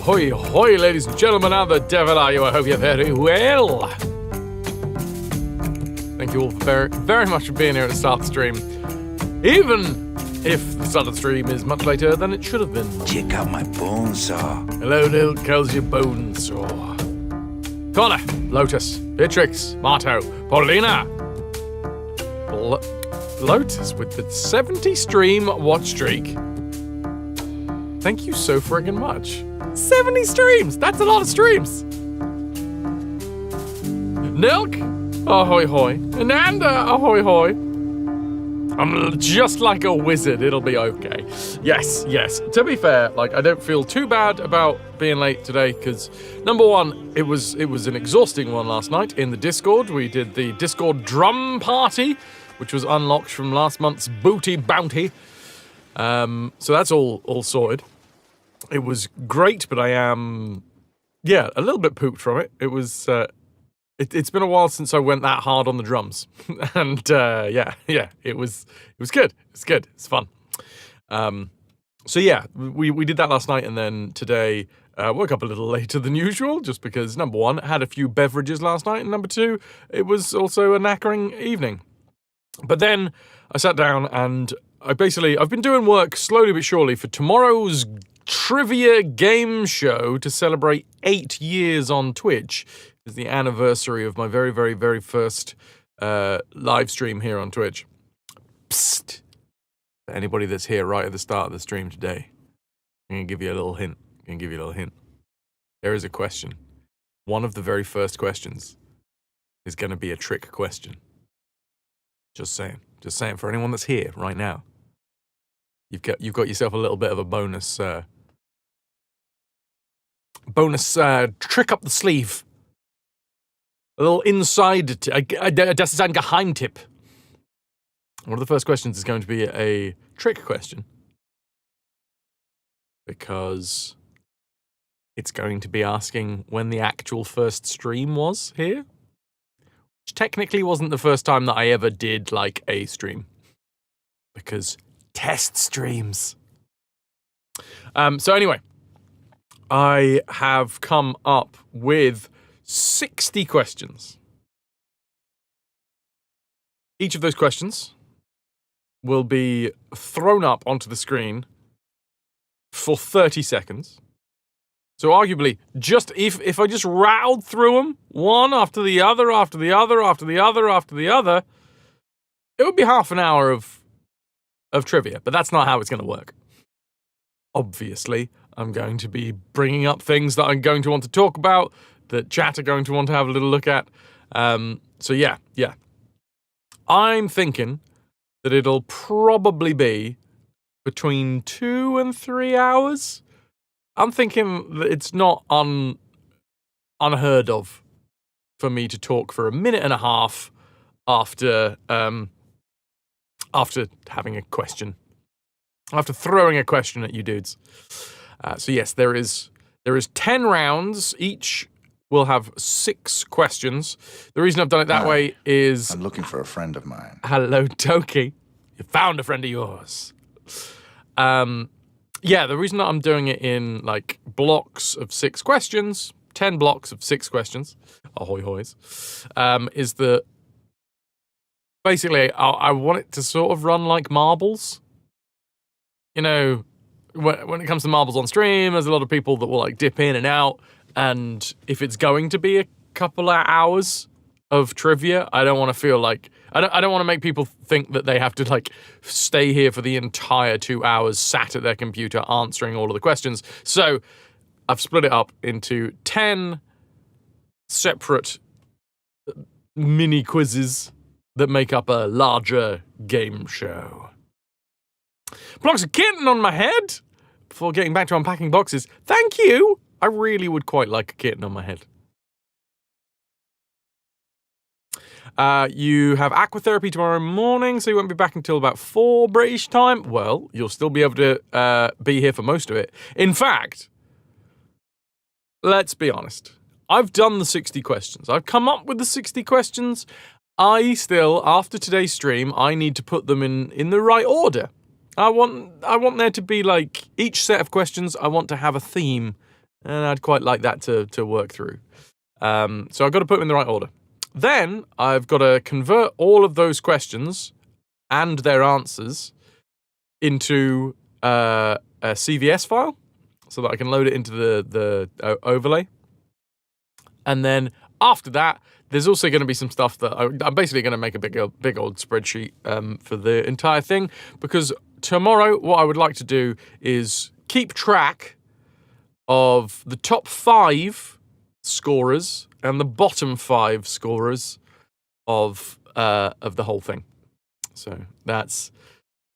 Ahoy, ahoy, ladies and gentlemen, how the devil are you? I hope you're very well. Thank you all very, very much for being here at the start of the stream. Even if the start of the stream is much later than it should have been. Check out my bone saw. Hello, little cozy bone saw. Connor, Lotus, Beatrix, Marto, Paulina. Lotus with the 70 stream watch streak. Thank you so friggin' much. 70 streams! That's a lot of streams! Nilk, ahoy hoy. Ananda, ahoy hoy. I'm just like a wizard, it'll be okay. Yes. To be fair, like, I don't feel too bad about being late today, because, number one, it was an exhausting one last night in the Discord. We did the Discord drum party, which was unlocked from last month's booty bounty. So that's all sorted. It was great, but I am, a little bit pooped from it. It was, it's been a while since I went that hard on the drums. And, it was good. It's good. It's fun. We did that last night, and then today, woke up a little later than usual, just because, number one, I had a few beverages last night, and number two, it was also a knackering evening. But then I sat down and I've been doing work slowly but surely for tomorrow's trivia game show to celebrate 8 years on Twitch. It's the anniversary of my very, very, very first live stream here on Twitch. Psst. For anybody that's here right at the start of the stream today, I'm going to give you a little hint. There is a question. One of the very first questions is going to be a trick question. Just saying for anyone that's here right now. You've got yourself a little bit of a bonus trick up the sleeve. A little inside, das ist ein Geheimtipp. One of the first questions is going to be a trick question. Because it's going to be asking when the actual first stream was here. Which technically wasn't the first time that I ever did, like, a stream. Because test streams. So anyway, I have come up with 60 questions. Each of those questions will be thrown up onto the screen for 30 seconds. So arguably, just if I just rattled through them, one after the other, after the other, after the other, after the other, it would be half an hour of trivia, but that's not how it's going to work. Obviously, I'm going to be bringing up things that I'm going to want to talk about, that chat are going to want to have a little look at. So yeah. I'm thinking that it'll probably be between 2 and 3 hours. I'm thinking that it's not unheard of for me to talk for a minute and a half after having a question, after throwing a question at you dudes. So yes, there is 10 rounds. Each will have 6 questions. The reason I've done it that way is I'm looking for a friend of mine. Hello, Toki. You found a friend of yours. The reason that I'm doing it in, like, blocks of 6 questions, 10 blocks of 6 questions, ahoy hoys, is that basically I want it to sort of run like marbles. You know, when it comes to marbles on stream, there's a lot of people that will, like, dip in and out, and if it's going to be a couple of hours of trivia, I don't want to feel like I don't want to make people think that they have to, like, stay here for the entire 2 hours sat at their computer answering all of the questions. So I've split it up into 10 separate mini quizzes that make up a larger game show. Blocks of kitten on my head. Before getting back to unpacking boxes, thank you. I really would quite like a kitten on my head. You have aquatherapy tomorrow morning, so you won't be back until about 4 British time. Well, you'll still be able to be here for most of it. In fact, let's be honest. I've done the 60 questions. I've come up with the 60 questions. I still, after today's stream, I need to put them in the right order. I want there to be, like, each set of questions, I want to have a theme And I'd quite like that to work through. So I've got to put them in the right order. Then I've got to convert all of those questions and their answers into a CVS file so that I can load it into the overlay. And then after that, there's also going to be some stuff that I'm basically going to make a big old spreadsheet for the entire thing, because tomorrow what I would like to do is keep track of the top 5 scorers and the bottom 5 scorers of the whole thing. So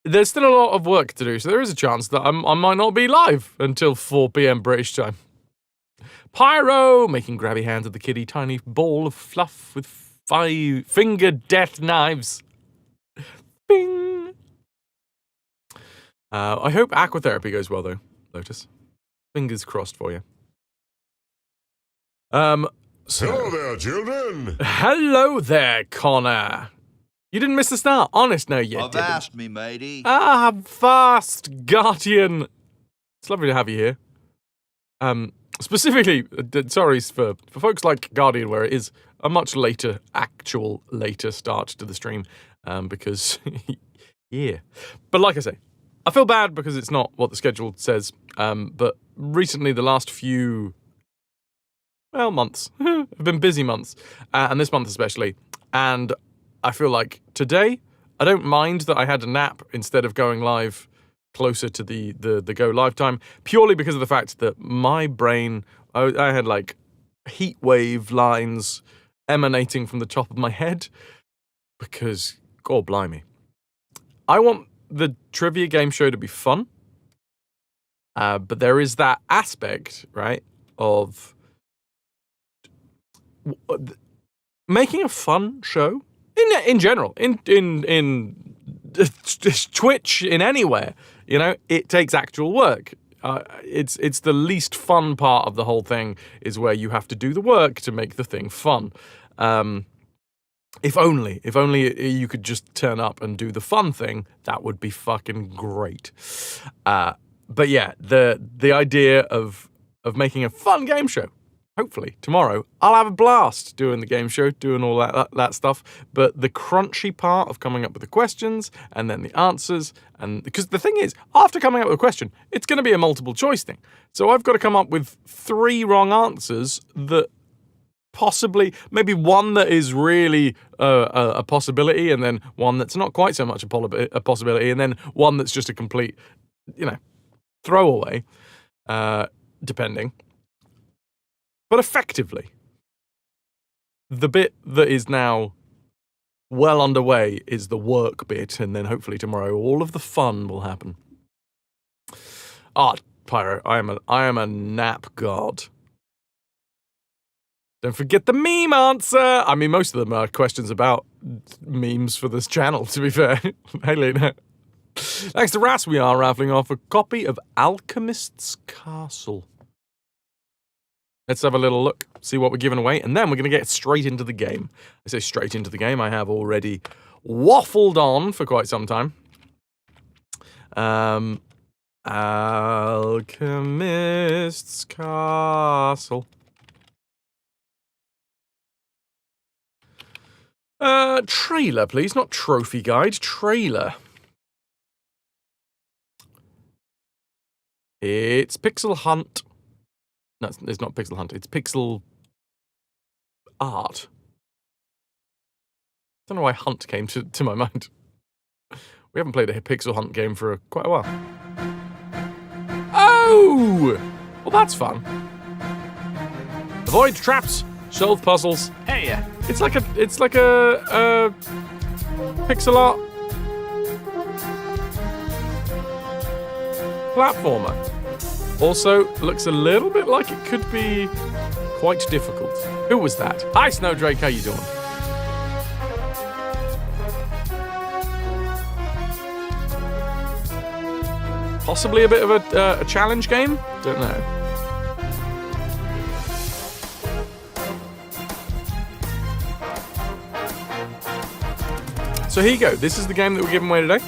there's still a lot of work to do. So there is a chance that I might not be live until 4 p.m. British time. Pyro, making grabby hands at the kitty tiny ball of fluff with 5-finger death knives. Bing. I hope aquatherapy goes well though, Lotus. Fingers crossed for you. Hello there, children. Hello there, Connor. You didn't miss the start. Honest, no, you didn't. Avast me, matey. Vast Guardian. It's lovely to have you here. Specifically, sorry for folks like Guardian, where it is a much later start to the stream, because, yeah. But like I say, I feel bad because it's not what the schedule says, but recently the last few, months, have been busy months, and this month especially, and I feel like today, I don't mind that I had a nap instead of going live closer to the go live time, purely because of the fact that my brain, I had like heat wave lines emanating from the top of my head, because, God blimey, I want the trivia game show to be fun, but there is that aspect, right, of making a fun show in general, in Twitch, in anywhere. You know, it takes actual work. It's the least fun part of the whole thing is where you have to do the work to make the thing fun. If only you could just turn up and do the fun thing, that would be fucking great. But yeah, the idea of making a fun game show. Hopefully tomorrow I'll have a blast doing the game show, doing all that stuff. But the crunchy part of coming up with the questions and then the answers, and because the thing is, after coming up with a question, it's going to be a multiple choice thing. So I've got to come up with 3 wrong answers that possibly, maybe one that is really a possibility, and then one that's not quite so much a possibility, and then one that's just a complete, throwaway, depending. But effectively, the bit that is now well underway is the work bit, and then hopefully tomorrow all of the fun will happen. Pyro, I am a nap god. Don't forget the meme answer. I mean, most of them are questions about memes for this channel, to be fair. Hey, Lena. Thanks to Ras, we are raffling off a copy of Alchemist's Castle. Let's have a little look, see what we're giving away, and then we're going to get straight into the game. I say straight into the game. I have already waffled on for quite some time. Alchemist's Castle. Trailer, please. Not trophy guide. Trailer. It's Pixel Hunt. No, it's not Pixel Hunt. It's Pixel Art. I don't know why Hunt came to my mind. We haven't played a Pixel Hunt game for quite a while. Oh! Well, that's fun. Avoid traps, solve puzzles. Hey, it's like a pixel art platformer. Also, looks a little bit like it could be quite difficult. Who was that? Hi, Snowdrake, how you doing? Possibly a bit of a challenge game? Don't know. So here you go. This is the game that we're giving away today.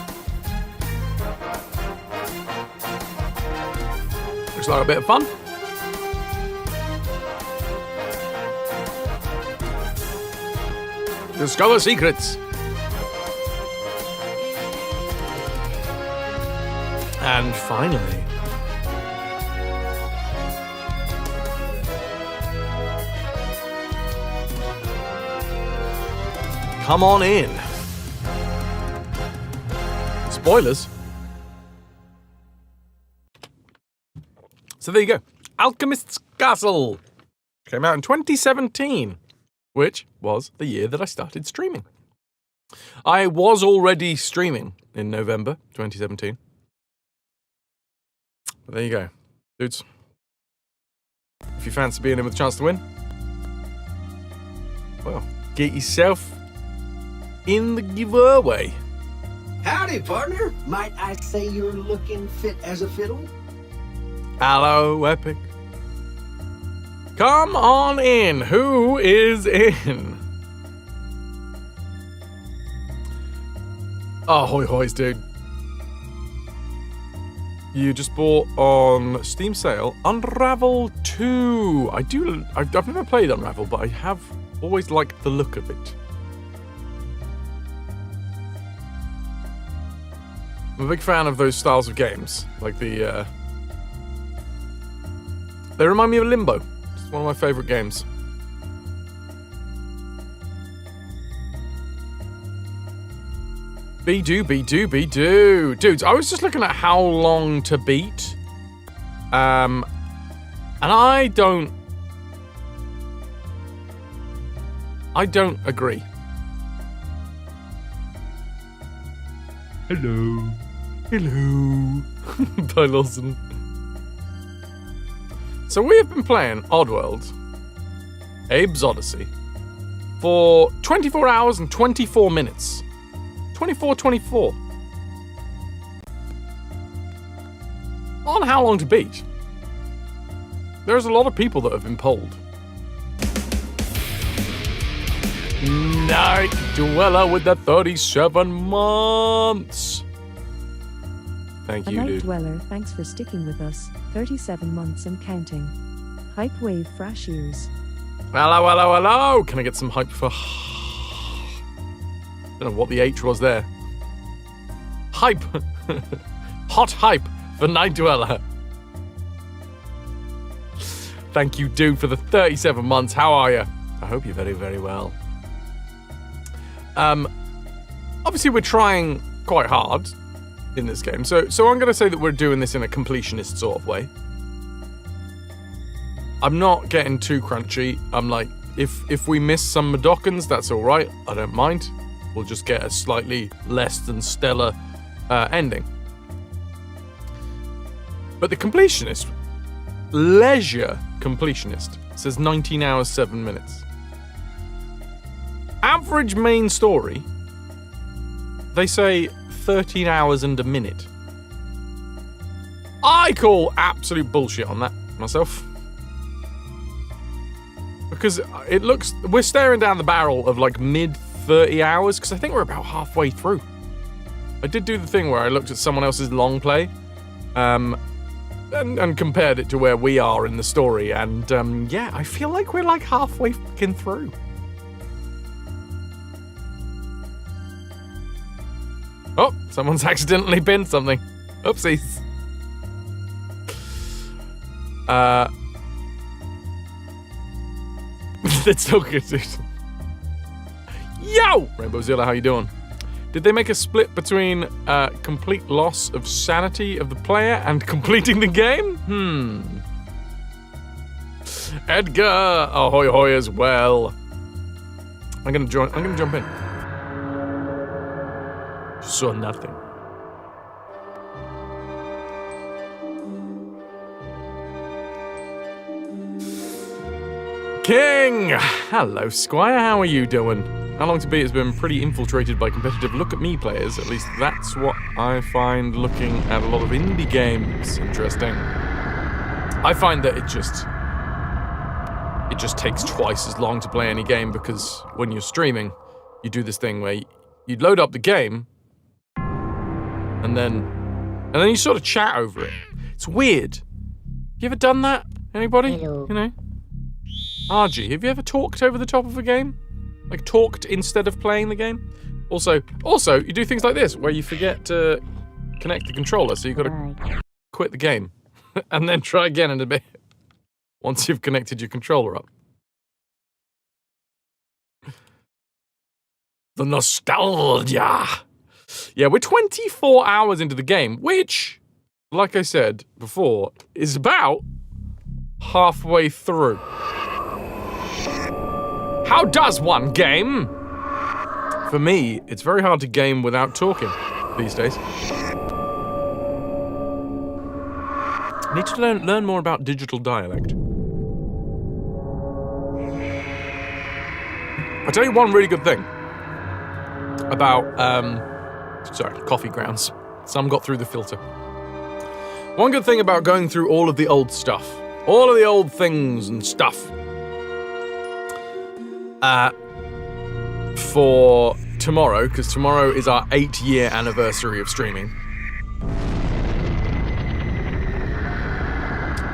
Looks like a bit of fun. Discover secrets. And finally, come on in. Spoilers. So there you go. Alchemist's Castle came out in 2017, which was the year that I started streaming. I was already streaming in November 2017. But there you go. Dudes, if you fancy being in with a chance to win, well, get yourself in the giveaway. Howdy, partner. Might I say you're looking fit as a fiddle? Hello, Epic. Come on in. Who is in? Oh, hoy hoys, dude. You just bought on Steam sale Unravel 2. I've never played Unravel, but I have always liked the look of it. I'm a big fan of those styles of games, like the, they remind me of Limbo. It's one of my favourite games. Be do. Dudes, I was just looking at how long to beat. And I don't agree. Hello. Ty Lawson. So we have been playing Oddworld, Abe's Oddysee, for 24 hours and 24 minutes. 24. On how long to beat? There's a lot of people that have been polled. Night Dweller with the 37 months. Thank you, Night dude. Dweller, thanks for sticking with us. 37 months and counting. Hype wave fresh ears. Hello. Can I get some hype for... Don't know what the H was there. Hype. Hot hype for Night Dweller. Thank you, dude, for the 37 months. How are you? I hope you're very, very well. Obviously, we're trying quite hard in this game. So I'm going to say that we're doing this in a completionist sort of way. I'm not getting too crunchy. I'm like, if we miss some Madokans, that's all right. I don't mind. We'll just get a slightly less than stellar ending. But the completionist, leisure completionist, says 19 hours, 7 minutes. Average main story, they say 13 hours and a minute. I call absolute bullshit on that myself. Because it looks, we're staring down the barrel of like mid 30 hours, because I think we're about halfway through. I did do the thing where I looked at someone else's long play, and compared it to where we are in the story, and yeah, I feel like we're like halfway fucking through. Oh, someone's accidentally pinned something. Oopsies. That's so good, dude. Yo! Rainbow Zilla, how you doing? Did they make a split between complete loss of sanity of the player and completing the game? Edgar, ahoy hoy as well. I'm gonna jump in. Saw nothing. King! Hello, Squire, how are you doing? How Long to Beat has been pretty infiltrated by competitive look-at-me players. At least that's what I find looking at a lot of indie games interesting. I find that it just takes twice as long to play any game, because when you're streaming, you do this thing where you load up the game, and then you sort of chat over it. It's weird. You ever done that? Anybody? Hello. You know? RG, have you ever talked over the top of a game? Like talked instead of playing the game. Also, you do things like this where you forget to connect the controller, so you've got to quit the game and then try again in a bit once you've connected your controller up. The nostalgia. Yeah, we're 24 hours into the game, which, like I said before, is about halfway through. How does one game? For me, it's very hard to game without talking these days. I need to learn more about digital dialect. I'll tell you one really good thing about, coffee grounds. Some got through the filter. One good thing about going through all of the old stuff, all of the old things and stuff, for tomorrow, because tomorrow is our 8-year anniversary of streaming.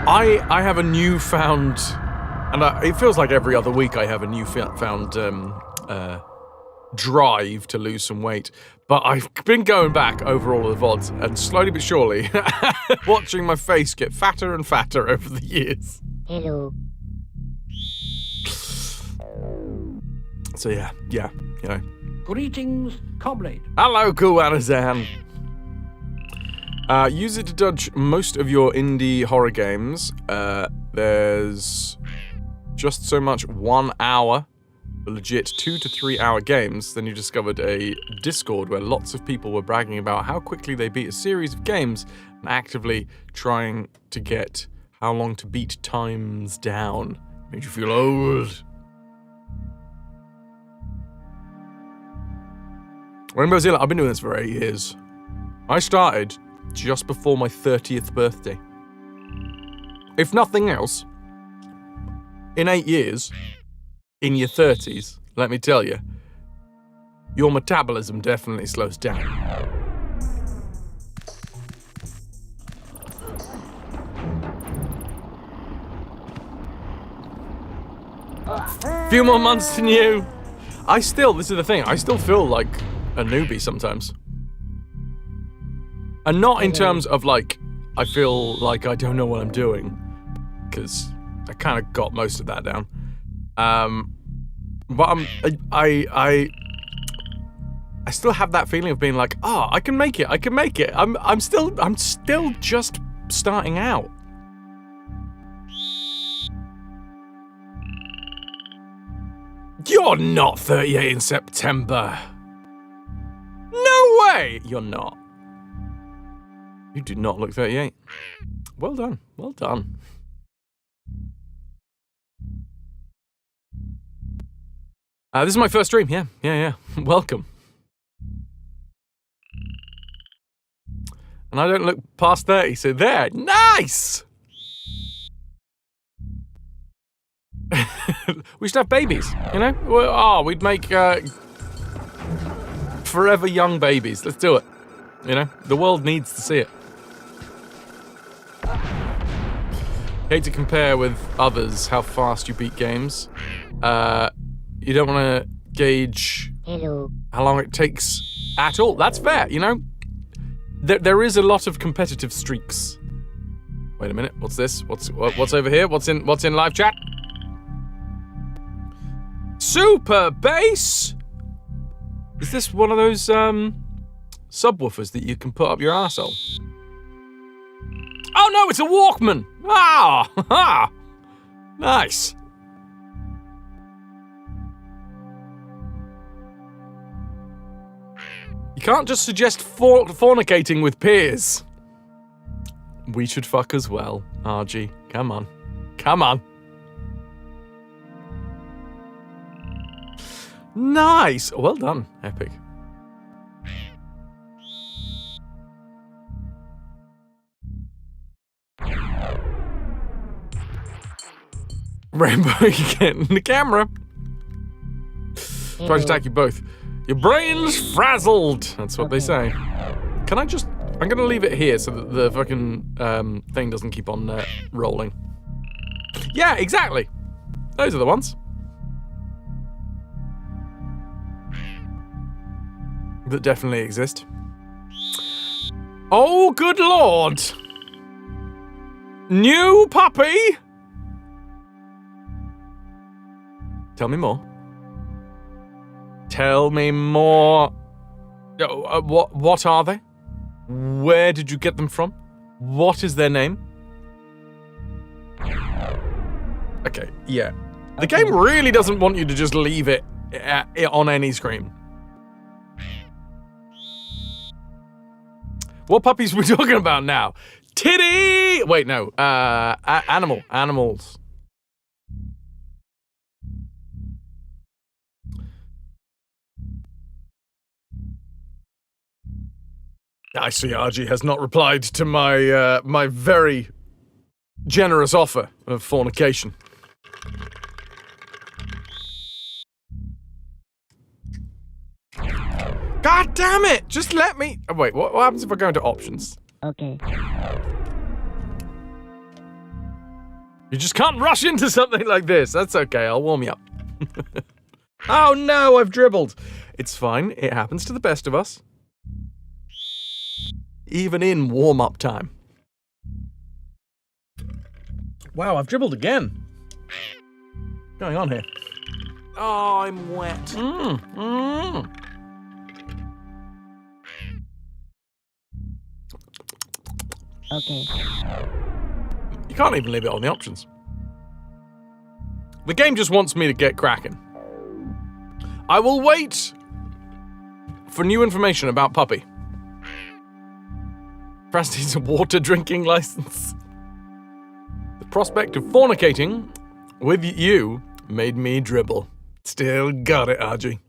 I have a newfound, and it feels like every other week I have a newfound drive to lose some weight. But I've been going back over all of the VODs, and slowly but surely, watching my face get fatter and fatter over the years. Hello. So yeah, you know. Greetings, comrade. Hello, Kuwanazan. Use it to dodge most of your indie horror games. There's just so much 1 hour, legit 2 to 3 hour games. Then you discovered a Discord where lots of people were bragging about how quickly they beat a series of games and actively trying to get how long to beat times down. Made you feel old. Rainbow Zilla, I've been doing this for 8 years. I started just before my 30th birthday. If nothing else, in 8 years, in your 30s, let me tell you, your metabolism definitely slows down. Few more months than you. This is the thing, I still feel like a newbie sometimes. And not in terms of like, I feel like I don't know what I'm doing, because I kind of got most of that down. But I still have that feeling of being like, I can make it. I'm still just starting out. You're not 38 in September. No way! You're not. You do not look 38. Well done. Well done. This is my first stream. Yeah. Welcome. And I don't look past 30, so there. Nice! We should have babies, you know? We'd make forever young babies. Let's do it. You know? The world needs to see it. Hate to compare with others how fast you beat games. You don't want to gauge how long it takes at all. That's fair, you know? There is a lot of competitive streaks. Wait a minute, what's this? What's over here? What's in live chat? Super bass! Is this one of those subwoofers that you can put up your arsehole? Oh no, it's a Walkman! Ah! Nice. You can't just suggest fornicating with peers. We should fuck as well, RG. Come on. Come on. Nice! Well done, Epic. Rainbow, you get in the camera. Try to attack you both. Your brain's frazzled. That's what they say. Can I just... I'm gonna leave it here so that the fucking thing doesn't keep on rolling. Yeah, exactly. Those are the ones. that definitely exist. Oh, good lord! New puppy? Tell me more. Tell me more. What are they? Where did you get them from? What is their name? Okay, yeah. The game really doesn't want you to just leave it on any screen. What puppies are we talking about now? Titty! Wait, no. Animals. I see RG has not replied to my my very generous offer of fornication. God damn it! Just let me... Oh, wait, what happens if I go into options? Okay. You just can't rush into something like this. That's okay, I'll warm you up. Oh no, I've dribbled. It's fine, it happens to the best of us. Even in warm-up time. Wow, I've dribbled again. What's going on here? Oh, I'm wet. Okay. You can't even leave it on the options. The game just wants me to get cracking. I will wait for new information about Puppy. Franz needs a water drinking license. The prospect of fornicating with you made me dribble. Still got it, RG.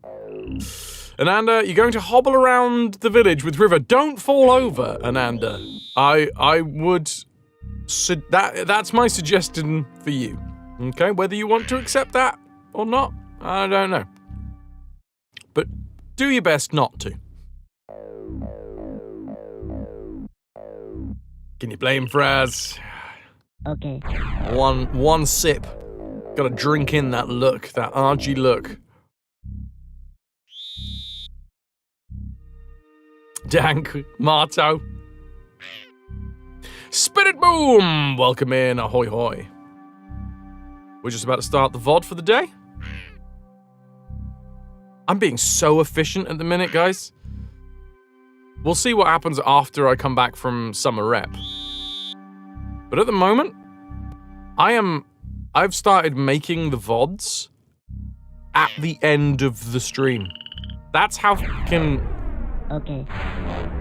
Ananda, you're going to hobble around the village with River. Don't fall over, Ananda. I would... that's my suggestion for you. Okay, whether you want to accept that or not, I don't know. But do your best not to. Can you blame Fraz? Okay. One sip. Gotta drink in that look, that RG look. Dank, Marto. Spirit Boom! Welcome in, ahoy hoy. We're just about to start the VOD for the day. I'm being so efficient at the minute, guys. We'll see what happens after I come back from summer rep. But at the moment, I've started making the VODs at the end of the stream. That's how fucking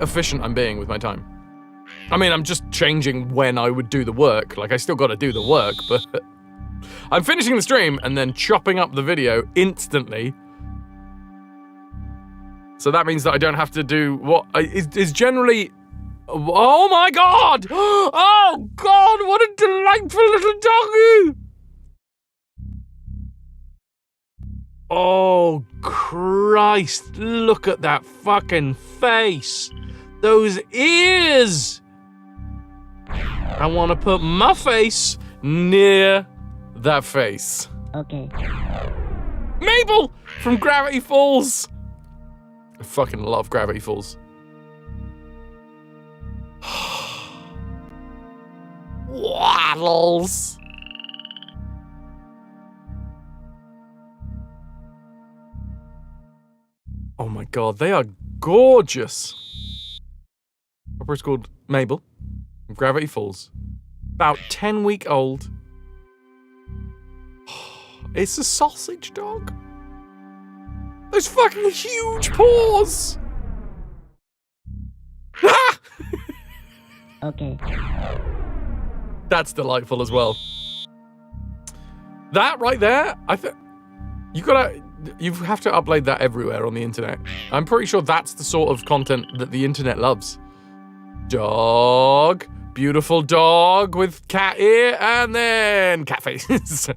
efficient I'm being with my time. I mean, I'm just changing when I would do the work. Like, I still gotta do the work, but I'm finishing the stream and then chopping up the video instantly. So that means that I don't have to do what is generally... Oh my god! Oh god, what a delightful little doggy! Oh Christ, look at that fucking face! Those ears! I want to put my face near that face. Okay. Mabel from Gravity Falls! I fucking love Gravity Falls. Waddles! Oh my god, they are gorgeous. It's called Mabel from Gravity Falls. About 10-week old. It's a sausage dog. Those fucking huge paws! Ah! Okay. That's delightful as well. That right there, I think you have to upload that everywhere on the internet. I'm pretty sure that's the sort of content that the internet loves. Dog, beautiful dog with cat ear and then cat faces.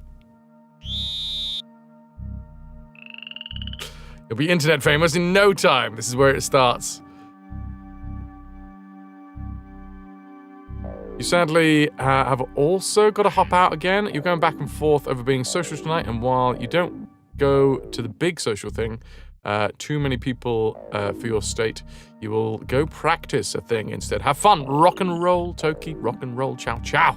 You'll be internet famous in no time. This is where it starts. You sadly have also got to hop out again. You're going back and forth over being social tonight, and while you don't go to the big social thing, Too many people for your state. You will go practice a thing instead. Have fun. Rock and roll, Toki. Rock and roll. Ciao, ciao.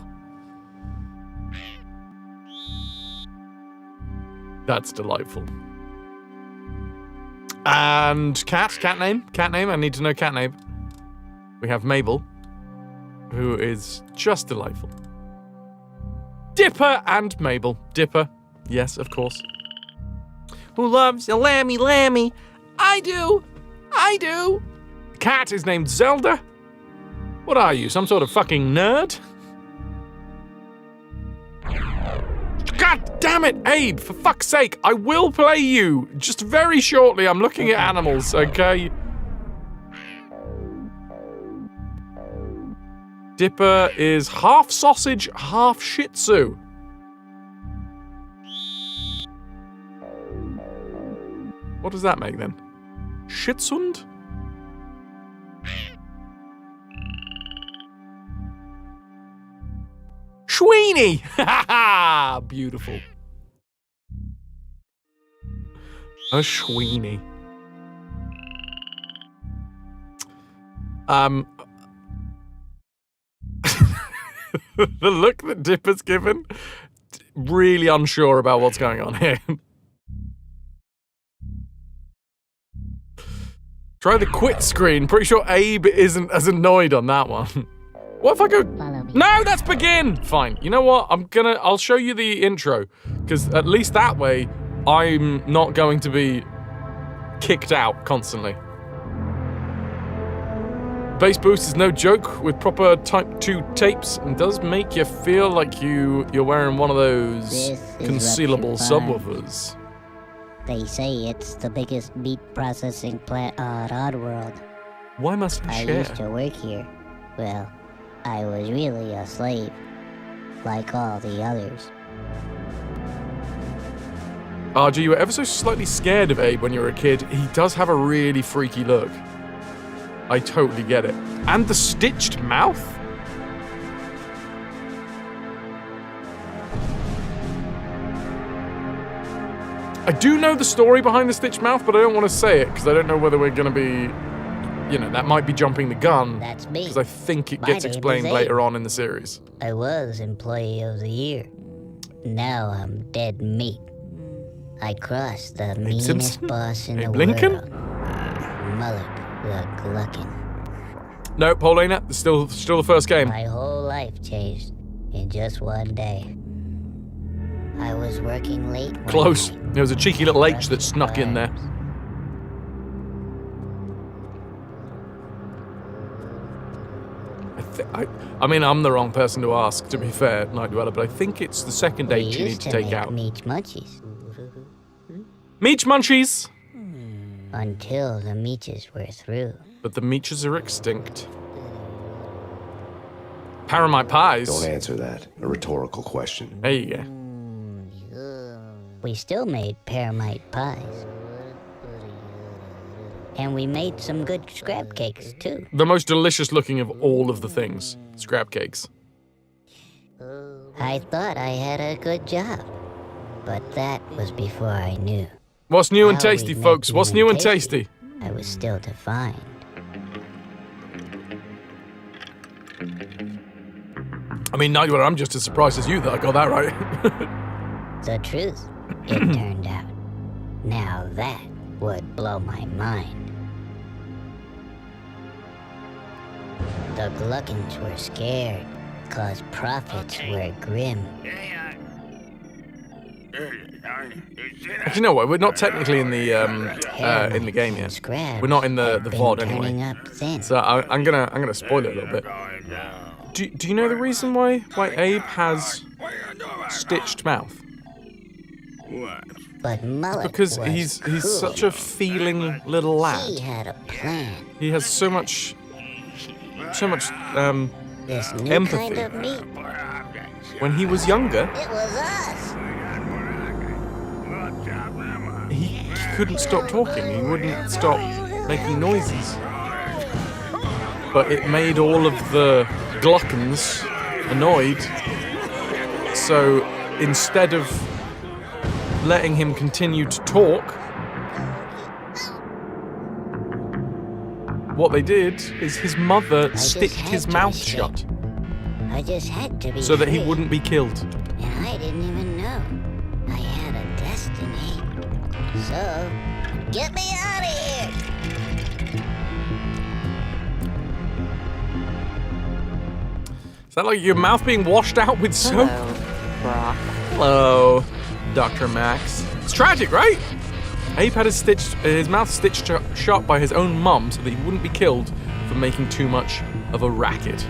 That's delightful. And cat name. I need to know cat name. We have Mabel, who is just delightful. Dipper and Mabel. Dipper, yes, of course. Who loves a lammy? I do. Cat is named Zelda. What are you, some sort of fucking nerd? God damn it, Abe, for fuck's sake, I will play you. Just very shortly, I'm looking at animals, okay? Dipper is half sausage, half Shih Tzu. What does that make then? Schitzhund? Schweenie! Ha ha! Beautiful. A Schweenie. The look that Dipper's given, really unsure about what's going on here. Try the quit screen. Pretty sure Abe isn't as annoyed on that one. What if I go... No, that's begin! Fine. You know what? I'll show you the intro. Because at least that way, I'm not going to be kicked out constantly. Bass boost is no joke with proper Type 2 tapes and does make you feel like you're wearing one of those concealable subwoofers. They say it's the biggest meat processing plant on Oddworld. Why must I share? used to work here. Well, I was really a slave, like all the others. RG, you were ever so slightly scared of Abe when you were a kid. He does have a really freaky look. I totally get it. And the stitched mouth? I do know the story behind the stitched mouth, but I don't want to say it because I don't know whether we're going to be, that might be jumping the gun. That's me. Because I think it My gets name is explained Abe. later on in the series. I was Employee of the Year. Now I'm dead meat. I crossed the meanest Simpson? boss in Abe the Lincoln? world. Mullet the Gluckin. No, Paulina, it's still the first game. My whole life changed in just one day. I was working late one Close. night. There was a cheeky little H that Rusty snuck in there. Farms. I mean, I'm the wrong person to ask, to be fair, Night Dweller, but I think it's the second We H you need used to take make out. Meat munchies Meech Munchies! until the meaches were through. But the Meeches are extinct. Paramite pies. Don't answer that. A rhetorical question. There you go. We still made paramite pies. And we made some good scrap cakes, too. The most delicious looking of all of the things. Scrap cakes. I thought I had a good job. But that was before I knew. What's new and How tasty, we folks? make What's new and tasty? I was still to find. I mean, Night Dweller, I'm just as surprised as you that I got that right. The truth, it turned out. Now that would blow my mind. The Gluckins were scared, 'cause profits were grim. Actually, no, we're not technically in the game yet. Scraps We're not in the had been VOD turning anyway. up thin. So I'm gonna spoil it a little bit. Do you know the reason why Abe has stitched mouth? But Mullet Because was he's cool. such a feeling little He lad. had a plan. He has so much This new empathy. kind of meat. When he was younger, It was us. he couldn't stop talking. He wouldn't stop making noises. But it made all of the Gluckins annoyed. So instead of letting him continue to talk, what they did is his mother just stitched had his to mouth escape. shut I just had to be so that he free, wouldn't be killed. And I didn't even know I had a destiny. So, get me out of here! Is that like your mouth being washed out with soap? Hello, Brock. Hello, Dr. Max. It's tragic, right? Abe had his mouth stitched shut by his own mum so that he wouldn't be killed for making too much of a racket.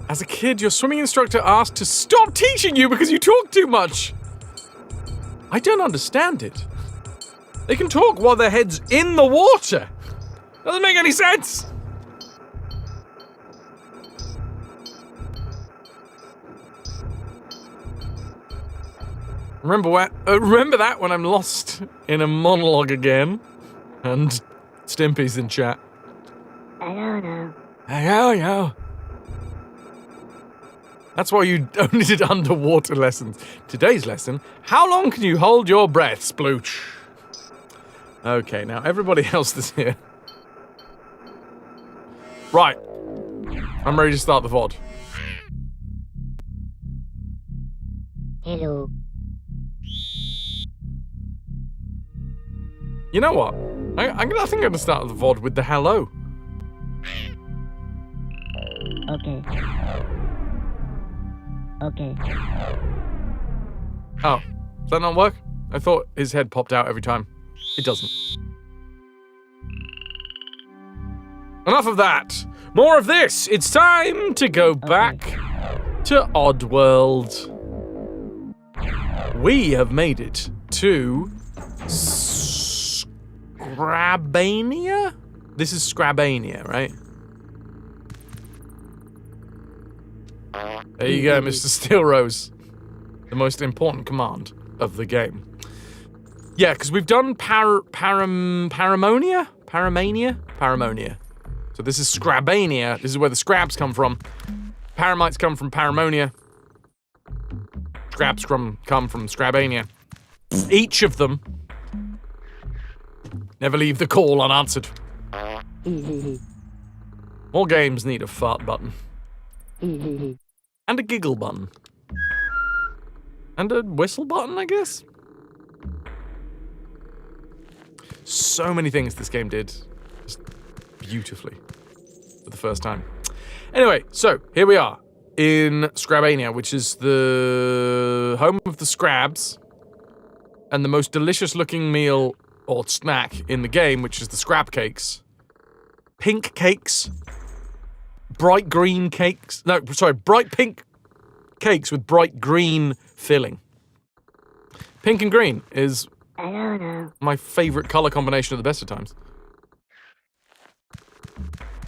As a kid, your swimming instructor asked to stop teaching you because you talk too much. I don't understand it. They can talk while their head's in the water. Doesn't make any sense. Remember that when I'm lost in a monologue again, and Stimpy's in chat. I don't know. Yo. That's why you only did underwater lessons. Today's lesson: how long can you hold your breath, Splooch? Okay, now everybody else is here. Right, I'm ready to start the VOD. Hello. You know what? I think I'm going to start the VOD with the hello. Okay. Okay. Oh, does that not work? I thought his head popped out every time. It doesn't. Enough of that. More of this. It's time to go back to Oddworld. We have made it to Scrabania? This is Scrabania, right? There you go, Mr. Steelrose. The most important command of the game. Yeah, because we've done Paramania? So this is Scrabania. This is where the Scrabs come from. Paramites come from Paramonia. Scrabs come from Scrabania. Each of them never leave the call unanswered. More games need a fart button. And a giggle button. And a whistle button, I guess? So many things this game did. Just beautifully. For the first time. Anyway, so here we are. In Scrabania, which is the home of the Scrabs. And the most delicious looking meal or snack in the game, which is the Scrab cakes. Pink cakes. Bright green cakes. No, sorry, bright pink cakes with bright green filling. Pink and green is my favorite color combination of the best of times.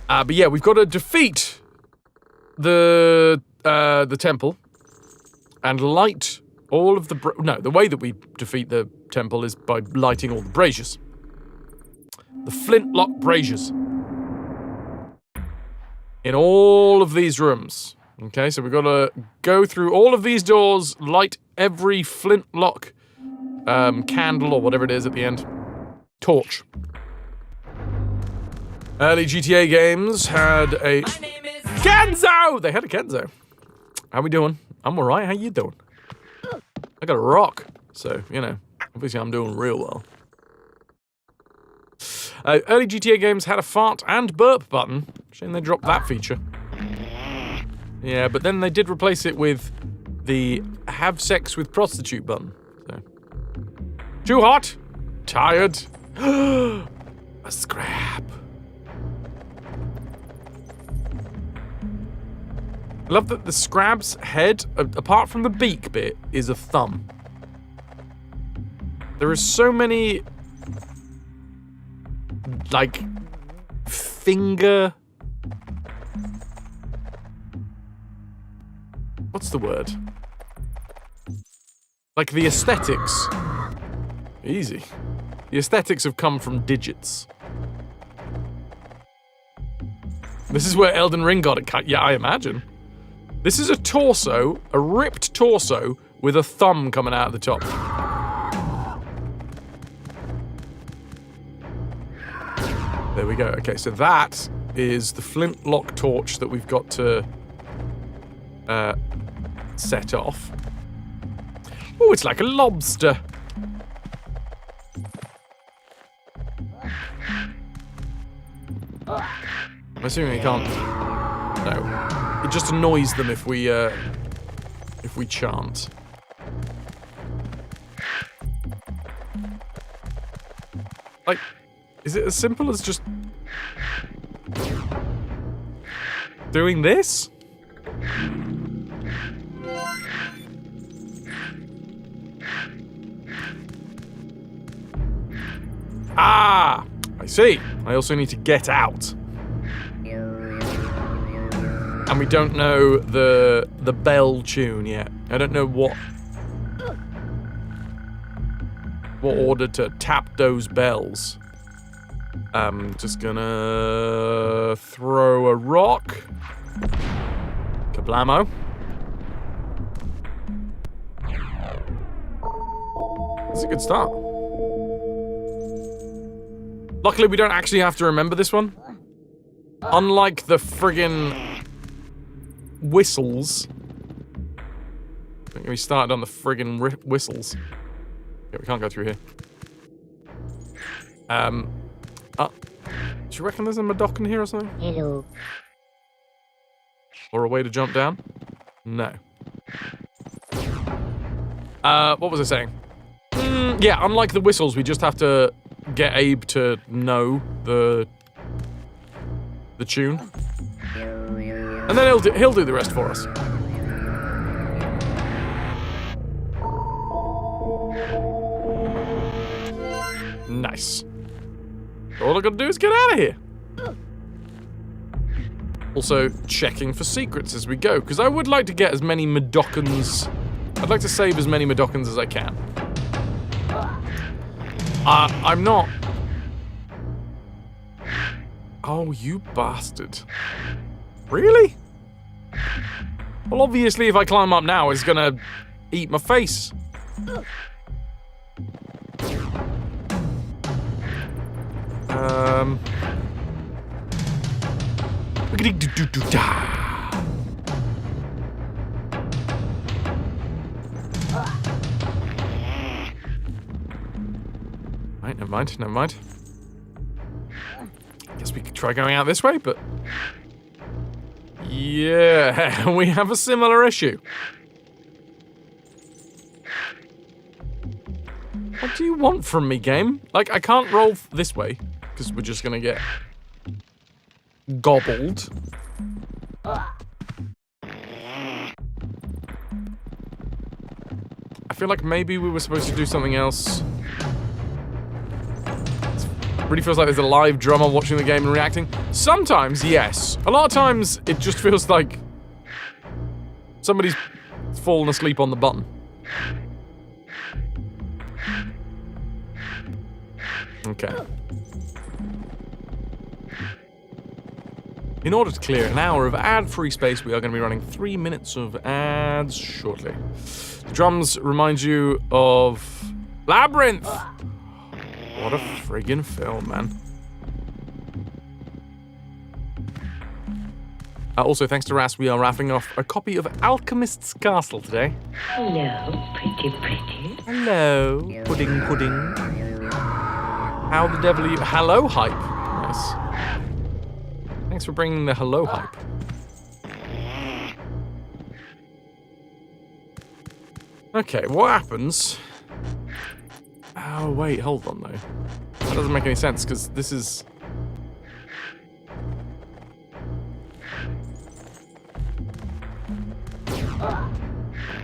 But yeah, we've got to defeat the temple and light all of the the way that we defeat the temple is by lighting all the braziers. The flintlock braziers. In all of these rooms. Okay, so we've got to go through all of these doors, light every flintlock candle or whatever it is at the end. Torch. Early GTA games had a Kenzo! They had a Kenzo. How we doing? I'm alright, how you doing? I got a rock, so, you know, obviously I'm doing real well. Early GTA games had a fart and burp button. Shame they dropped that feature. Yeah, but then they did replace it with the have sex with prostitute button. So. Too hot? Tired? A scrap. I love that the Scrab's head, apart from the beak bit, is a thumb. There are so many, like, finger... What's the word? Like, the aesthetics. Easy. The aesthetics have come from digits. This is where Elden Ring got it cut. Yeah, I imagine. This is a torso, a ripped torso, with a thumb coming out of the top. There we go. Okay, so that is the flintlock torch that we've got to set off. Oh, it's like a lobster. I'm assuming we can't. No, it just annoys them if we chant. Like, is it as simple as just doing this? Ah, I see. I also need to get out. And we don't know the bell tune yet. I don't know what order to tap those bells. I'm just gonna throw a rock. Kablamo. That's a good start. Luckily, we don't actually have to remember this one. Unlike the friggin' whistles. I think we started on the friggin' whistles. Okay, we can't go through here. Do you reckon there's a Madoc in here or something? Hello. Or a way to jump down? No. What was I saying? Yeah, unlike the whistles, we just have to get Abe to know the tune. And then he'll do the rest for us. Nice. All I gotta do is get out of here. Also, checking for secrets as we go, because I would like to get as many Madocans. I'd like to save as many Madocans as I can. I'm not. Oh, you bastard. Really? Well, obviously, if I climb up now, it's gonna eat my face. Right, never mind, never mind. Guess we could try going out this way, but... yeah, we have a similar issue. What do you want from me, game? Like, I can't roll this way, because we're just gonna get gobbled. I feel like maybe we were supposed to do something else. It really feels like there's a live drummer watching the game and reacting. Sometimes, yes. A lot of times, it just feels like somebody's fallen asleep on the button. Okay. In order to clear an hour of ad-free space, we are going to be running 3 minutes of ads shortly. The drums remind you of Labyrinth. What a friggin' film, man. Also, thanks to Ras, we are wrapping off a copy of Alchemist's Castle today. Hello, pretty. Hello, pudding. How the devil are you? Hello, hype. Nice. Thanks for bringing the hello hype. Okay, what happens? Oh, wait, hold on, though. That doesn't make any sense, because this is...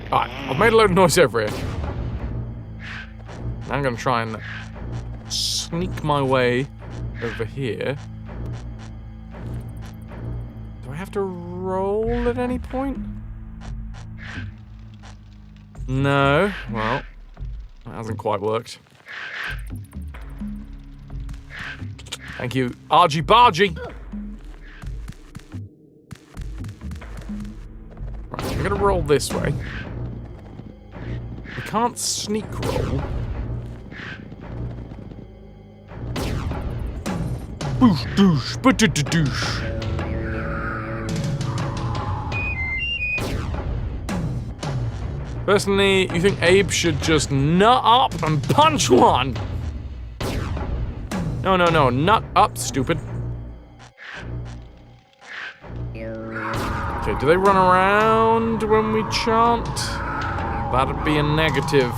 Alright, I've made a load of noise over here. Now I'm going to try and sneak my way over here. Do I have to roll at any point? No. Well, that hasn't quite worked. Thank you, Argy Bargy. Right, I'm gonna roll this way. We can't sneak roll. Boosh, doosh, ba-da-da-doosh. Personally, you think Abe should just nut up and punch one? No, nut up, stupid. Okay, do they run around when we chant? That'd be a negative.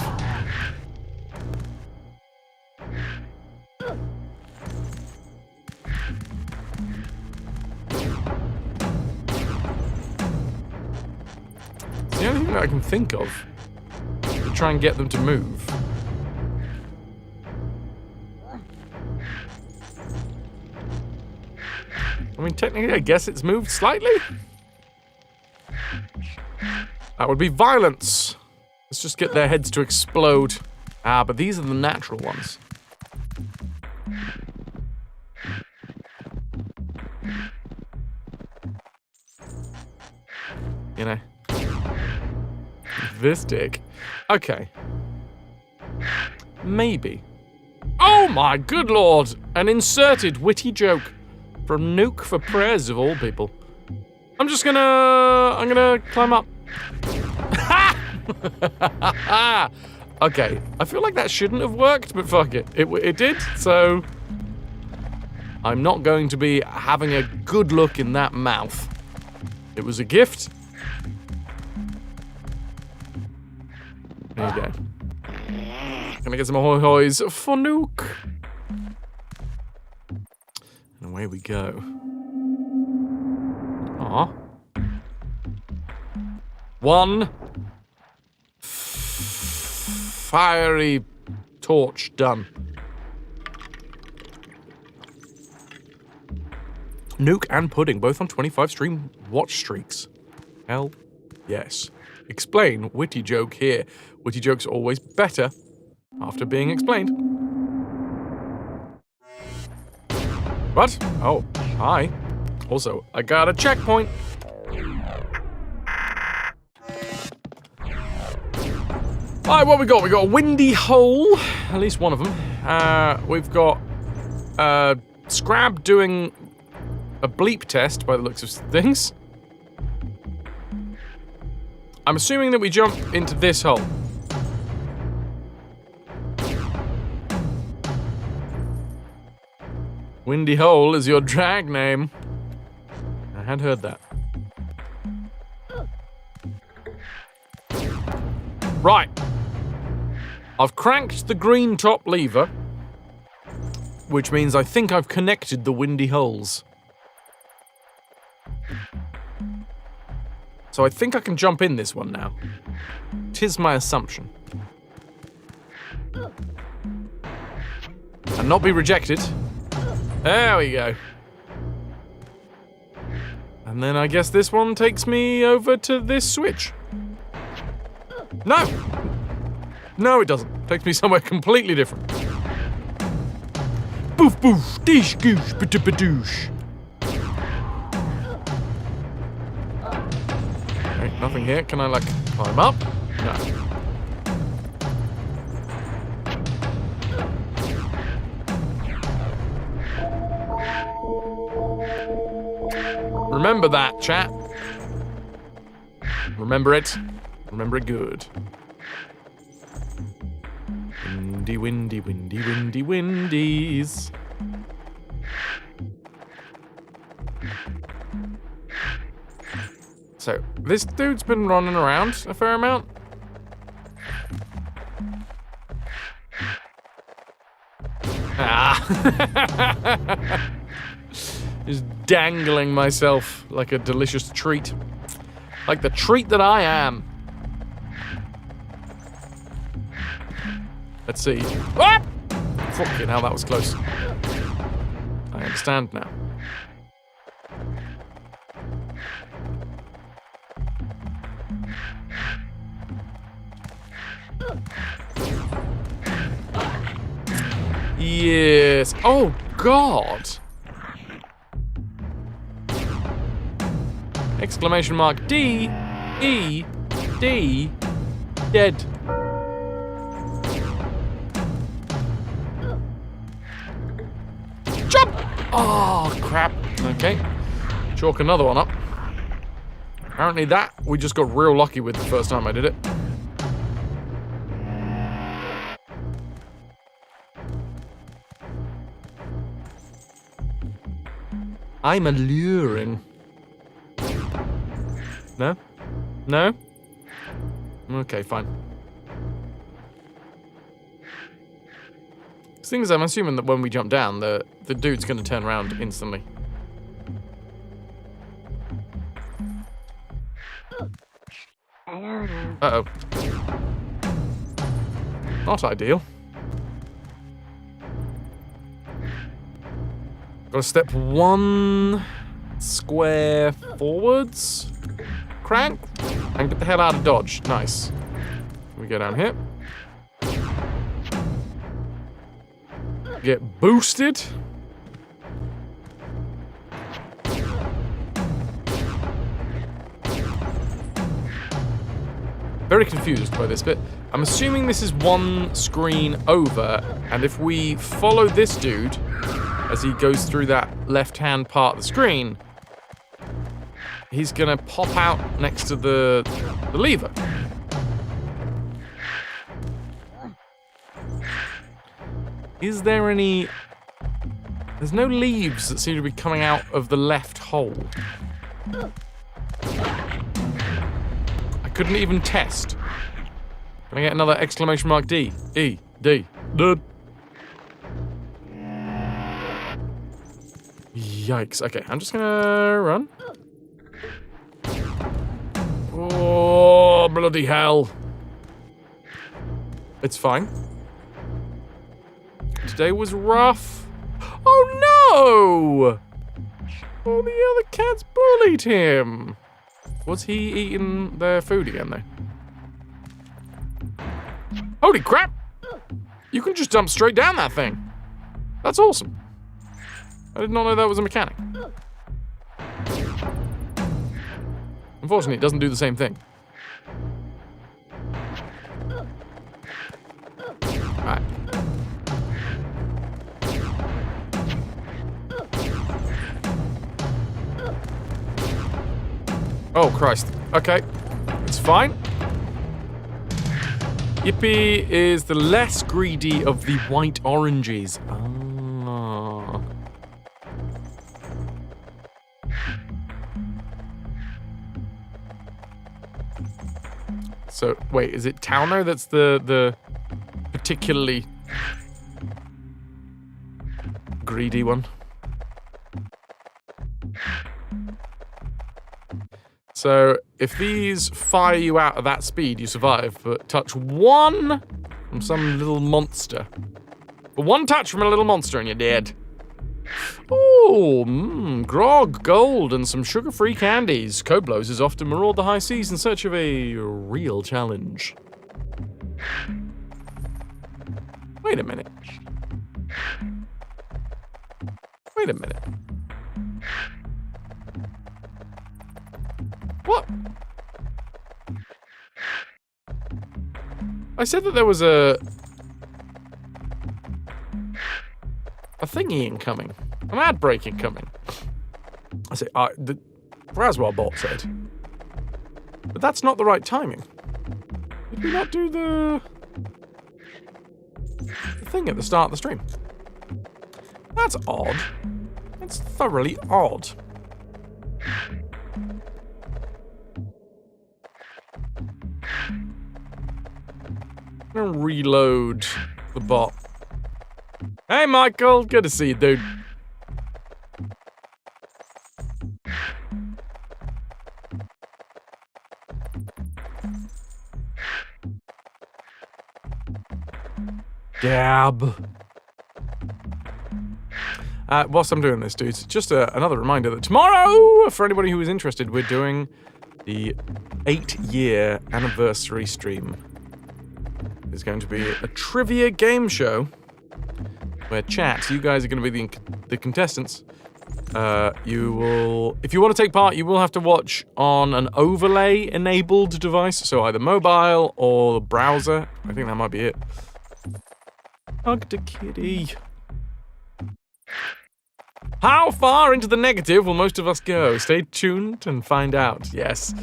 It's the only thing that I can think of to try and get them to move. I mean, technically, I guess it's moved slightly. That would be violence. Let's just get their heads to explode. Ah, but these are the natural ones. You know. This dick. Okay. Maybe. Oh my good lord! An inserted witty joke from Nuke for Prayers of all people. I'm gonna climb up. Okay, I feel like that shouldn't have worked, but fuck it. It did, so I'm not going to be having a good look in that mouth. It was a gift. There you go. Gonna get some ahoy hoys for Nuke. And away we go. Aw. One fiery torch done. Nuke and Pudding, both on 25 stream watch streaks. Hell yes. Explain witty joke here. Witty jokes are always better after being explained. What? Oh, hi. Also, I got a checkpoint. Alright, what we got? We got a windy hole, at least one of them. We've got Scrab doing a bleep test by the looks of things. I'm assuming that we jump into this hole. Windy Hole is your drag name. I had heard that. Right. I've cranked the green top lever, which means I think I've connected the windy holes. So I think I can jump in this one now. 'Tis my assumption. And not be rejected. There we go. And then I guess this one takes me over to this switch. No! No, it doesn't. Takes me somewhere completely different. Boof boof, dish goosh, ba-da-ba-doosh. Okay, nothing here. Can I, like, climb up? No. Remember that, chat. Remember it. Remember it good. Windy, windy, windy, windy, windies. So, this dude's been running around a fair amount. Ah. Just dangling myself like a delicious treat. Like the treat that I am. Let's see. Ah! Fucking hell, that was close. I understand now. Yes. Oh, God. Exclamation mark D, E, D, dead. Oh, crap. Okay. Chalk another one up. Apparently that we just got real lucky with the first time I did it. I'm alluring. No? No? Okay, fine. The thing is, I'm assuming that when we jump down, the dude's going to turn around instantly. Uh-oh. Not ideal. Gotta step 1 square forwards. Crank. And get the hell out of dodge. Nice. We go down here. Get boosted. Very confused by this bit. I'm assuming this is 1 screen over, and if we follow this dude as he goes through that left-hand part of the screen, he's gonna pop out next to the lever. Is there any... There's no leaves that seem to be coming out of the left hole. I couldn't even test. Can I get another exclamation mark D? E. D. D. Yikes. Okay, I'm just gonna run. Oh, bloody hell. It's fine. Today was rough. Oh no! Oh, the other cats bullied him. Was he eating their food again, though? Holy crap! You can just jump straight down that thing. That's awesome. I did not know that was a mechanic. Unfortunately, it doesn't do the same thing. Alright. Oh, Christ. Okay. It's fine. Yippee is the less greedy of the white oranges. Ah. So, wait, is it Towner that's the particularly greedy one? So, if these fire you out at that speed, you survive, but touch 1 from some little monster. But 1 touch from a little monster and you're dead. Oh, grog, gold, and some sugar-free candies. Coblos is often maraud the high seas in search of a real challenge. Wait a minute. Wait a minute. What? I said that there was a thingy incoming. An ad break incoming. I say, the Braswell bot said. But that's not the right timing. Did we not do the thing at the start of the stream? That's odd. That's thoroughly odd. I'm gonna reload the bot. Hey, Michael. Good to see you, dude. Dab. Whilst I'm doing this, dudes, just another reminder that tomorrow, for anybody who is interested, we're doing the 8-year anniversary stream. There's going to be a trivia game show where chat, you guys are going to be the contestants. You will, if you want to take part, you will have to watch on an overlay-enabled device, so either mobile or browser. I think that might be it. Hug the kitty. How far into the negative will most of us go? Stay tuned and find out. Yes.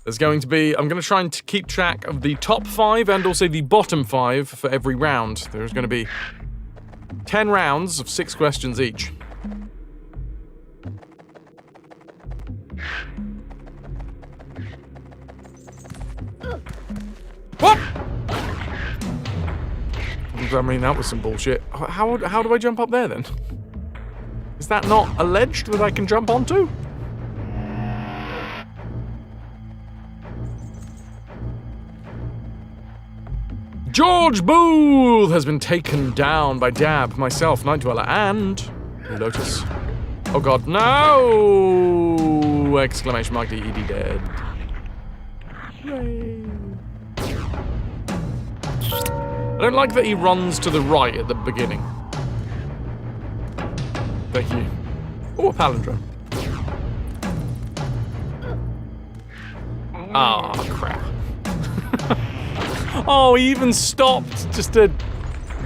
There's going to be... I'm going to try and keep track of the top 5 and also the bottom 5 for every round. There's going to be 10 rounds of 6 questions each. What? I mean, that was some bullshit. How do I jump up there, then? Is that not alleged that I can jump onto? George Booth has been taken down by Dab, myself, Night Dweller, and Lotus. Oh god, no! Exclamation mark, DED dead. Yay. I don't like that he runs to the right at the beginning. Thank you. Oh, a palindrome. Ah, crap. Oh, he even stopped just to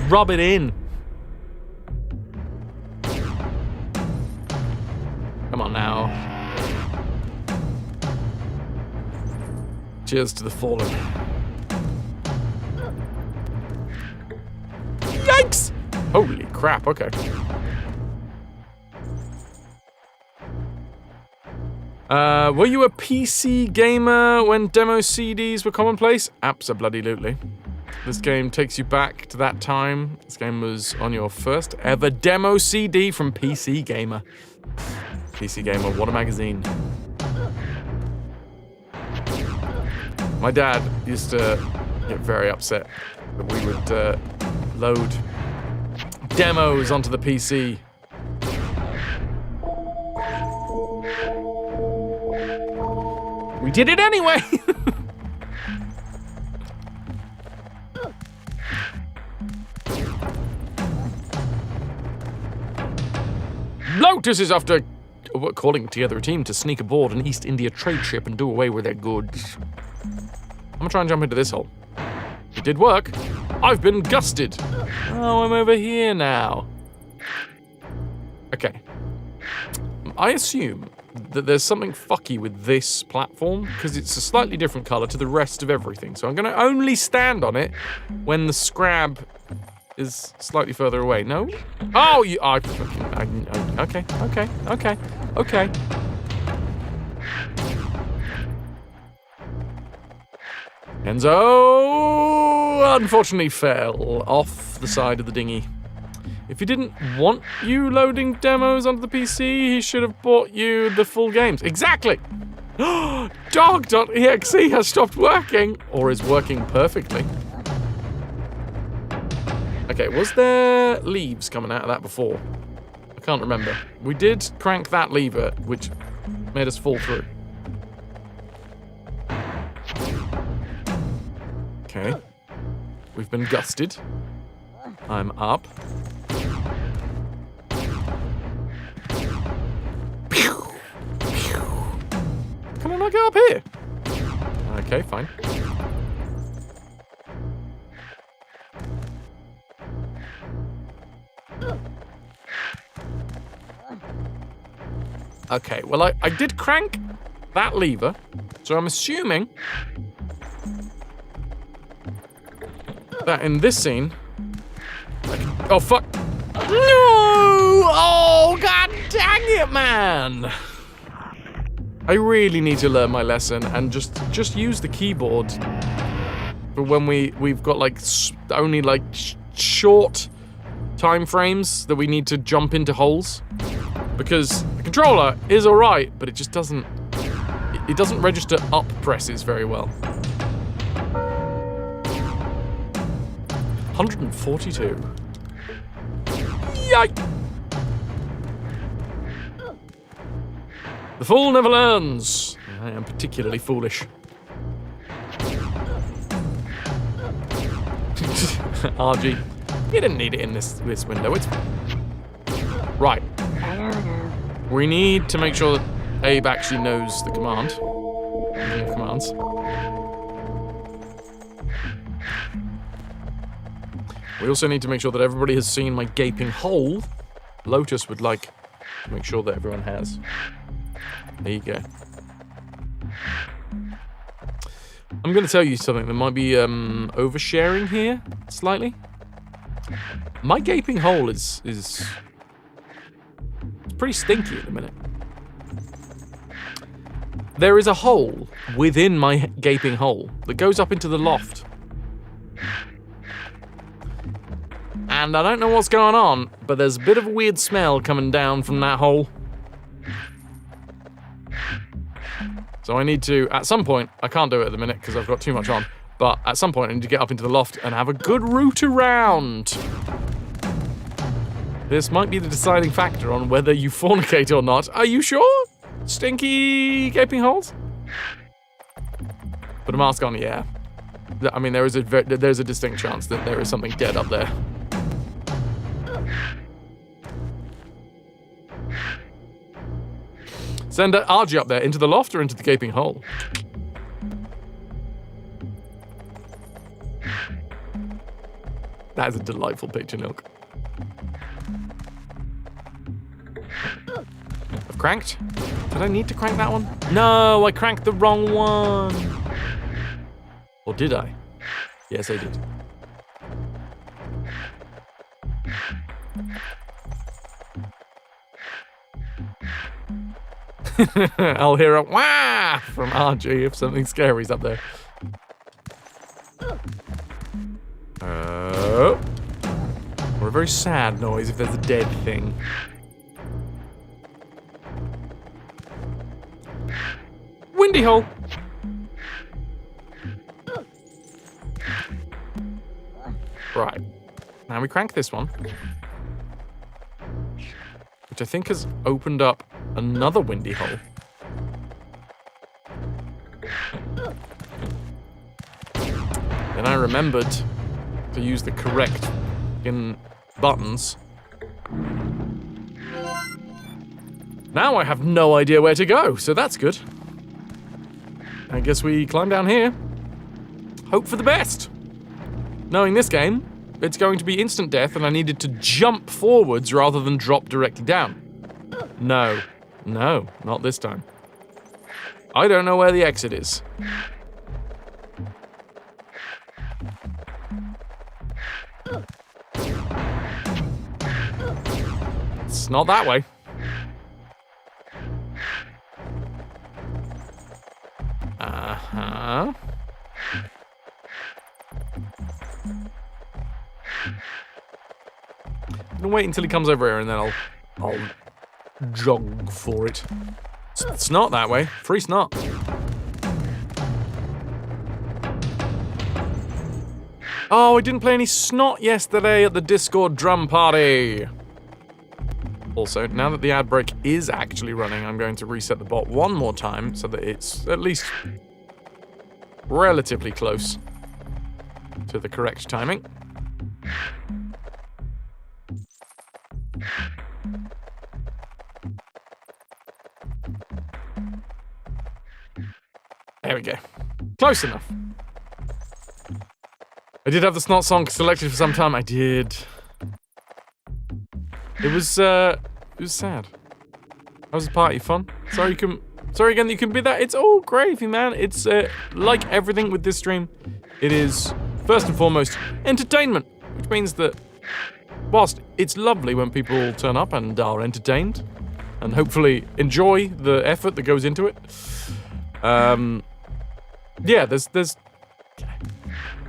rub it in. Come on now. Cheers to the fallen. Yikes! Holy crap, okay. Were you a PC gamer when demo CDs were commonplace? Abso-bloody-lutely. This game takes you back to that time. This game was on your first ever demo CD from PC Gamer. PC Gamer, what a magazine. My dad used to get very upset that we would load demos onto the PC. We did it anyway! Lotus is after calling together a team to sneak aboard an East India trade ship and do away with their goods. I'm gonna try and jump into this hole. It did work. I've been gusted. Oh, I'm over here now. Okay. I assume that there's something fucky with this platform because it's a slightly different color to the rest of everything. So I'm going to only stand on it when the scrab is slightly further away. No? Oh, you... okay. Enzo unfortunately fell off the side of the dinghy. If he didn't want you loading demos onto the PC, he should have bought you the full games. Exactly! Dog.exe has stopped working, or is working perfectly. Okay, was there leaves coming out of that before? I can't remember. We did crank that lever, which made us fall through. Okay. We've been gusted. I'm up. Can I not get up here? Okay, fine. Okay, well, I did crank that lever, so I'm assuming that in this scene, I can... Oh, fuck. No! Oh, god dang it, man! I really need to learn my lesson and just use the keyboard for when we've got like only like short time frames that we need to jump into holes, because the controller is all right, but it just doesn't register up presses very well. 142. Yikes! The fool never learns. I am particularly foolish. RG, you didn't need it in this window. It's right. I don't know. We need to make sure that Abe actually knows the command. The commands. We also need to make sure that everybody has seen my gaping hole Lotus would like to make sure that everyone has. There you go. I'm going to tell you something that might be oversharing here slightly. My gaping hole is pretty stinky at the minute. There is a hole within my gaping hole that goes up into the loft. And I don't know what's going on, but there's a bit of a weird smell coming down from that hole. So I need to, at some point, I can't do it at the minute because I've got too much on, but at some point I need to get up into the loft and have a good root around. This might be the deciding factor on whether you fornicate or not. Are you sure? Stinky gaping holes? Put a mask on, yeah. I mean, there's a distinct chance that there is something dead up there. Send Argy up there, into the loft or into the gaping hole? That is a delightful picture, Nilk. I've cranked? Did I need to crank that one? No, I cranked the wrong one. Or did I? Yes, I did. I'll hear a wah from RG if something scary's up there. Or a very sad noise if there's a dead thing. Windy hole. Right. Now we crank this one. Which I think has opened up another windy hole. Then I remembered to use the correct buttons. Now I have no idea where to go, so that's good. I guess we climb down here. Hope for the best. Knowing this game, it's going to be instant death and I needed to jump forwards rather than drop directly down. No, not this time. I don't know where the exit is. It's not that way. Uh-huh. I'm gonna wait until he comes over here and then I'll jog for it. It's not that way. Free snot. Oh, I didn't play any snot yesterday at the Discord drum party. Also, now that the ad break is actually running, I'm going to reset the bot one more time so that it's at least relatively close to the correct timing. There we go. Close enough. I did have the snot song selected for some time. I did. It was sad. How was the party? Fun? Sorry again that you can be that. It's all gravy, man. It's like everything with this stream. It is first and foremost entertainment, which means that whilst it's lovely when people turn up and are entertained and hopefully enjoy the effort that goes into it. Yeah, there's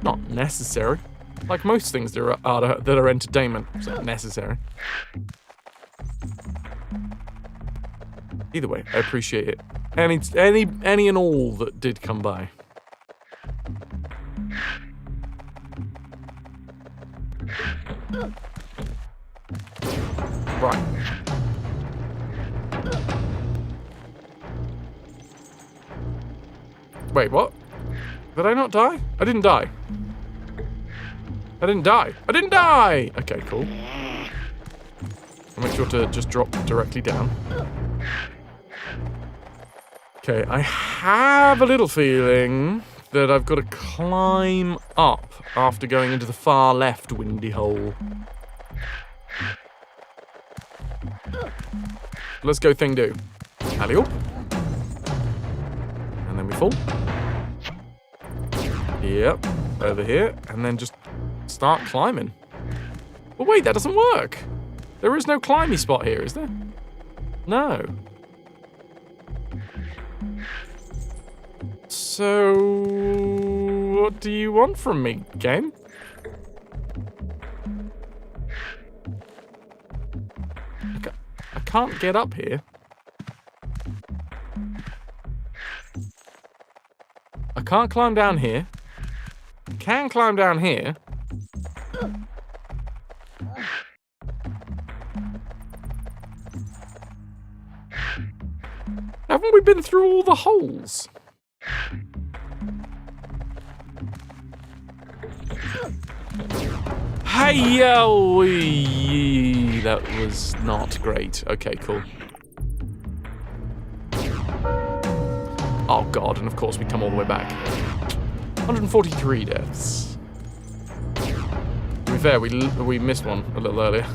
not necessary. Like most things that are entertainment, it's not necessary. Either way, I appreciate it. Any and all that did come by. Right. Wait, what? Did I not die? I didn't die. I didn't die! Okay, cool. I'll make sure to just drop directly down. Okay, I have a little feeling that I've got to climb up after going into the far left windy hole. Let's go thing do. Alley-oop. And then we fall. Yep. Over here. And then just start climbing. But wait, that doesn't work. There is no climby spot here, is there? No. So, what do you want from me, game? I can't get up here. I can't climb down here. I can climb down here. Haven't we been through all the holes? Hey-yo! That was not great. Okay, cool. Oh god, and of course we come all the way back. 143 deaths. To be fair, we missed one a little earlier.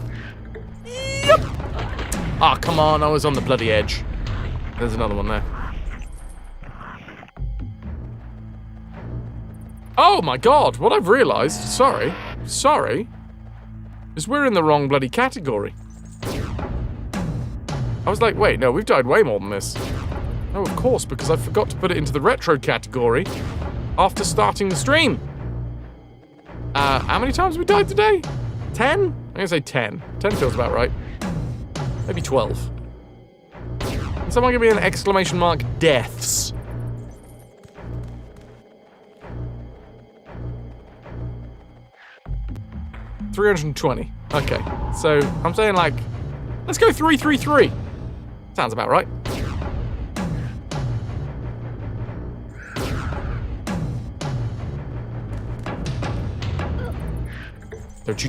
Yep! Ah, oh, come on, I was on the bloody edge. There's another one there. Oh my god, what I've realised, sorry, is we're in the wrong bloody category. I was like, wait, no, we've died way more than this. Oh, of course, because I forgot to put it into the retro category after starting the stream. How many times have we died today? 10? I'm gonna say 10. 10 feels about right. Maybe 12. Can someone give me an exclamation mark deaths? $320. Okay, so I'm saying like, let's go 333. Sounds about right.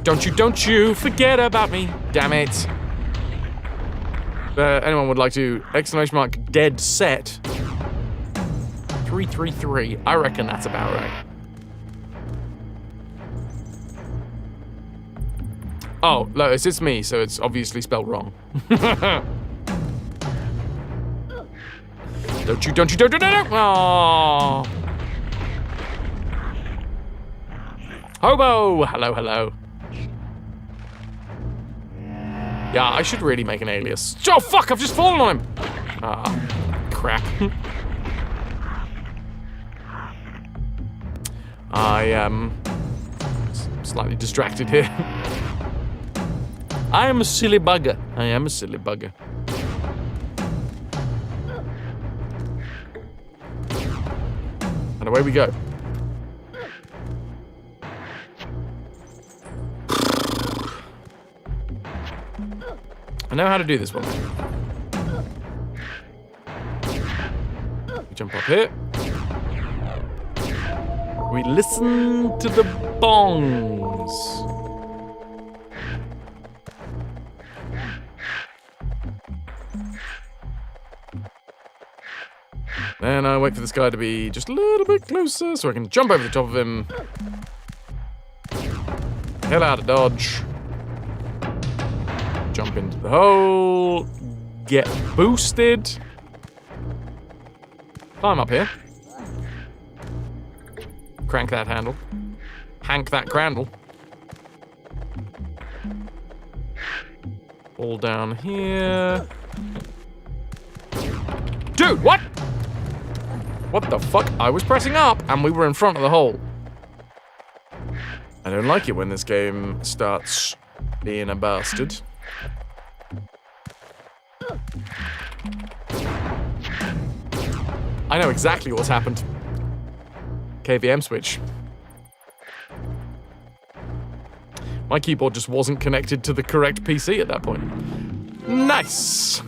Don't you forget about me, damn it. Anyone would like to exclamation mark dead set 333. I reckon that's about right. Oh, no, it's me, so it's obviously spelled wrong. Don't you. Oh. Hobo! Hello. Yeah, I should really make an alias. Oh, fuck, I've just fallen on him! Ah, crap. I am slightly distracted here. I am a silly bugger. And away we go. I know how to do this one. We jump up here. We listen to the bongs. Then I wait for this guy to be just a little bit closer so I can jump over the top of him. Hell out of dodge. Jump into the hole. Get boosted. Climb up here. Crank that handle. Hank that crandle. All down here. Dude, what? What the fuck? I was pressing up and we were in front of the hole. I don't like it when this game starts being a bastard. I know exactly what's happened. KVM switch. My keyboard just wasn't connected to the correct PC at that point. Nice!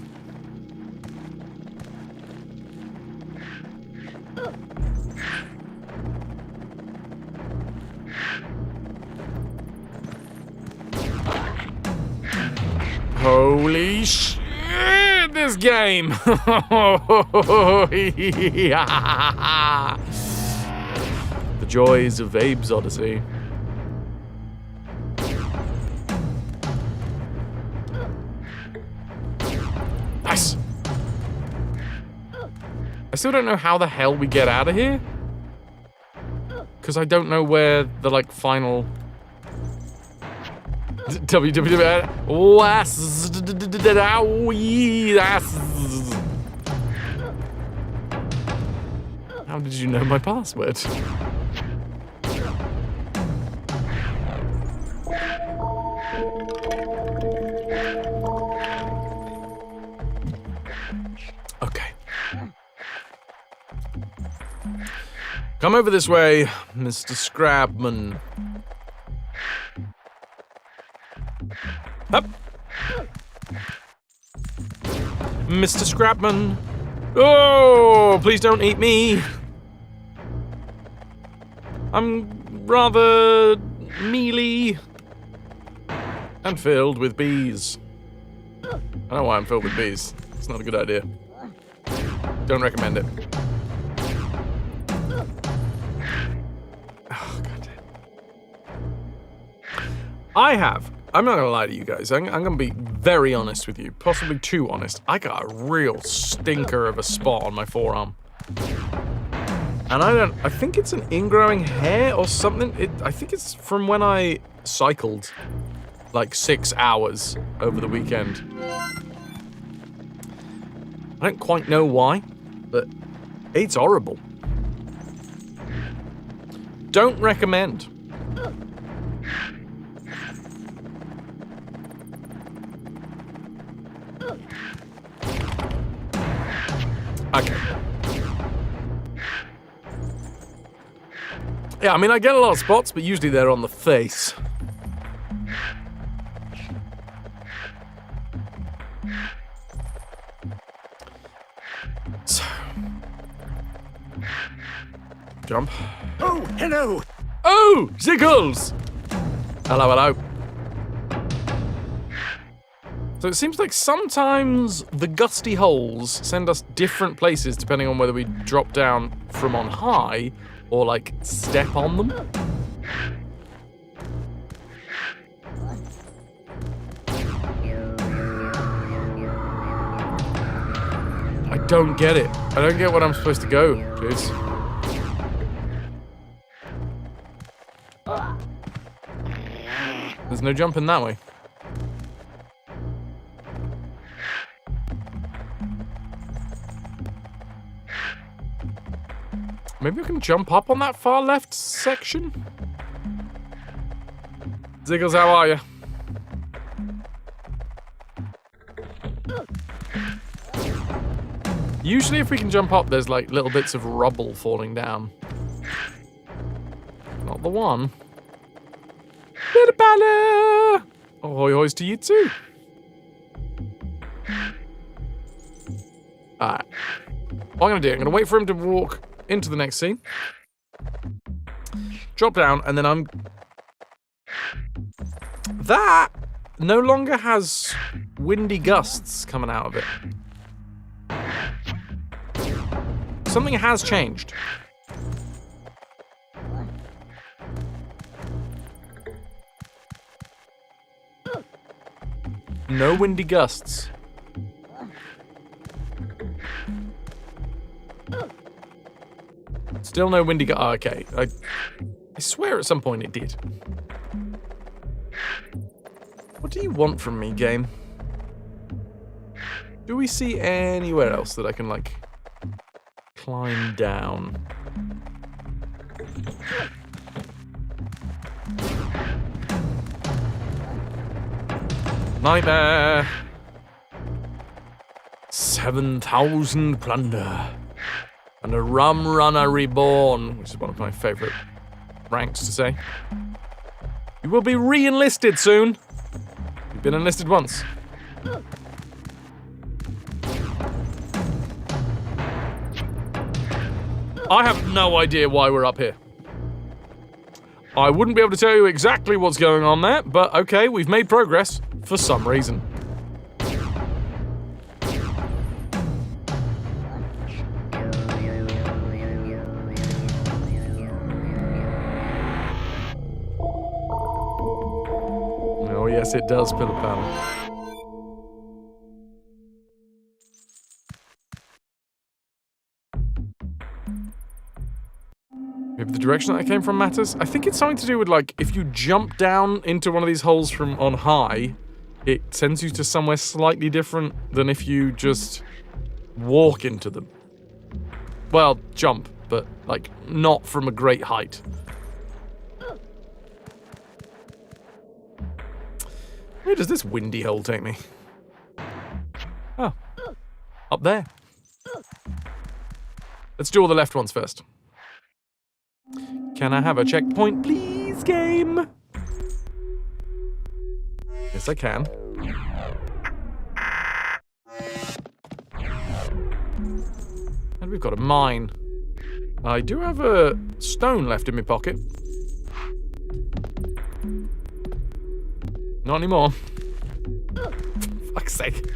Holy shit, this game! The joys of Abe's Oddysee. still don't know how the hell we get out of here. Because I don't know where the, like, final... How did you know my password? Okay. Come over this way, Mr. Scrabman. Up. Mr. Scrabman. Oh, please don't eat me. I'm rather mealy and filled with bees. I don't know why I'm filled with bees. It's not a good idea. Don't recommend it. Oh, God. I'm not gonna lie to you guys. I'm gonna be very honest with you. Possibly too honest. I got a real stinker of a spot on my forearm. And I think it's an ingrowing hair or something. I think it's from when I cycled like 6 hours over the weekend. I don't quite know why, but it's horrible. Don't recommend. Okay. Yeah, I mean, I get a lot of spots, but usually they're on the face. So. Jump. Oh, hello. Oh, Ziggles! Hello, hello. So it seems like sometimes the gusty holes send us different places depending on whether we drop down from on high or, like, step on them. I don't get it. I don't get what I'm supposed to go, dudes. There's no jumping that way. Maybe I can jump up on that far left section? Ziggles, how are you? Usually if we can jump up, there's like little bits of rubble falling down. Not the one. Bit of banner! Ahoy hoys to you too. Alright. What I'm gonna do, I'm gonna wait for him to walk into the next scene. Drop down, and then that no longer has windy gusts coming out of it. Something has changed. No windy gusts. Still no windy gusts. Oh, okay. I swear at some point it did. What do you want from me, game? Do we see anywhere else that I can, like, climb down? Nightmare! 7,000 plunder. And a rum runner reborn, which is one of my favourite ranks to say. You will be re-enlisted soon. You've been enlisted once. I have no idea why we're up here. I wouldn't be able to tell you exactly what's going on there, but okay, we've made progress for some reason. Oh yes, it does, Pillar Pal. Maybe the direction that I came from matters? I think it's something to do with, like, if you jump down into one of these holes from on high, it sends you to somewhere slightly different than if you just walk into them. Well, jump, but, like, not from a great height. Where does this windy hole take me? Oh. Up there. Let's do all the left ones first. Can I have a checkpoint, please, game? Yes, I can. And we've got a mine. I do have a stone left in my pocket. Not anymore. Fuck's sake.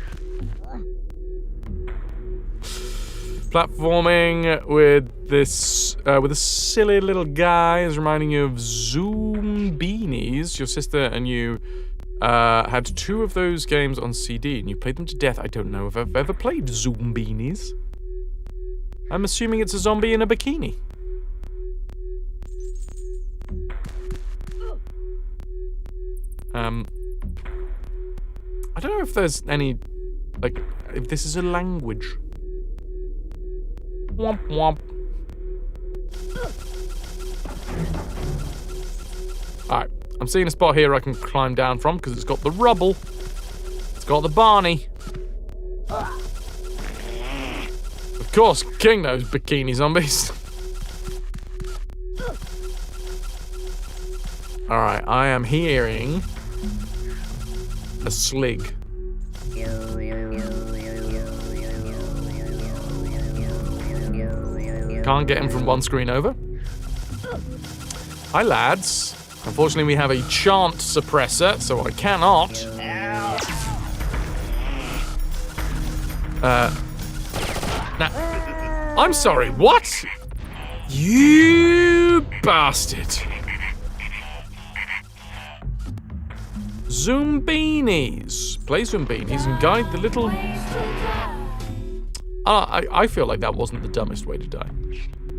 Platforming with this, with a silly little guy is reminding you of Zoom Beanies. Your sister and you had 2 of those games on CD and you played them to death. I don't know if I've ever played Zoom Beanies. I'm assuming it's a zombie in a bikini. I don't know if there's any, like, if this is a language. Womp womp. Alright, I'm seeing a spot here I can climb down from because it's got the rubble. It's got the Barney. Of course, King knows bikini zombies. Alright, I am hearing a slig. Can't get him from one screen over. Hi, lads. Unfortunately, we have a chant suppressor, so I cannot. Nah. I'm sorry, what? You bastard. Zoombeanies. Play Zoombeanies and guide the little... I feel like that wasn't the dumbest way to die.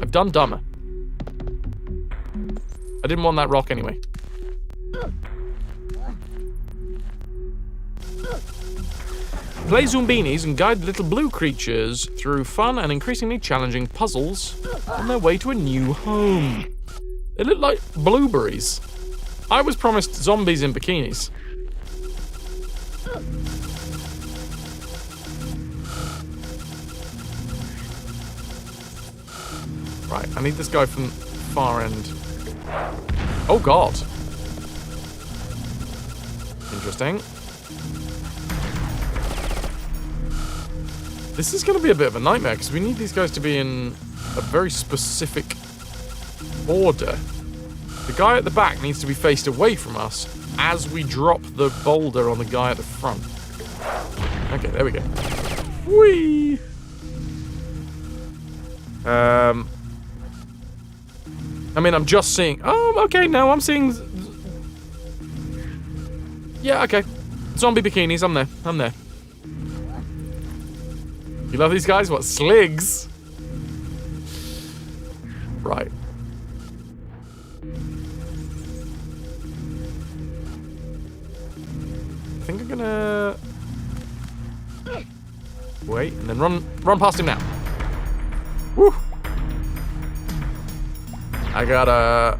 I've done dumber. I didn't want that rock anyway. Play Zoombeanies and guide little blue creatures through fun and increasingly challenging puzzles on their way to a new home. They look like blueberries. I was promised zombies in bikinis. Right, I need this guy from far end. Oh god. Interesting. This is going to be a bit of a nightmare because we need these guys to be in a very specific order. The guy at the back needs to be faced away from us as we drop the boulder on the guy at the front. Okay, there we go. Whee! I mean, I'm just seeing... Oh, okay, no, I'm seeing... Yeah, okay. Zombie bikinis, I'm there. I'm there. You love these guys? What, sligs? Right. I think I'm gonna... Wait, and then run past him now. Woo! I gotta...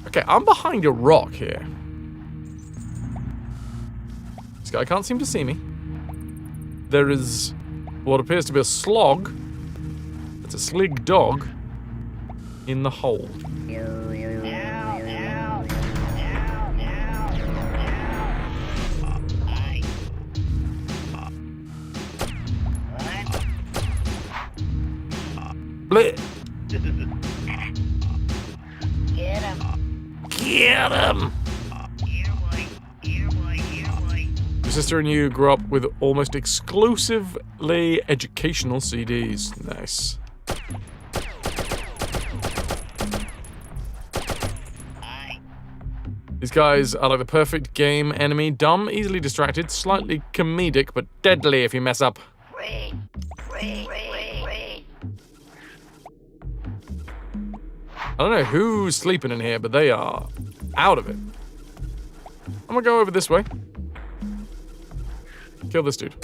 Okay, I'm behind a rock here. This guy can't seem to see me. There is what appears to be a slog. It's a slig dog in the hole. Bleh. Get him. Get him! Your sister and you grew up with almost exclusively educational CDs. Nice. These guys are like the perfect game enemy. Dumb, easily distracted, slightly comedic, but deadly if you mess up. I don't know who's sleeping in here, but they are out of it. I'm gonna go over this way. Kill this dude.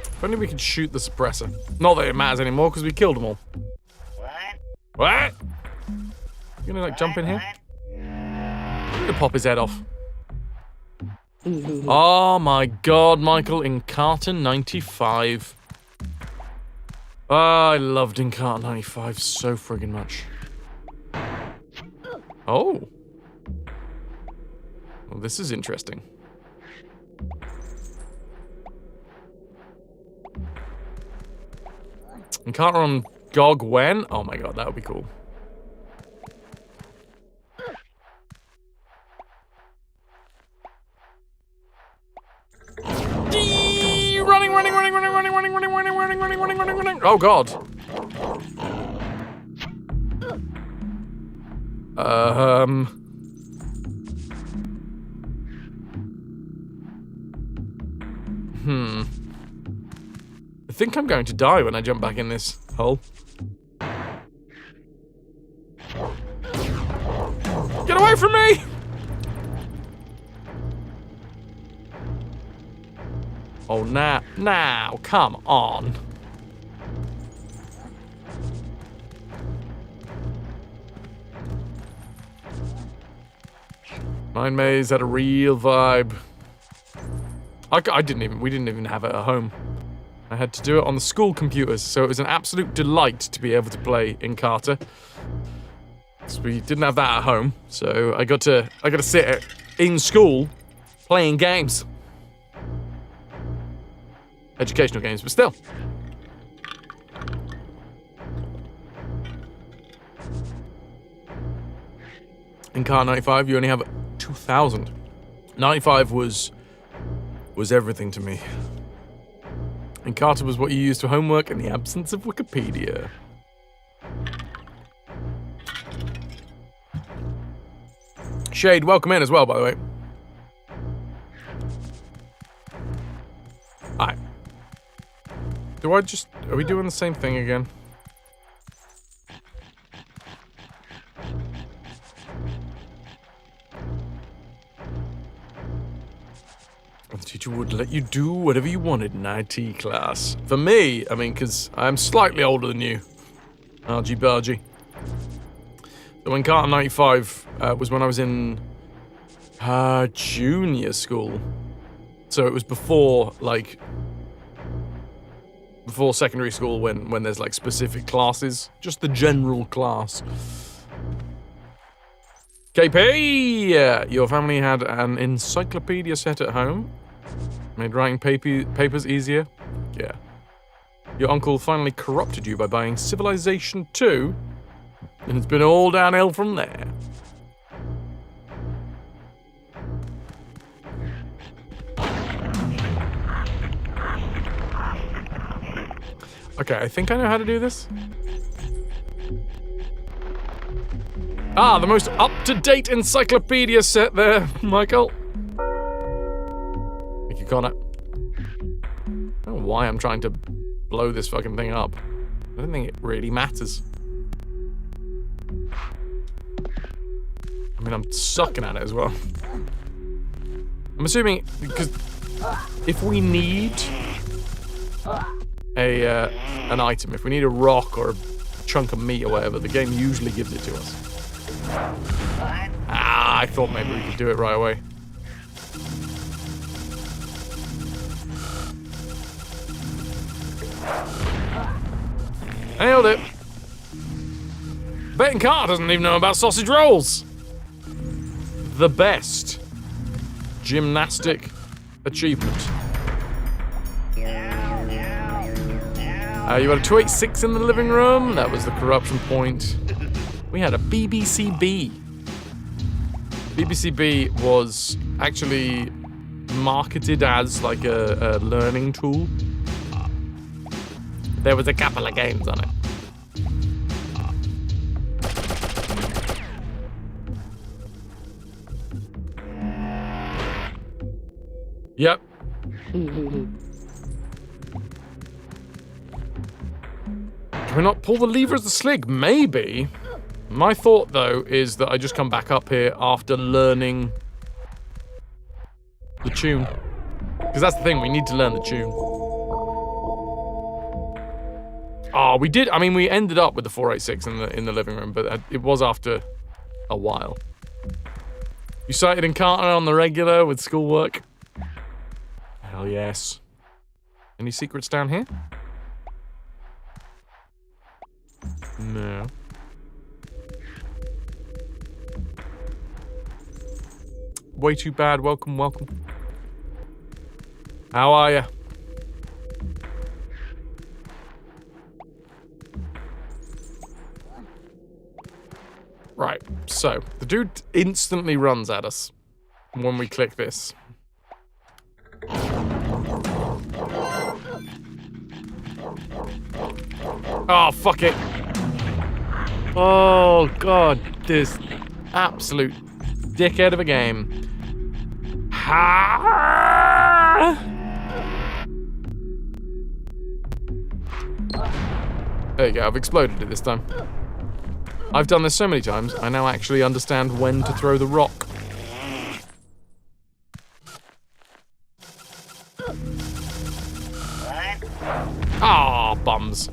If only we could shoot the suppressor. Not that it matters anymore, because we killed them all. What? You gonna, like, jump in here? I'm gonna pop his head off. Oh my god, Michael, Encarta 95. Oh, I loved Encarta 95 so friggin' much. Oh. Well, this is interesting. Encarta on GOG when? Oh my god, that would be cool. Running. Oh god. I think I'm going to die when I jump back in this hole. Get away from me! Oh, now, come on. Mine Maze had a real vibe. We didn't even have it at home. I had to do it on the school computers, so it was an absolute delight to be able to play Encarta. So we didn't have that at home, so I got to sit in school playing games. Educational games, but still. Encarta 95, you only have 2,000. 95 was everything to me. Encarta was what you used for homework in the absence of Wikipedia. Shade, welcome in as well, by the way. Alright. Are we doing the same thing again? The teacher would let you do whatever you wanted in IT class. For me, I mean, because I'm slightly older than you. Argy bargy. So Encarta 95 was when I was in junior school. So it was before secondary school when there's like specific classes. Just the general class. KP! Your family had an encyclopedia set at home? Made writing papers easier? Yeah. Your uncle finally corrupted you by buying Civilization 2, and it's been all downhill from there. Okay, I think I know how to do this. Ah, the most up-to-date encyclopedia set there, Michael. Thank you, Connor. I don't know why I'm trying to blow this fucking thing up. I don't think it really matters. I mean, I'm sucking at it as well. I'm assuming, because if we need an item, if we need a rock or a chunk of meat or whatever, the game usually gives it to us. Ah, I thought maybe we could do it right away. Nailed it. Betting Car doesn't even know about sausage rolls. The best gymnastic achievement. You had a 286 in the living room. That was the corruption point. We had a BBCB. BBCB was actually marketed as like a learning tool. There was a couple of games on it. Yep. Mm-hmm. Can we not pull the lever as the slig? Maybe. My thought, though, is that I just come back up here after learning the tune. Because that's the thing, we need to learn the tune. Oh, we did. I mean, we ended up with the 486 in the living room, but it was after a while. You sighted Encounter on the regular with schoolwork? Hell yes. Any secrets down here? No. Way too bad. Welcome, welcome. How are ya? Right, so the dude instantly runs at us when we click this. Oh, fuck it. Oh, God, this absolute dickhead of a game. Ha! There you go, I've exploded it this time. I've done this so many times, I now actually understand when to throw the rock. Ah, oh, bums.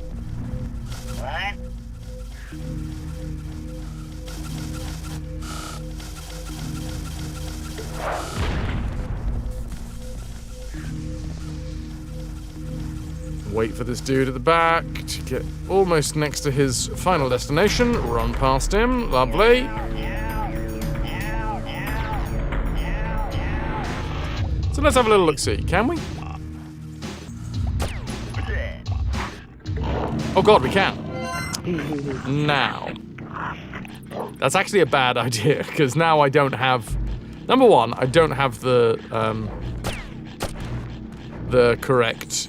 Wait for this dude at the back to get almost next to his final destination. Run past him. Lovely. So let's have a little look-see, can we? Oh god, we can. Now. That's actually a bad idea, because now I don't have... Number one, I don't have the correct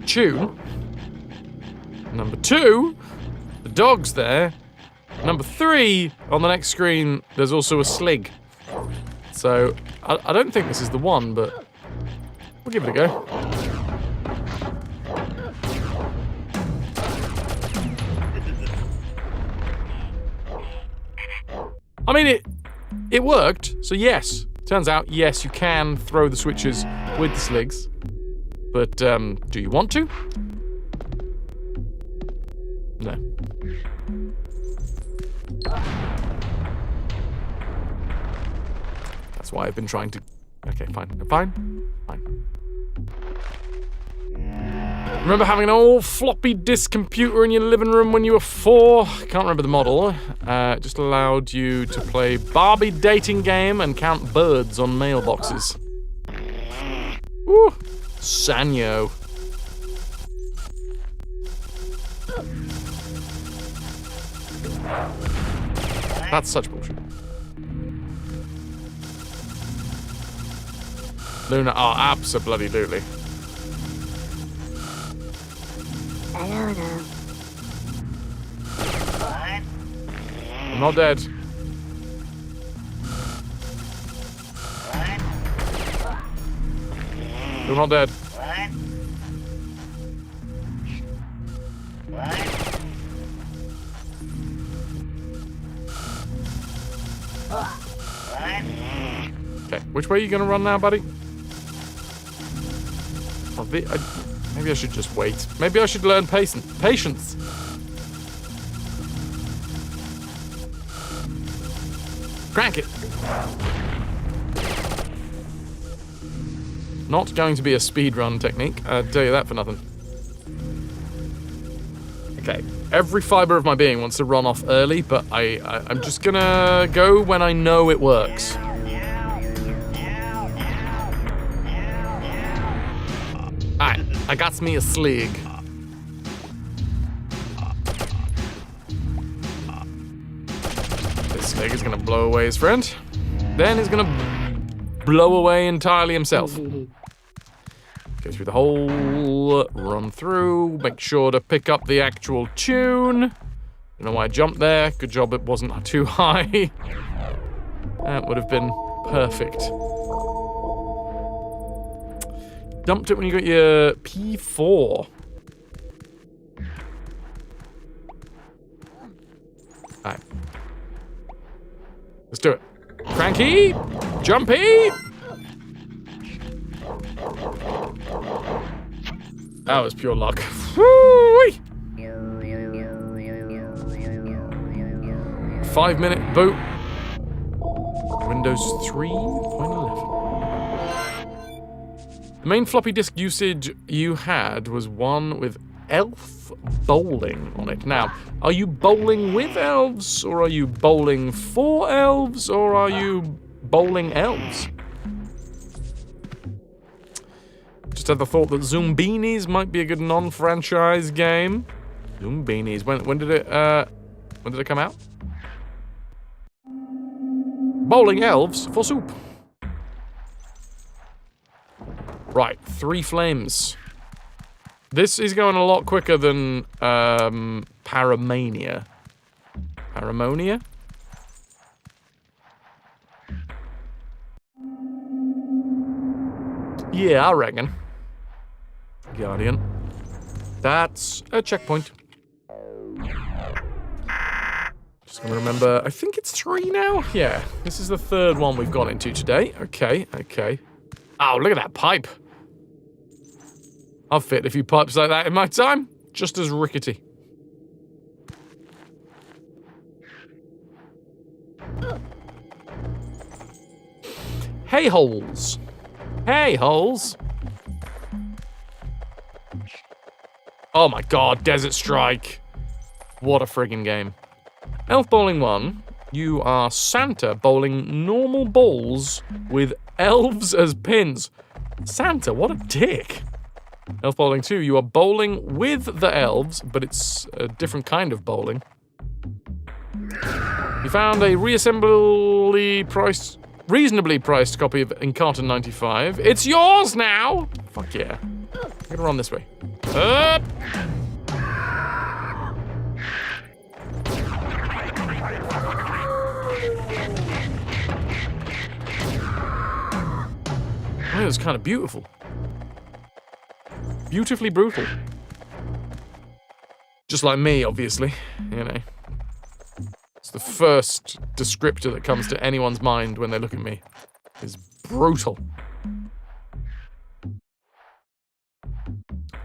tune. Number two, the dog's there. Number three, on the next screen, there's also a slig. So, I don't think this is the one, but we'll give it a go. I mean, it worked, so yes. Turns out, yes, you can throw the switches with the sligs. But, do you want to? No. That's why I've been trying to... Okay, fine. Fine. Remember having an old floppy disk computer in your living room when you were 4? Can't remember the model. Just allowed you to play Barbie dating game and count birds on mailboxes. Woo! Sanyo. That's such bullshit. Luna, oh, abso-bloody-lutely. I'm not dead. You're not dead. Okay, which way are you gonna run now, buddy? Maybe I should just wait. Maybe I should learn patience. Crank it. Not going to be a speedrun technique, I'll tell you that for nothing. Okay, every fiber of my being wants to run off early, but I'm just gonna go when I know it works. Alright, I got me a slig. This slig is gonna blow away his friend. Then he's gonna blow away entirely himself. Go through the hole, run through, make sure to pick up the actual tune. Don't know why I jumped there. Good job it wasn't too high. That would have been perfect. Dumped it when you got your P4. Alright. Let's do it. Cranky! Jumpy! That was pure luck. Woo-wee! 5-minute boot. Windows 3.11. The main floppy disk usage you had was one with elf bowling on it. Now, are you bowling with elves, or are you bowling for elves, or are you bowling elves? Just had the thought that Zoombinis might be a good non-franchise game. Zoombinis. When did it come out? Bowling elves for soup. Right, 3 flames. This is going a lot quicker than Paramania. Paramonia? Yeah, I reckon. Guardian. That's a checkpoint. Just gonna remember, I think it's 3 now? Yeah, this is the 3rd one we've gone into today. Okay. Oh, look at that pipe. I've fit a few pipes like that in my time. Just as rickety. Hey holes. Hey holes. Oh my god, Desert Strike. What a friggin' game. Elf Bowling 1, you are Santa bowling normal balls with elves as pins. Santa, what a dick. Elf Bowling 2, you are bowling with the elves, but it's a different kind of bowling. You found a reasonably priced copy of Encarta 95. It's yours now! Fuck yeah. I'm gonna run this way. Up! Oh, it was kind of beautiful. Beautifully brutal. Just like me, obviously, you know. It's the first descriptor that comes to anyone's mind when they look at me. Is brutal.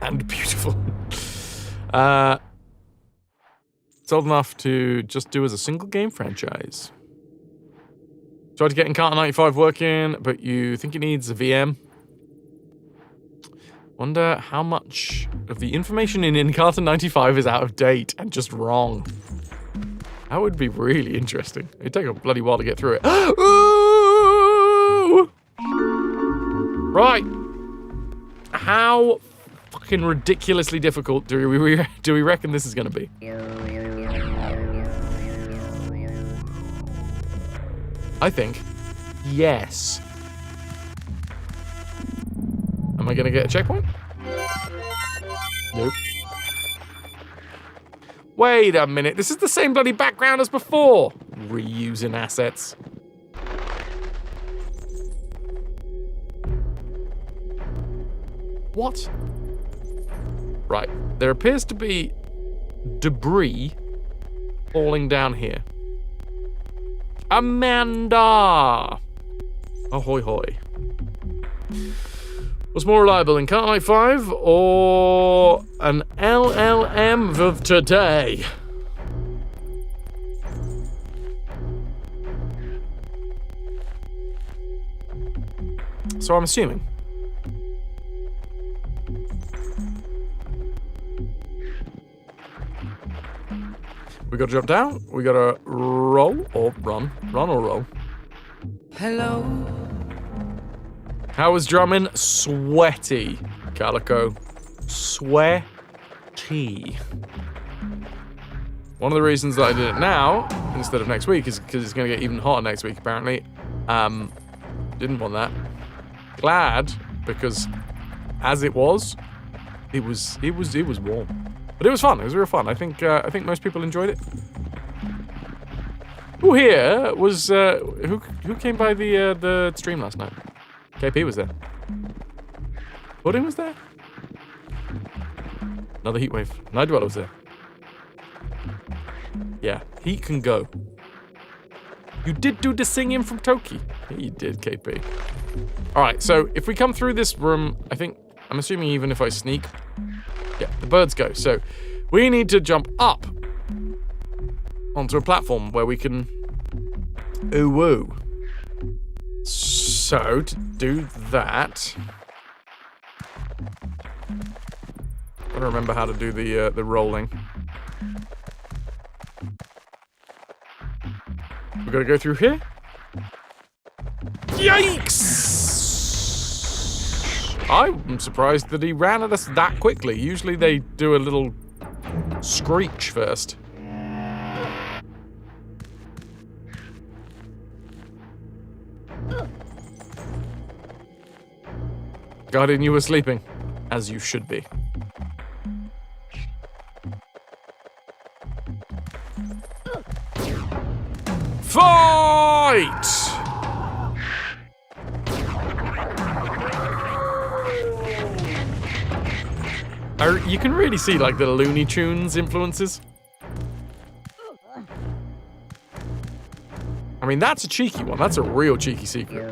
And beautiful. It's old enough to just do as a single game franchise. Tried to get Encarta 95 working, but you think it needs a VM. Wonder how much of the information in Encarta 95 is out of date and just wrong. That would be really interesting. It'd take a bloody while to get through it. Ooh! Right. How fucking ridiculously difficult do we reckon this is going to be? I think yes. Am I going to get a checkpoint? Nope. Wait a minute, this is the same bloody background as before. Reusing assets. What? Right, there appears to be debris falling down here. Amanda! Ahoy hoy. What's more reliable, Encarta 95 or an LLM of today? So I'm assuming. We gotta jump down, we gotta roll or run or roll. Hello. How was drumming? Sweaty, Calico. Sweaty. One of the reasons that I did it now instead of next week is because it's going to get even hotter next week, apparently. Didn't want that. Glad, because as it was warm. But it was fun. It was real fun. I think most people enjoyed it. Who here was who came by the stream last night? KP was there. Pudding was there? Another heat wave. Night Dweller was there. Yeah, heat can go. You did do the singing from Toki. You did, KP. Alright, so if we come through this room, I'm assuming even if I sneak, yeah, the birds go. So we need to jump up onto a platform where we can ooh woo. So to do that, gotta remember how to do the rolling. We gotta go through here. Yikes! I'm surprised that he ran at us that quickly. Usually they do a little screech first. Guardian, you were sleeping, as you should be. Fight! You can really see like the Looney Tunes influences. I mean, that's a cheeky one. That's a real cheeky secret.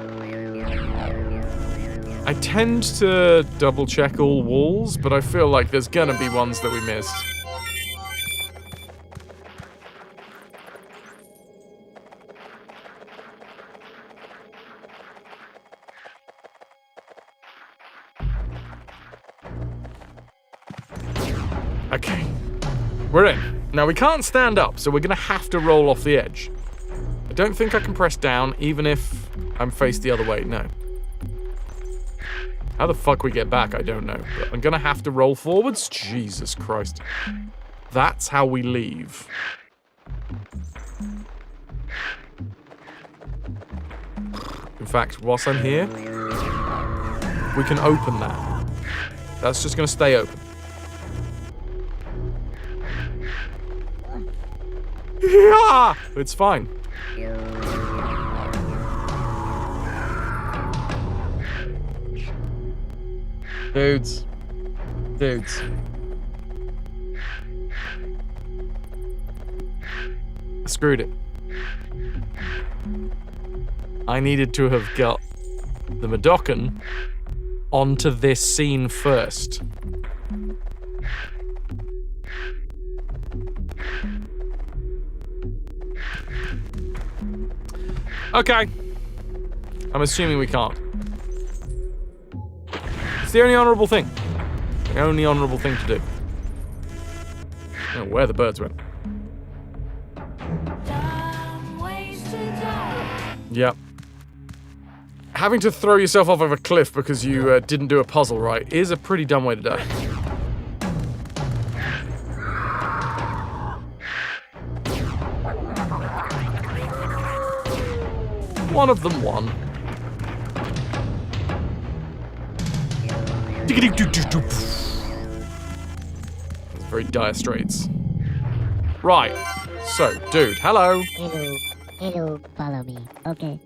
I tend to double check all walls, but I feel like there's gonna be ones that we missed. Okay, we're in. Now we can't stand up, so we're gonna have to roll off the edge. I don't think I can press down, even if I'm faced the other way, no. How the fuck we get back, I don't know. But I'm gonna have to roll forwards? Jesus Christ. That's how we leave. In fact, whilst I'm here, we can open that. That's just gonna stay open. Yeah! It's fine. Dudes. Dudes. I screwed it. I needed to have got the Madokan onto this scene first. Okay. I'm assuming we can't. It's the only honourable thing. The only honourable thing to do. I don't know where the birds went. Yep. Having to throw yourself off of a cliff because you didn't do a puzzle right is a pretty dumb way to die. One of them won. That's very dire straits. Right. So, dude, hello. Hello. Hello, follow me. Okay.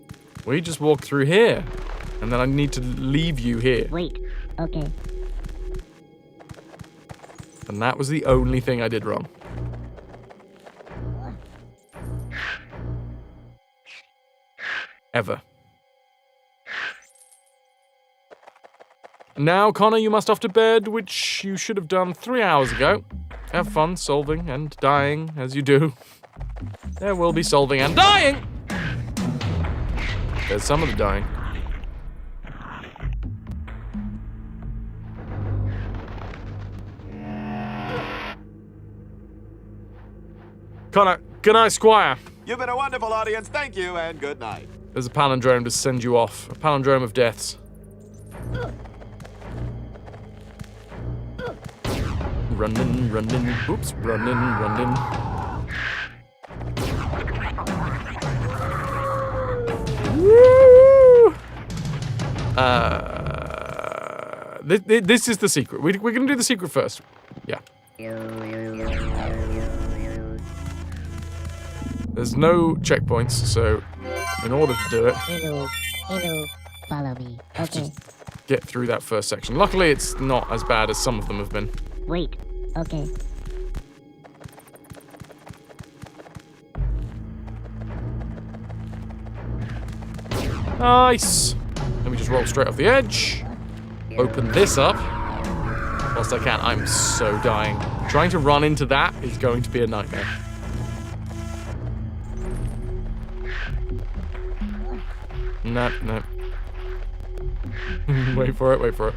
We just walked through here. And then I need to leave you here. Wait. Okay. And that was the only thing I did wrong. Ever. Now, Connor, you must off to bed, which you should have done 3 hours ago. Have fun solving and dying, as you do. There will be solving and dying! There's some of the dying. Connor, good night, Squire. You've been a wonderful audience, thank you, and good night. There's a palindrome to send you off. A palindrome of deaths. Running, running, oops, running, running. Woo! This is the secret. We're gonna do the secret first. Yeah. There's no checkpoints, so in order to do it, Hello, follow me. Okay. get through that first section. Luckily, it's not as bad as some of them have been. Wait. Okay. Nice. Let me just roll straight off the edge. Open this up. Whilst I can. I'm so dying. Trying to run into that is going to be a nightmare. No, no. Wait for it, wait for it.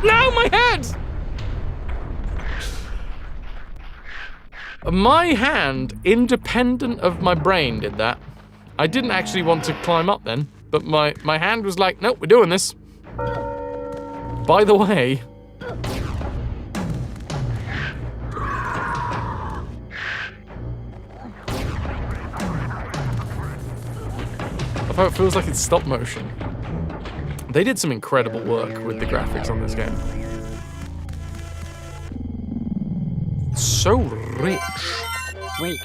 No, my head! My hand, independent of my brain, did that. I didn't actually want to climb up then, but my hand was like, nope, we're doing this. By the way... I thought it feels like it's stop motion. They did some incredible work with the graphics on this game. So rich. Wait.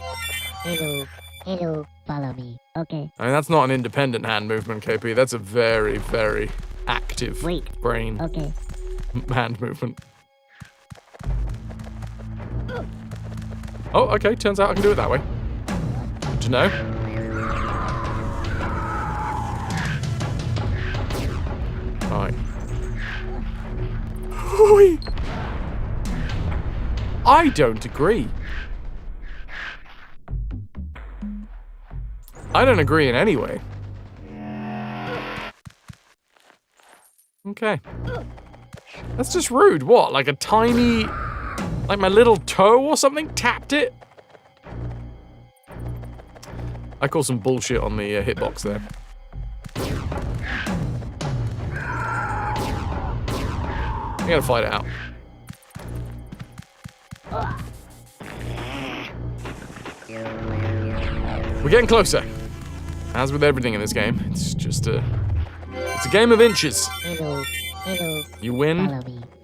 Hello, follow me. Okay. I mean, that's not an independent hand movement, KP. That's a very, very active brain hand movement. Oh, okay. Turns out I can do it that way. Good to know. Right. I don't agree. I don't agree in any way. Okay. That's just rude. What? Like a tiny... Like my little toe or something tapped it? I call some bullshit on the hitbox there. I gotta fight it out. We're getting closer. As with everything in this game, it's just a game of inches. You win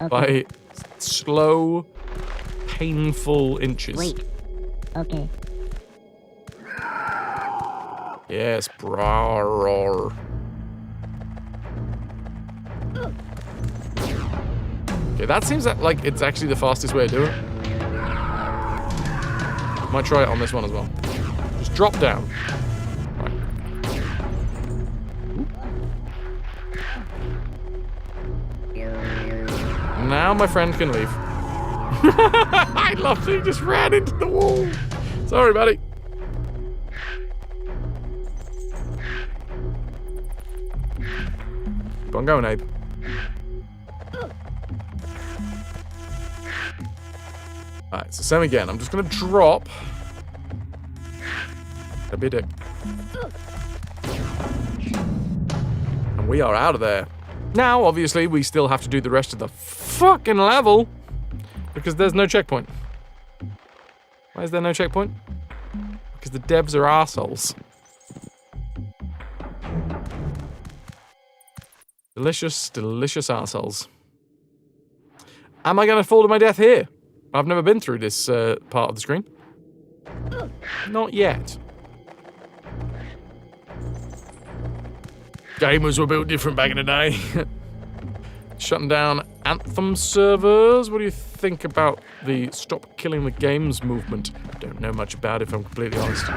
by slow, painful inches. Wait. Okay. Yes, brawler. Okay, that seems like it's actually the fastest way to do it. Might try it on this one as well. Just drop down. Right. Now my friend can leave. I love that he just ran into the wall. Sorry, buddy. Keep on going, Abe. Alright, so same again. I'm just gonna drop. Don't be a dick. And we are out of there. Now, obviously, we still have to do the rest of the fucking level. Because there's no checkpoint. Why is there no checkpoint? Because the devs are assholes. Delicious, delicious assholes. Am I gonna fall to my death here? I've never been through this part of the screen. Not yet. Gamers were built different back in the day. Shutting down Anthem servers. What do you think about the stop killing the games movement? Don't know much about it, if I'm completely honest.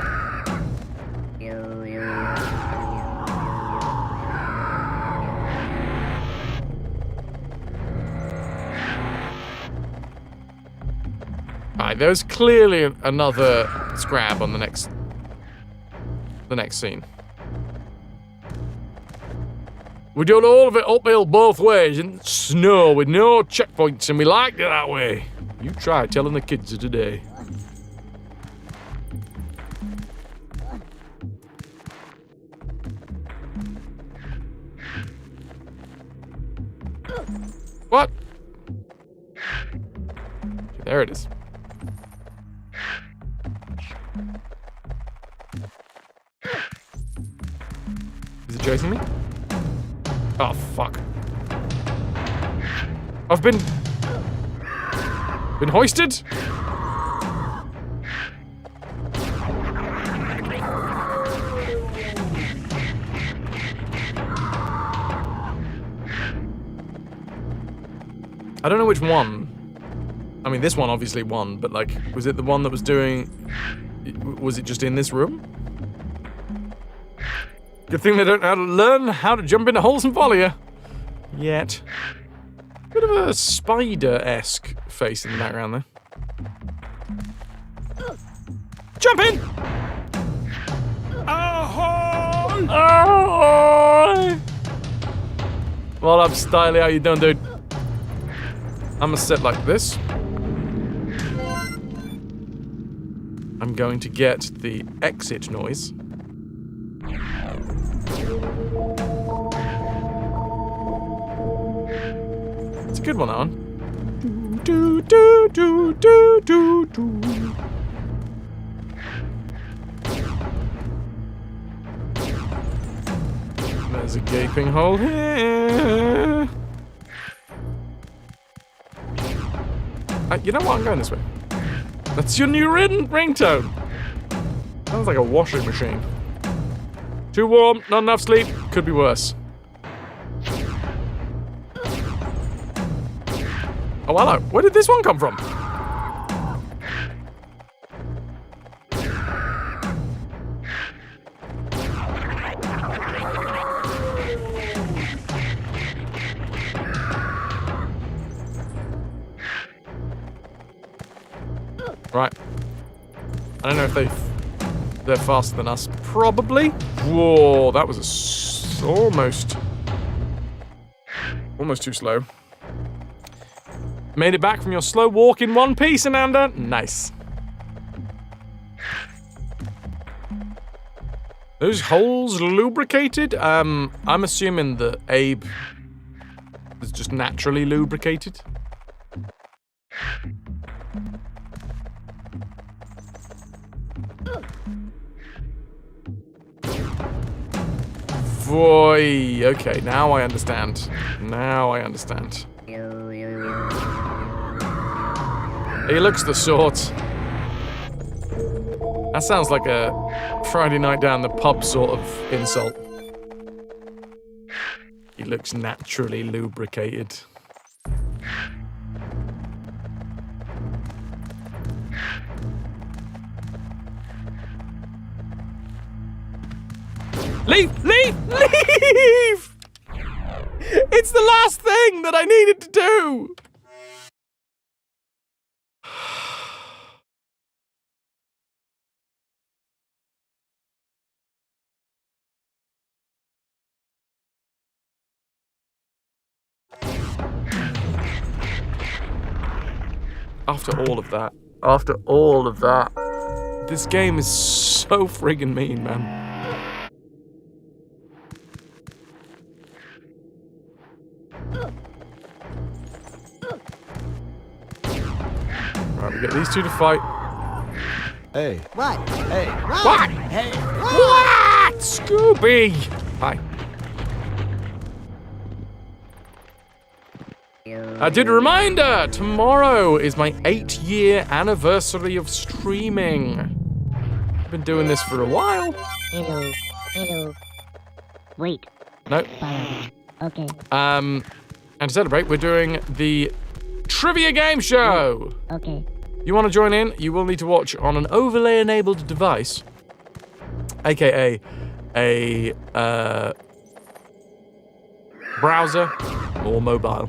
Alright, there's clearly another scrab on the next scene. We done all of it uphill both ways in snow with no checkpoints, and we liked it that way. You try telling the kids of today. What? There it is. Is it chasing me? Oh, fuck. I've been hoisted? I don't know which one. I mean, this one obviously won, but like, was it the one that was doing... Was it just in this room? Good thing they don't know how to learn how to jump into holes and volley you. Yet. Bit of a spider-esque face in the background there. Jump in! Ahoy! Ahoy! Well up, Styly, how you doing, dude? I'm gonna sit like this. I'm going to get the exit noise. It's a good one, that one. Do, do, do, do, do, do. There's a gaping hole here. You know what? I'm going this way. That's your new ringtone. Sounds like a washing machine. Too warm, not enough sleep. Could be worse. Oh, hello. Where did this one come from? Right. I don't know if they're faster than us. Probably. Whoa, that was almost too slow. Made it back from your slow walk in one piece, Ananda. Nice. Those holes lubricated? I'm assuming that Abe is just naturally lubricated. Boy, okay, now I understand. Now I understand. He looks the sort. That sounds like a Friday night down the pub sort of insult. He looks naturally lubricated. Leave! Leave! Leave! It's the last thing that I needed to do! After all of that, this game is so friggin' mean, man. Right, we get these two to fight. Hey. What? Hey. What? Hey. What? Scooby! Hi. Did a reminder! Tomorrow is my 8-year anniversary of streaming. I've been doing this for a while. Hello. Hello. Wait. No. Okay. And to celebrate, we're doing the trivia game show. Okay. You want to join in? You will need to watch on an overlay-enabled device, aka a browser or mobile.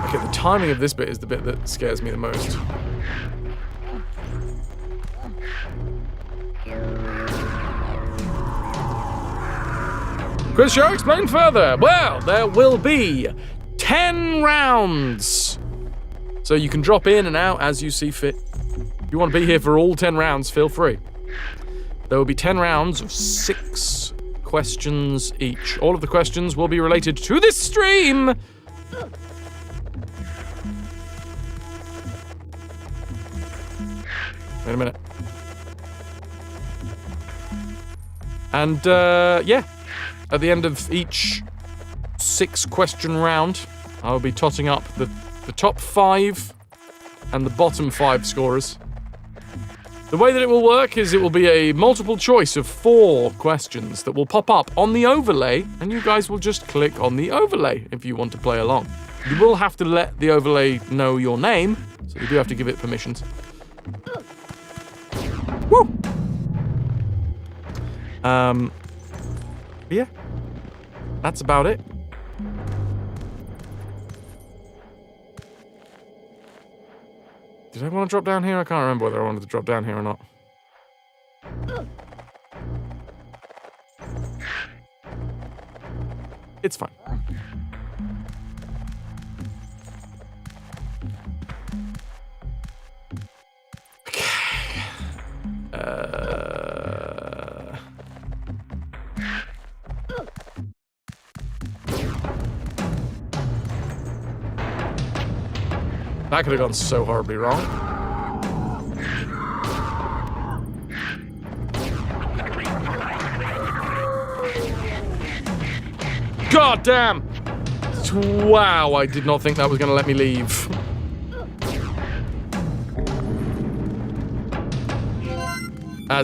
Okay, the timing of this bit is the bit that scares me the most. Quiz show explained further. Well, there will be 10 rounds. So you can drop in and out as you see fit. If you want to be here for all 10 rounds, feel free. There will be 10 rounds of 6 questions each. All of the questions will be related to this stream. Wait a minute. And, yeah. At the end of each 6-question round, I'll be totting up the top 5 and the bottom 5 scorers. The way that it will work is it will be a multiple choice of 4 questions that will pop up on the overlay, and you guys will just click on the overlay if you want to play along. You will have to let the overlay know your name, so you do have to give it permissions. Woo! Yeah, that's about it. Did I want to drop down here? I can't remember whether I wanted to drop down here or not. It's fine. That could have gone so horribly wrong. God damn! Wow, I did not think that was going to let me leave.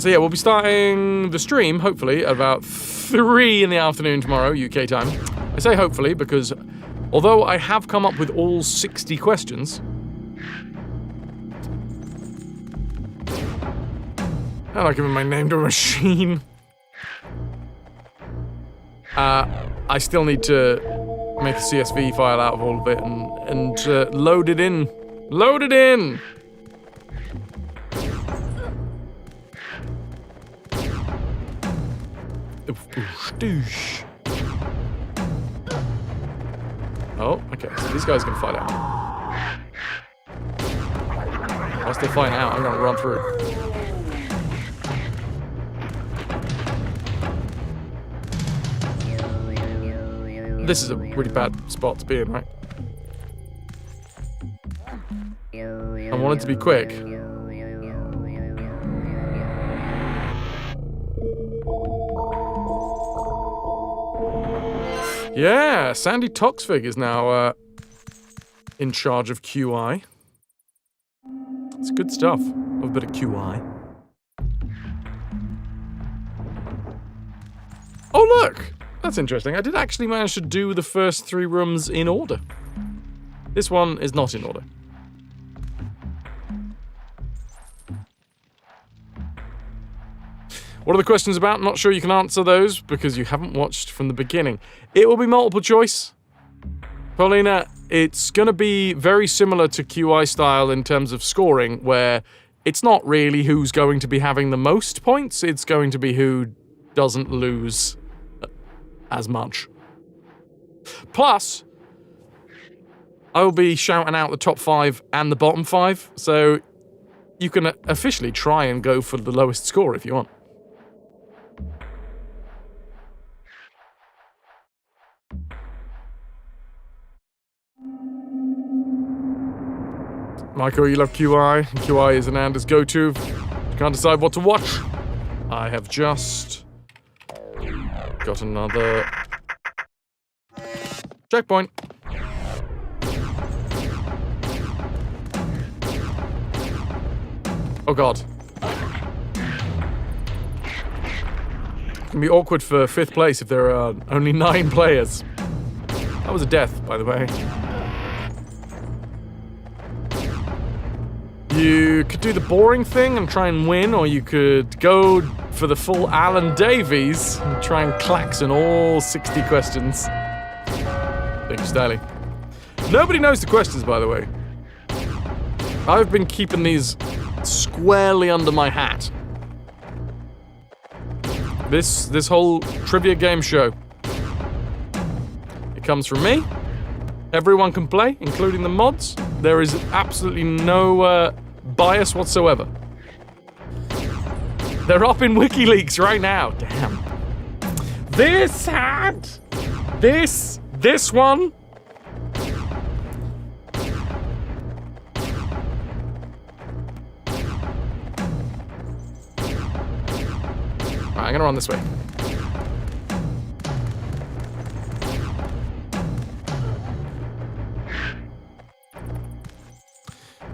So yeah, we'll be starting the stream, hopefully, at about 3 in the afternoon tomorrow, UK time. I say hopefully because although I have come up with all 60 questions, I'm not giving my name to a machine. I still need to make a CSV file out of all of it and load it in. Load it in! Oh, okay, so these guys can fight out. Whilst they're fighting out, I'm gonna run through. This is a really bad spot to be in, right? I wanted to be quick. Yeah, Sandy Toxvig is now in charge of QI. It's good stuff. A bit of QI. Oh, look! That's interesting. I did actually manage to do the first 3 rooms in order. This one is not in order. What are the questions about? Not sure you can answer those because you haven't watched from the beginning. It will be multiple choice. Paulina, it's going to be very similar to QI style in terms of scoring, where it's not really who's going to be having the most points, it's going to be who doesn't lose as much. Plus, I will be shouting out the top 5 and the bottom 5, so you can officially try and go for the lowest score if you want. Michael, you love QI. QI is Ananda's go-to. You can't decide what to watch. I have just got another checkpoint. Oh god. It can be awkward for 5th place if there are only 9 players. That was a death, by the way. You could do the boring thing and try and win, or you could go for the full Alan Davies and try and klaxon all 60 questions. Thank you, Styling. Nobody knows the questions, by the way. I've been keeping these squarely under my hat. This whole trivia game show. It comes from me. Everyone can play, including the mods. There is absolutely no bias whatsoever. They're up in WikiLeaks right now. Damn. This hat. This one. Alright, I'm gonna run this way.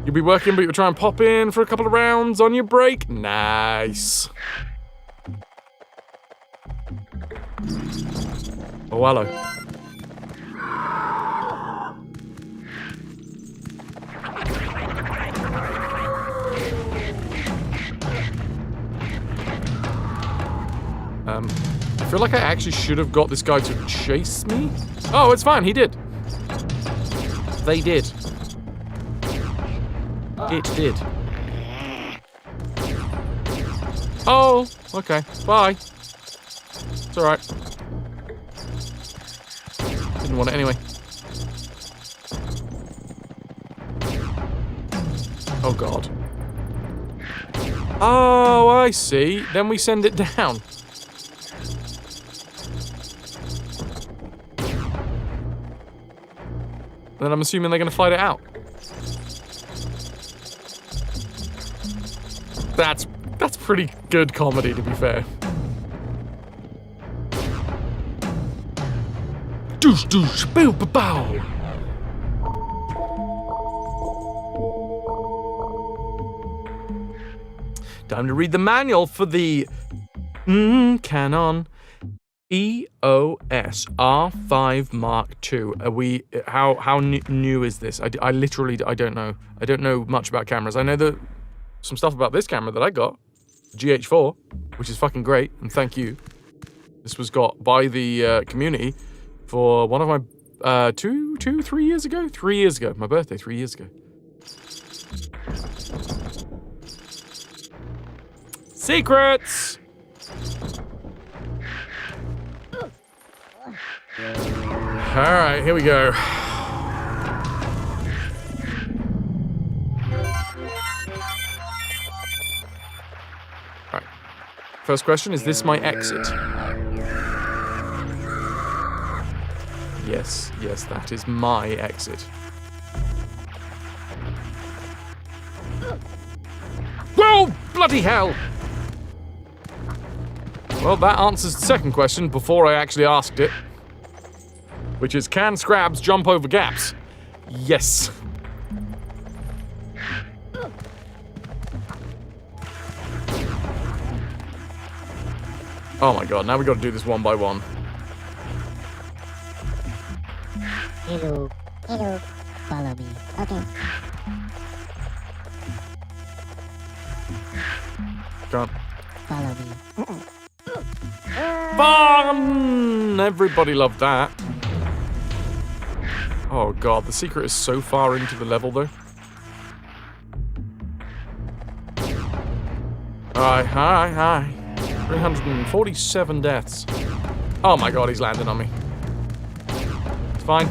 You'll be working, but you'll try and pop in for a couple of rounds on your break. Nice. Oh, hello. I feel like I actually should have got this guy to chase me. Oh, it's fine. He did. They did. It did. Oh, okay. Bye. It's alright. Didn't want it anyway. Oh, God. Oh, I see. Then we send it down. Then I'm assuming they're going to fight it out. That's pretty good comedy, to be fair. Doosh doosh boo ba bow. Time to read the manual for the Canon EOS R5 Mark II. Are we? How new is this? I literally don't know. I don't know much about cameras. I know some stuff about this camera that I got, GH4, which is fucking great, and thank you. This was got by the community for one of my 3 years ago. 3 years ago, my birthday. 3 years ago. Secrets. All right, here we go. All right. First question, is this my exit? Yes, that is my exit. Whoa, bloody hell! Well, that answers the second question before I actually asked it. Which is, can scrabs jump over gaps? Yes. Oh my god, now we gotta do this one by one. Hello. Follow me. Okay. Can't. Follow me. Fun! Everybody loved that. Oh god, the secret is so far into the level though. Hi. 347 deaths. Oh my god, he's landing on me. It's fine.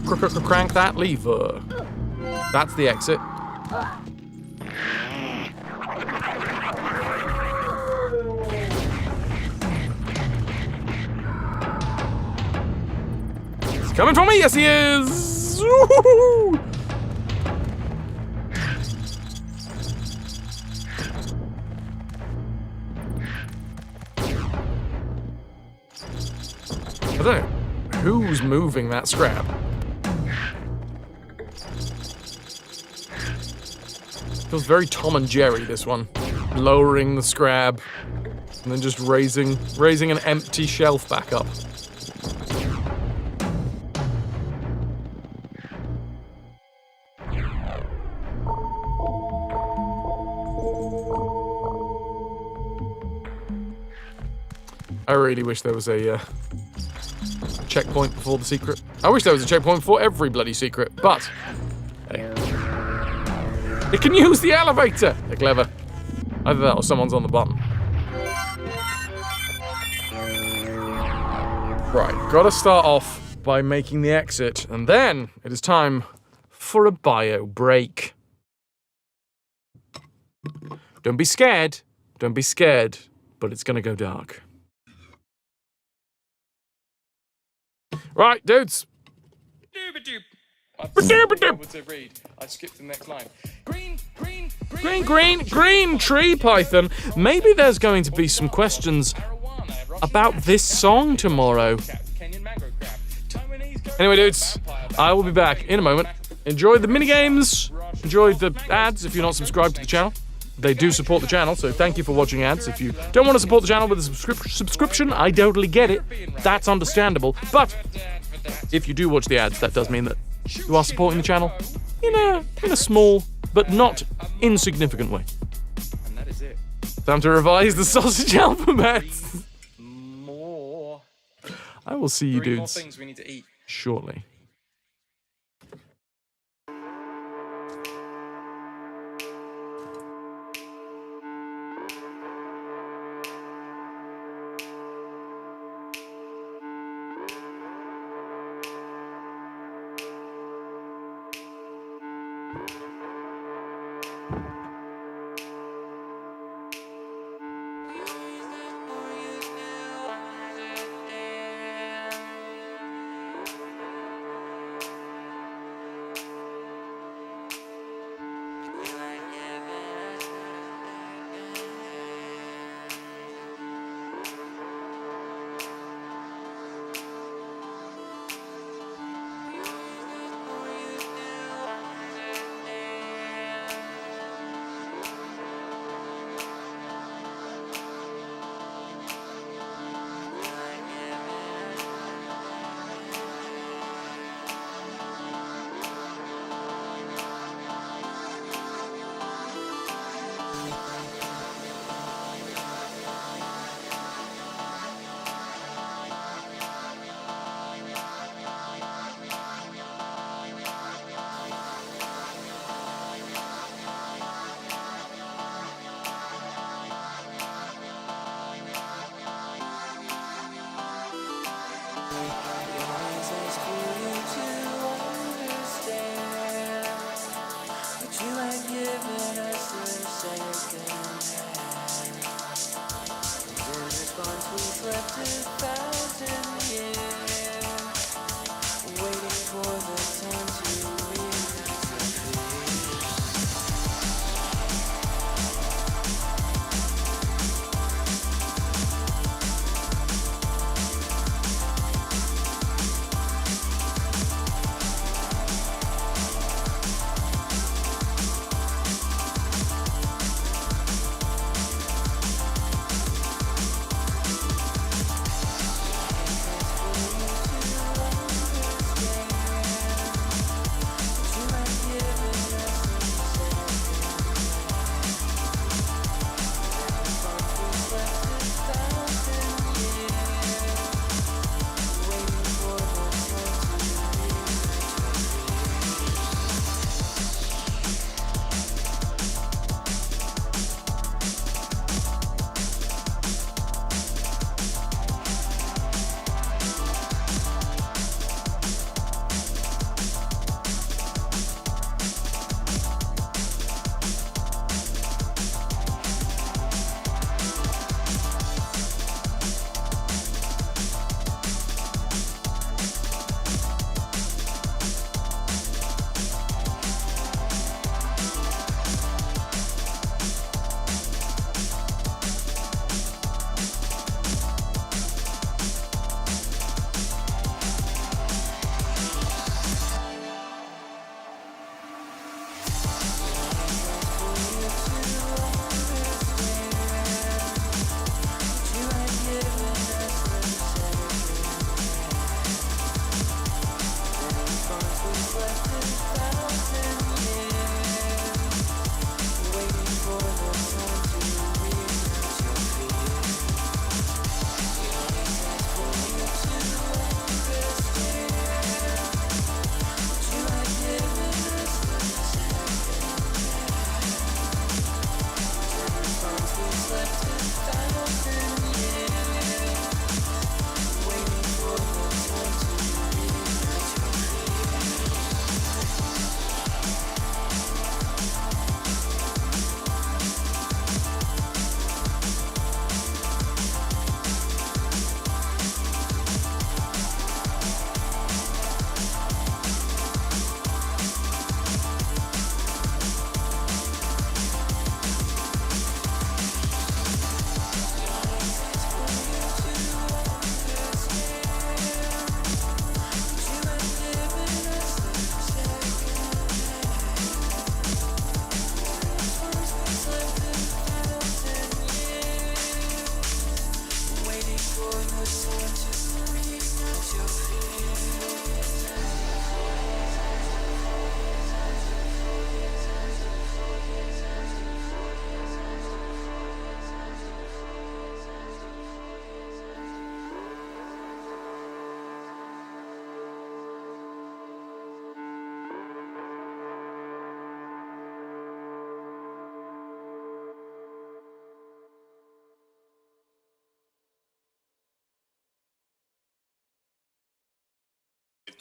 Crank that lever. That's the exit. He's coming for me! Yes, he is! Woo-hoo-hoo! I don't know who's moving that scrap. Feels very Tom and Jerry, this one. Lowering the scrab and then just raising an empty shelf back up. I really wish there was a checkpoint before the secret. I wish there was a checkpoint before every bloody secret, but hey. It can use the elevator! They're clever. Either that or someone's on the button. Right, gotta start off by making the exit, and then it is time for a bio break. Don't be scared, but it's gonna go dark. Right, dudes. I skipped the next line. Green tree python. Maybe there's going to be some questions about this song tomorrow. Anyway, dudes, I will be back in a moment. Enjoy the minigames. Enjoy the ads if you're not subscribed to the channel. They do support the channel, so thank you for watching ads. If you don't want to support the channel with a subscription, I totally get it. That's understandable. But if you do watch the ads, that does mean that you are supporting the channel in a small but not insignificant way. And that is it. Time to revise the sausage alphabet. More. I will see you 3 more dudes things we need to eat. shortly.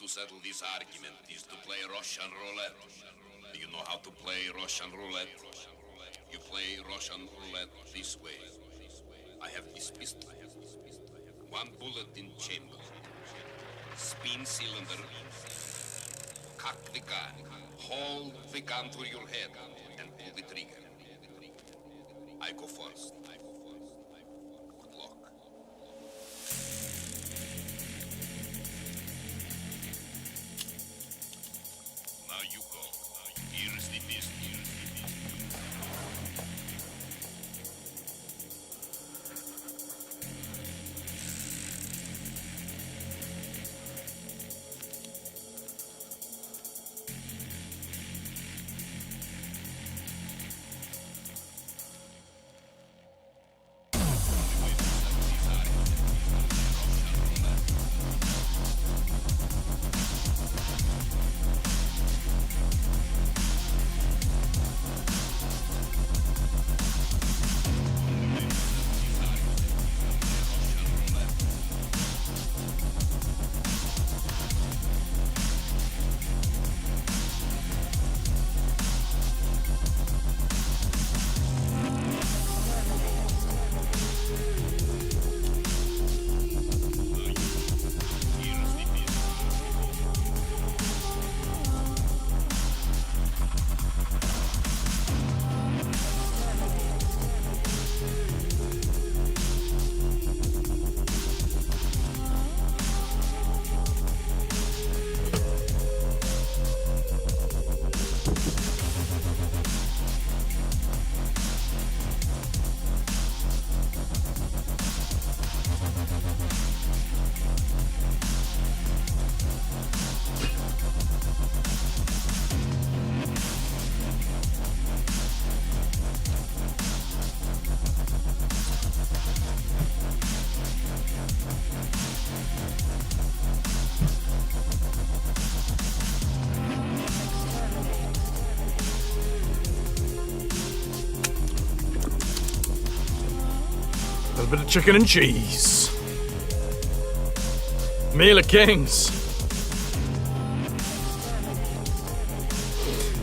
settle this argument is to play Russian roulette. Do you know how to play Russian roulette? You play Russian roulette this way. I have this pistol. One bullet in chamber. Spin cylinder. Cock the gun. Hold the gun to your head and pull the trigger. I go first. Good luck. Now you go. Here's the pistol. A bit of chicken and cheese. Meal of Kings.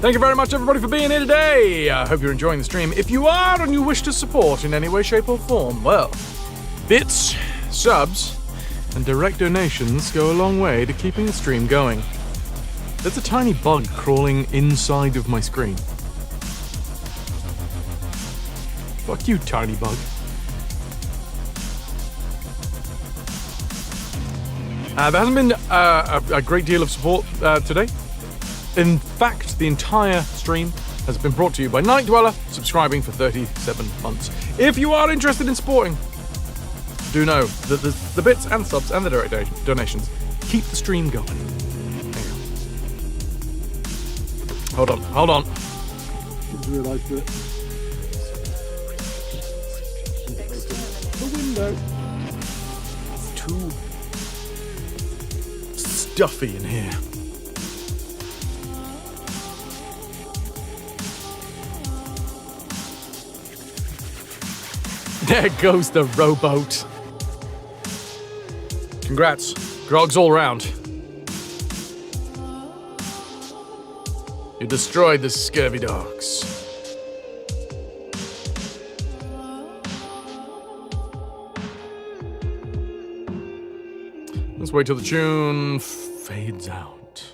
Thank you very much, everybody, for being here today. I hope you're enjoying the stream. If you are and you wish to support in any way, shape, or form, well, bits, subs, and direct donations go a long way to keeping the stream going. There's a tiny bug crawling inside of my screen. Fuck you, tiny bug. There hasn't been a great deal of support today. In fact, the entire stream has been brought to you by Night Dweller, subscribing for 37 months. If you are interested in supporting, do know that the bits and subs and the direct donations keep the stream going. Hang on. Hold on. Just realised that the window. Too stuffy in here. There goes the rowboat. Congrats. Grogs all round. You destroyed the scurvy dogs. Let's wait till the tune fades out.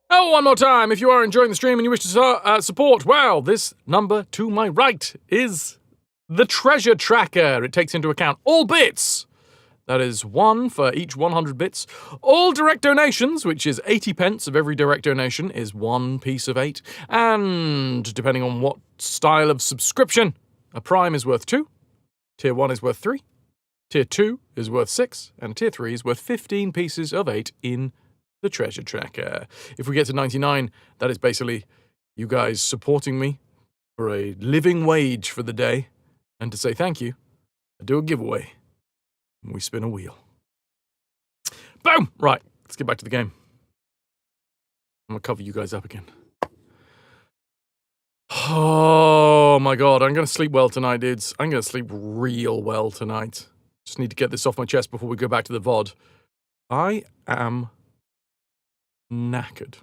Oh, one more time. If you are enjoying the stream and you wish to support, well, this number to my right is the treasure tracker. It takes into account all bits. That is 1 for each 100 bits. All direct donations, which is 80 pence of every direct donation, is 1 piece of 8. And depending on what style of subscription, a Prime is worth 2, Tier 1 is worth 3, Tier 2 is worth 6, and Tier 3 is worth 15 pieces of 8 in the treasure tracker. If we get to 99, that is basically you guys supporting me for a living wage for the day. And to say thank you, I do a giveaway. And we spin a wheel. Boom! Right, let's get back to the game. I'm going to cover you guys up again. Oh my god, I'm going to sleep well tonight, dudes. I'm going to sleep real well tonight. Just need to get this off my chest before we go back to the VOD. I am knackered.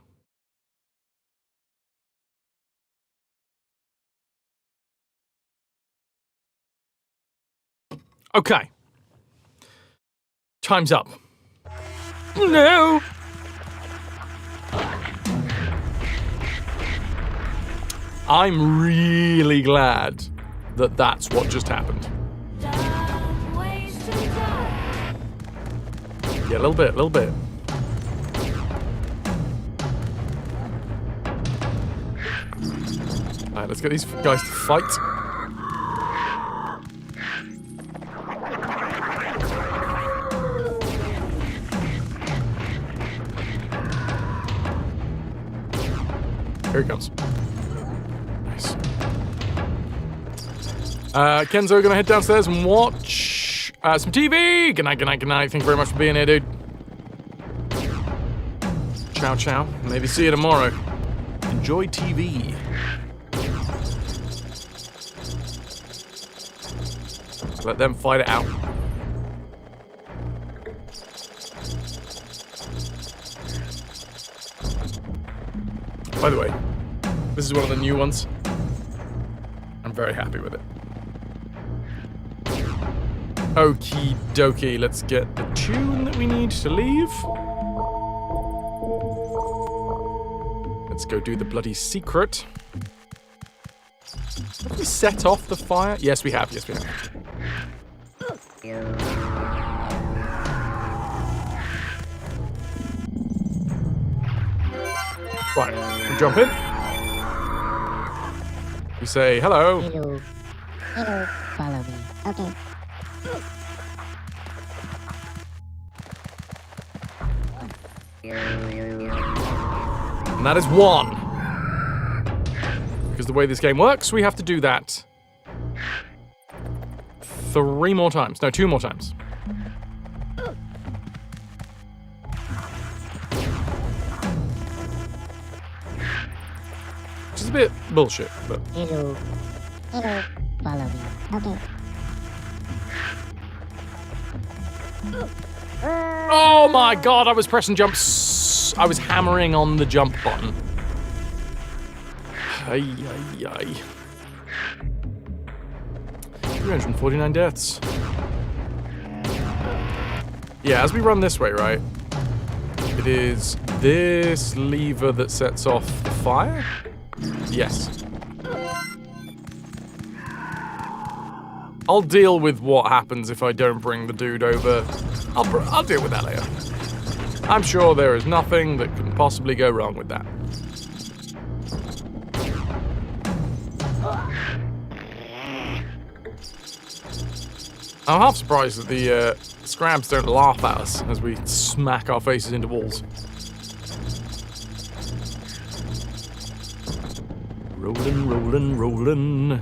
Okay. Time's up. No! I'm really glad that that's what just happened. Yeah, a little bit, a little bit. Alright, let's get these guys to fight. Here he comes. Nice. Kenzo, gonna head downstairs and watch some TV. Good night, good night, good night. Thank you very much for being here, dude. Ciao, ciao. Maybe see you tomorrow. Enjoy TV. Let them fight it out. By the way, this is one of the new ones. I'm very happy with it. Okie dokie, let's get the tune that we need to leave. Let's go do the bloody secret. Have we set off the fire? Yes, we have. Yes, we have. Right, we jump in. We say hello. Hello. Hello. Follow me. Okay. And that is 1. Because the way this game works, we have to do that 3 more times. No, 2 more times. Which is a bit bullshit, but... Hello. Hello. Follow me. Okay. Oh my god, I was pressing jumps. I was hammering on the jump button. Ay, ay, ay. 349 deaths. Yeah, as we run this way, right? It is this lever that sets off the fire? Yes. I'll deal with what happens if I don't bring the dude over. I'll deal with that later. I'm sure there is nothing that can possibly go wrong with that. I'm half surprised that the scrabs don't laugh at us as we smack our faces into walls. Rolling, rolling, rolling.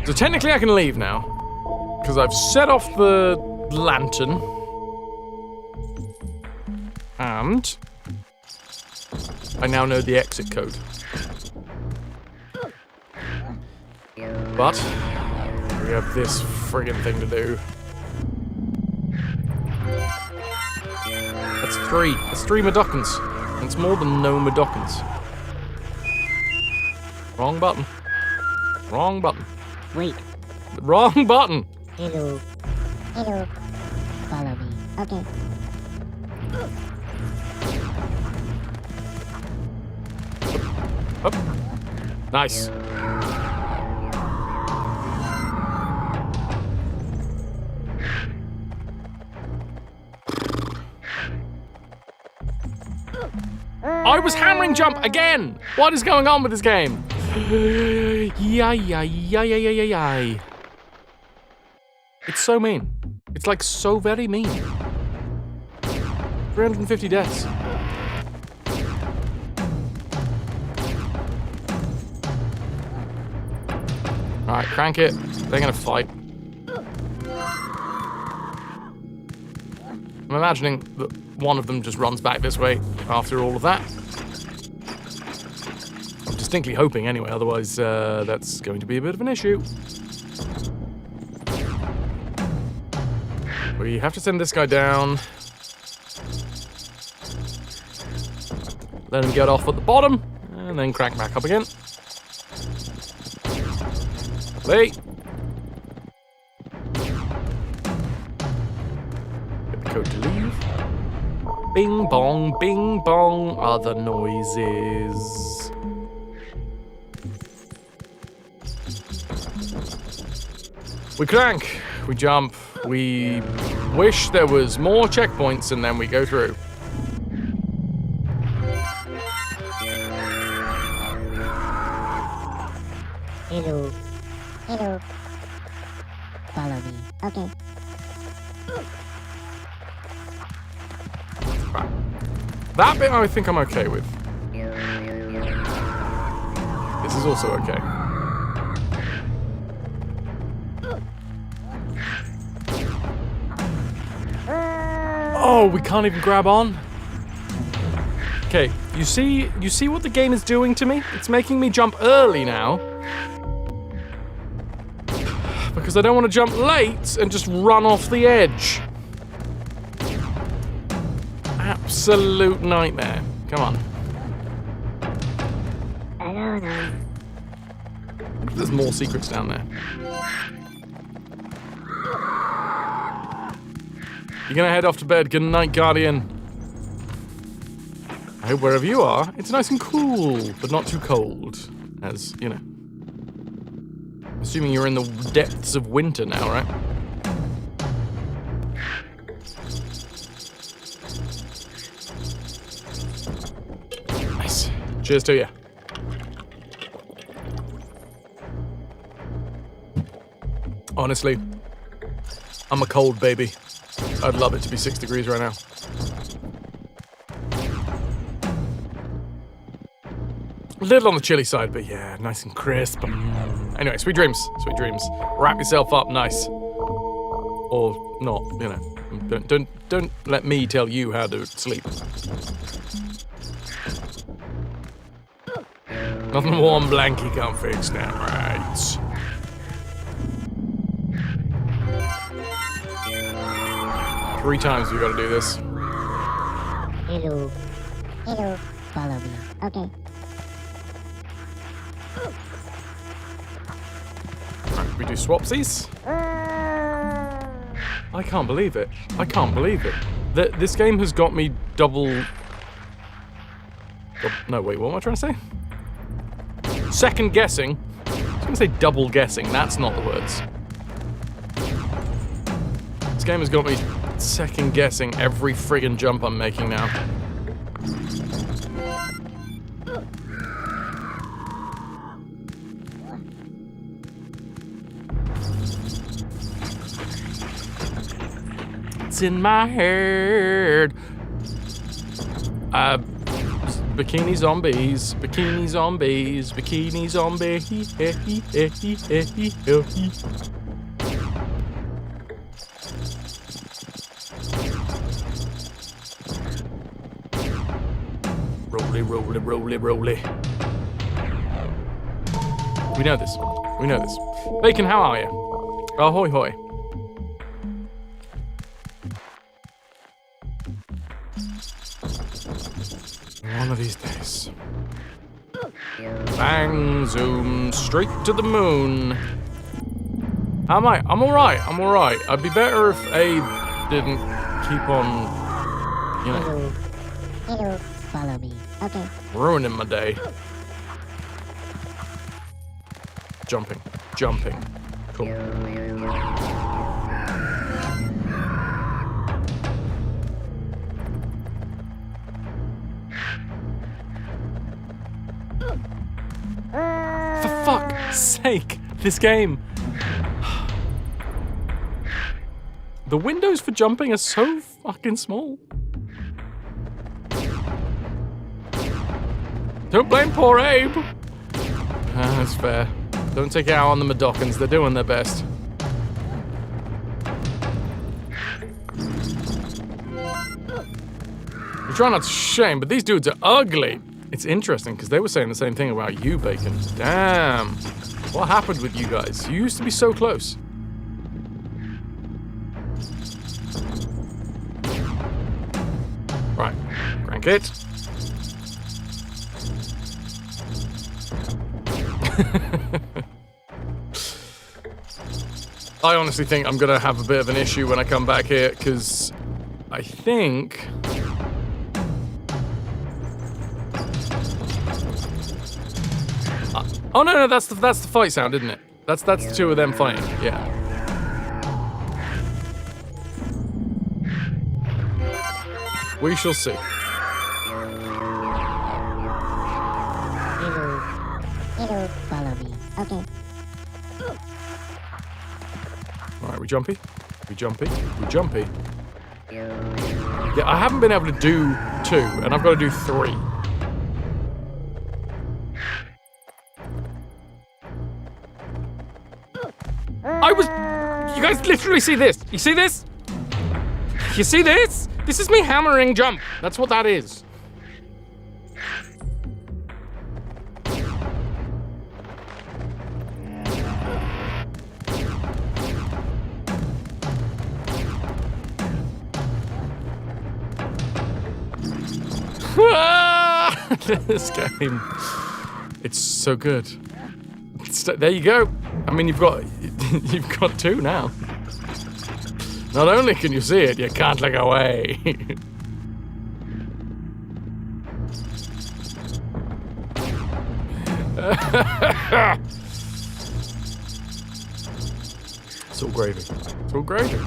So technically I can leave now. Because I've set off the lantern. And I now know the exit code. But we have this friggin' thing to do. That's 3. That's 3 Medokans. It's more than no Medokans. Wrong button. Wrong button. Wait. Wrong button. Hello. Hello. Follow me. Okay. Up. Nice. I was hammering jump again! What is going on with this game? Yay, yay, yay, yay, yay, yay. It's so mean. It's like so very mean. 350 deaths. Alright, crank it. They're gonna fight. I'm imagining that one of them just runs back this way after all of that. I'm distinctly hoping anyway, otherwise that's going to be a bit of an issue. We have to send this guy down. Let him get off at the bottom, and then crank back up again. Lovely. Get the code to leave. Bing bong, other noises. We crank, we jump, we wish there was more checkpoints, and then we go through. Hello. Hello. Follow me. Okay. Right. That bit I think I'm okay with. This is also okay. Oh, we can't even grab on? Okay, you see what the game is doing to me? It's making me jump early now. Because I don't want to jump late and just run off the edge. Absolute nightmare. Come on. I don't know. There's more secrets down there. You're gonna head off to bed. Good night, Guardian. I hope wherever you are, it's nice and cool, but not too cold. As, you know. Assuming you're in the depths of winter now, right? Nice. Cheers to you. Honestly, I'm a cold baby. I'd love it to be 6 degrees right now. A little on the chilly side, but yeah, nice and crisp. Anyway, sweet dreams, sweet dreams. Wrap yourself up nice. Or not, you know. Don't let me tell you how to sleep. Nothing warm blankie can't fix now, right? Three times we gotta do this. Hello. Hello. Follow me. Okay. Right, we do swapsies. I can't believe it. I can't believe it. This game has got me double... Oh, no, wait, what am I trying to say? Second guessing. I was gonna say double guessing. That's not the words. This game has got me second guessing every friggin' jump I'm making now. It's in my head. Bikini zombies, bikini zombies, bikini zombies. Roly, roly, roly, roly. We know this. We know this. Bacon, how are you? Ahoy, hoy. One of these days. Bang, zoom, straight to the moon. How am I? I'm alright, I'm alright. I'd be better if Abe didn't keep on, you know. Hello. Hello. Follow me. Okay. Ruining my day. Jumping. Jumping. Cool. For fuck's sake, this game. The windows for jumping are so fucking small. Don't blame poor Abe. That's fair. Don't take it out on the Madokans. They're doing their best. I'm trying not to shame, but these dudes are ugly. It's interesting, because they were saying the same thing about you, Bacon. Damn. What happened with you guys? You used to be so close. Tank it. I honestly think I'm gonna have a bit of an issue when I come back here, because I think... oh no, that's the fight sound, isn't it? That's the two of them fighting, yeah. We shall see. Hello, follow me. Okay. Alright, we jumpy? We jumpy? We jumpy? Yeah, I haven't been able to do 2, and I've got to do 3. You guys literally see this? You see this? You see this? This is me hammering jump. That's what that is. This game, it's so good. There you go. I mean, you've got 2 now. Not only can you see it, you can't look away. It's all gravy. It's all gravy.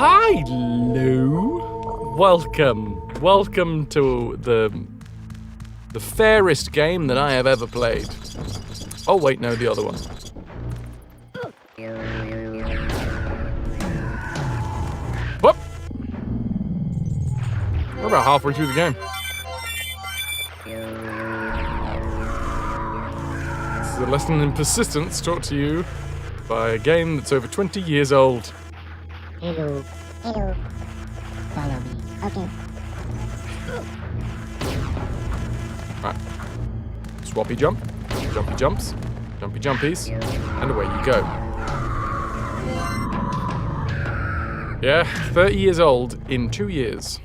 Hi, Lou. Welcome to the fairest game that I have ever played. Oh wait, no, the other one. Whoop! We're about halfway through the game. This is a lesson in persistence taught to you by a game that's over 20 years old. Hello. Follow me. Okay. Right. Swappy jump. Jumpy jumps. Jumpy jumpies. And away you go. Yeah, 30 years old in 2 years.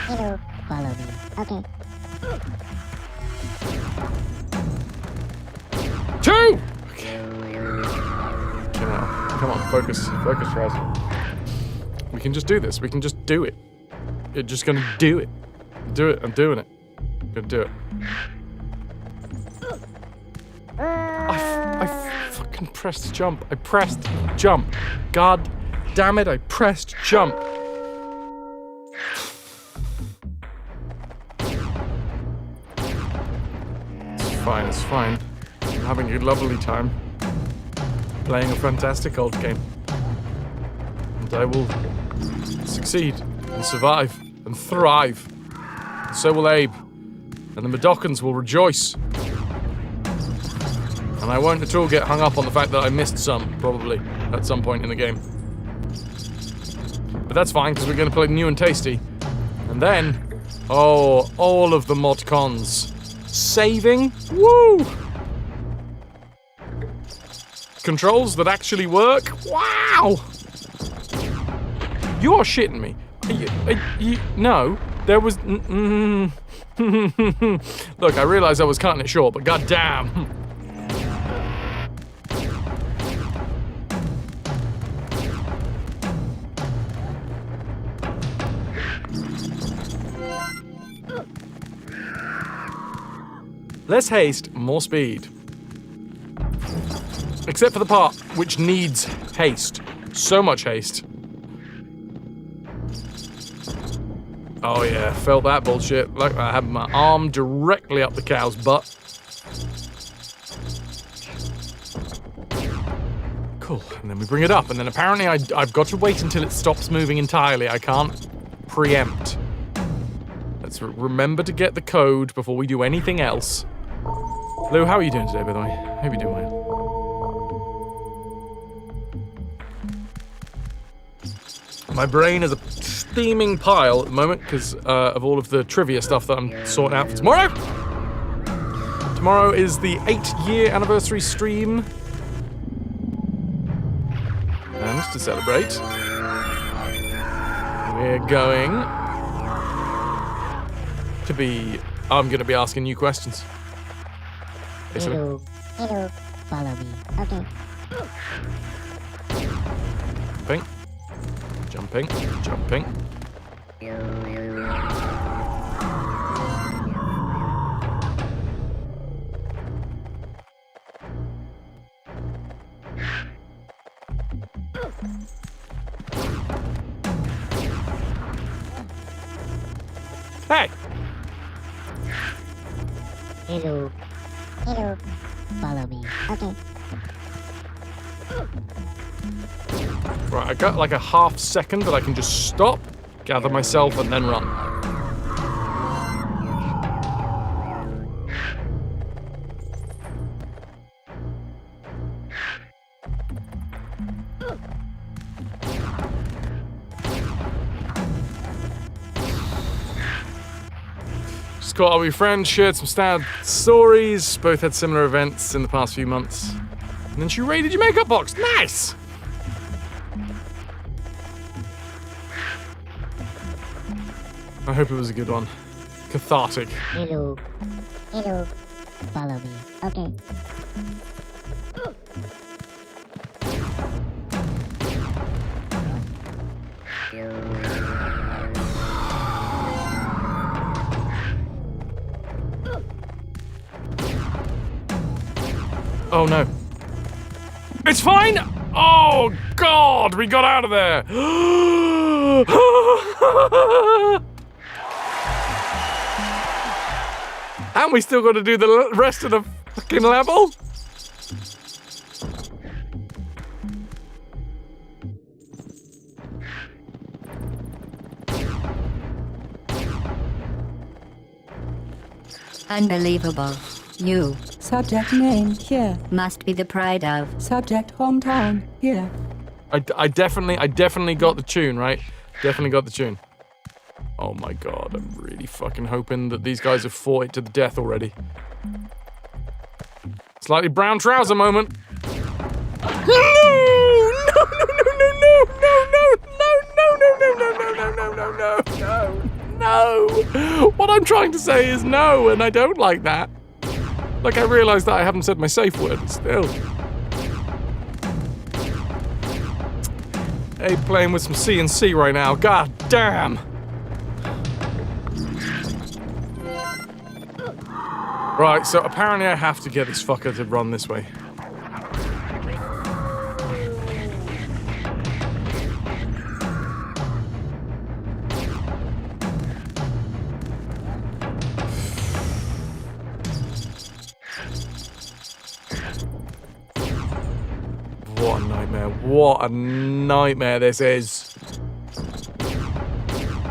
Hello, follow me. Okay. 2! Okay. Come on, focus, Raz. We can just do this. We can just do it. You're just gonna do it. Do it. I'm doing it. I'm gonna do it. I fucking pressed jump. I pressed jump. God damn it! I pressed jump. It's fine. I'm having a lovely time playing a fantastic old game. And I will succeed and survive and thrive. And so will Abe. And the Madokans will rejoice. And I won't at all get hung up on the fact that I missed some, probably, at some point in the game. But that's fine, because we're going to play new and tasty. And then, oh, all of the mod cons. Saving? Woo! Controls that actually work? Wow! You're shitting me. No, there was... Look, I realized I was cutting it short, but goddamn. Less haste, more speed. Except for the part which needs haste. So much haste. Oh yeah, felt that bullshit. Like I had my arm directly up the cow's butt. Cool, and then we bring it up, and then apparently I've got to wait until it stops moving entirely. I can't preempt. Let's remember to get the code before we do anything else. Lou, how are you doing today, by the way? I hope you're doing well. My brain is a steaming pile at the moment because of all of the trivia stuff that I'm sorting out for tomorrow. Tomorrow is the 8-year anniversary stream. And to celebrate, we're going to be... I'm going to be asking you questions. Hello, follow me. Okay. Jumping. Hey! Hello, follow me. Okay. Right, I got like a half second that I can just stop, gather myself, and then run. Just caught up with your friend, shared some sad stories, both had similar events in the past few months. And then she raided your makeup box. Nice! I hope it was a good one. Cathartic. Hello, follow me. Okay. Oh no. It's fine! Oh god, we got out of there! And we still got to do the rest of the fucking level? Unbelievable. You. Subject name here. Must be the pride of. Subject hometown here. I definitely got the tune, right? Definitely got the tune. Oh my god, I'm really fucking hoping that these guys have fought it to the death already. Slightly brown trouser moment. No. What I'm trying to say is no, and I don't like that. Like, I realize that I haven't said my safe word, but still. Hey, playing with some CNC right now. God damn. Right, so apparently I have to get this fucker to run this way. What a nightmare. What a nightmare this is.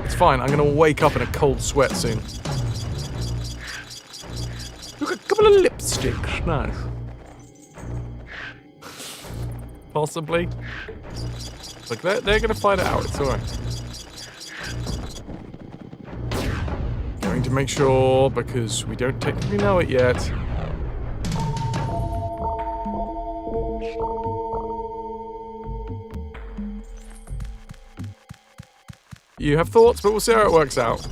It's fine, I'm gonna wake up in a cold sweat soon. Look, a couple of lipsticks. Nice. Possibly. Like, they're gonna find it out. It's alright. Going to make sure, because we don't technically know it yet. You have thoughts, but we'll see how it works out.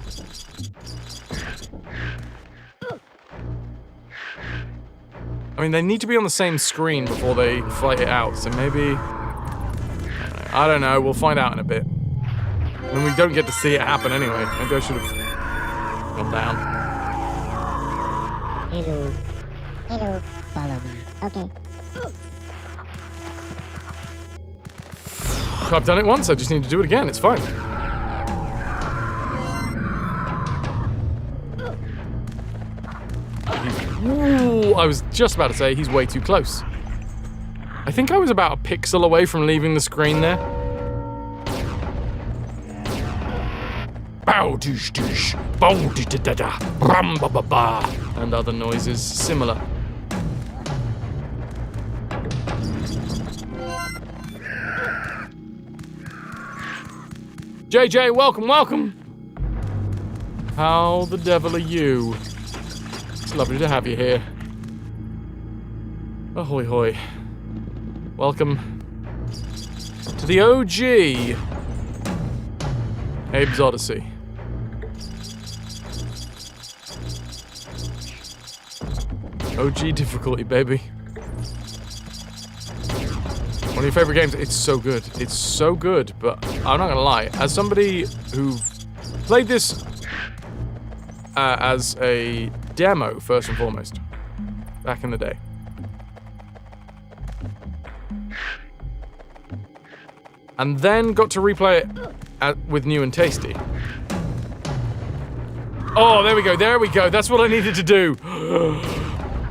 I mean, they need to be on the same screen before they fight it out, so maybe... I don't know, we'll find out in a bit. I mean, we don't get to see it happen anyway. Maybe I should have gone down. Hello, follow me. Okay. I've done it once, I just need to do it again, it's fine. Ooh, I was just about to say he's way too close. I think I was about a pixel away from leaving the screen there. Bow! bow doosh doosh, bow dee da da da, brum ba ba ba, and other noises similar. JJ, welcome, welcome. How the devil are you? It's lovely to have you here. Ahoy hoy. Welcome to the OG Abe's Oddysee. OG difficulty, baby. One of your favorite games. It's so good. It's so good, but I'm not gonna lie. As somebody who played this as a demo, first and foremost, back in the day. And then got to replay it with new and tasty. Oh, there we go, there we go. That's what I needed to do.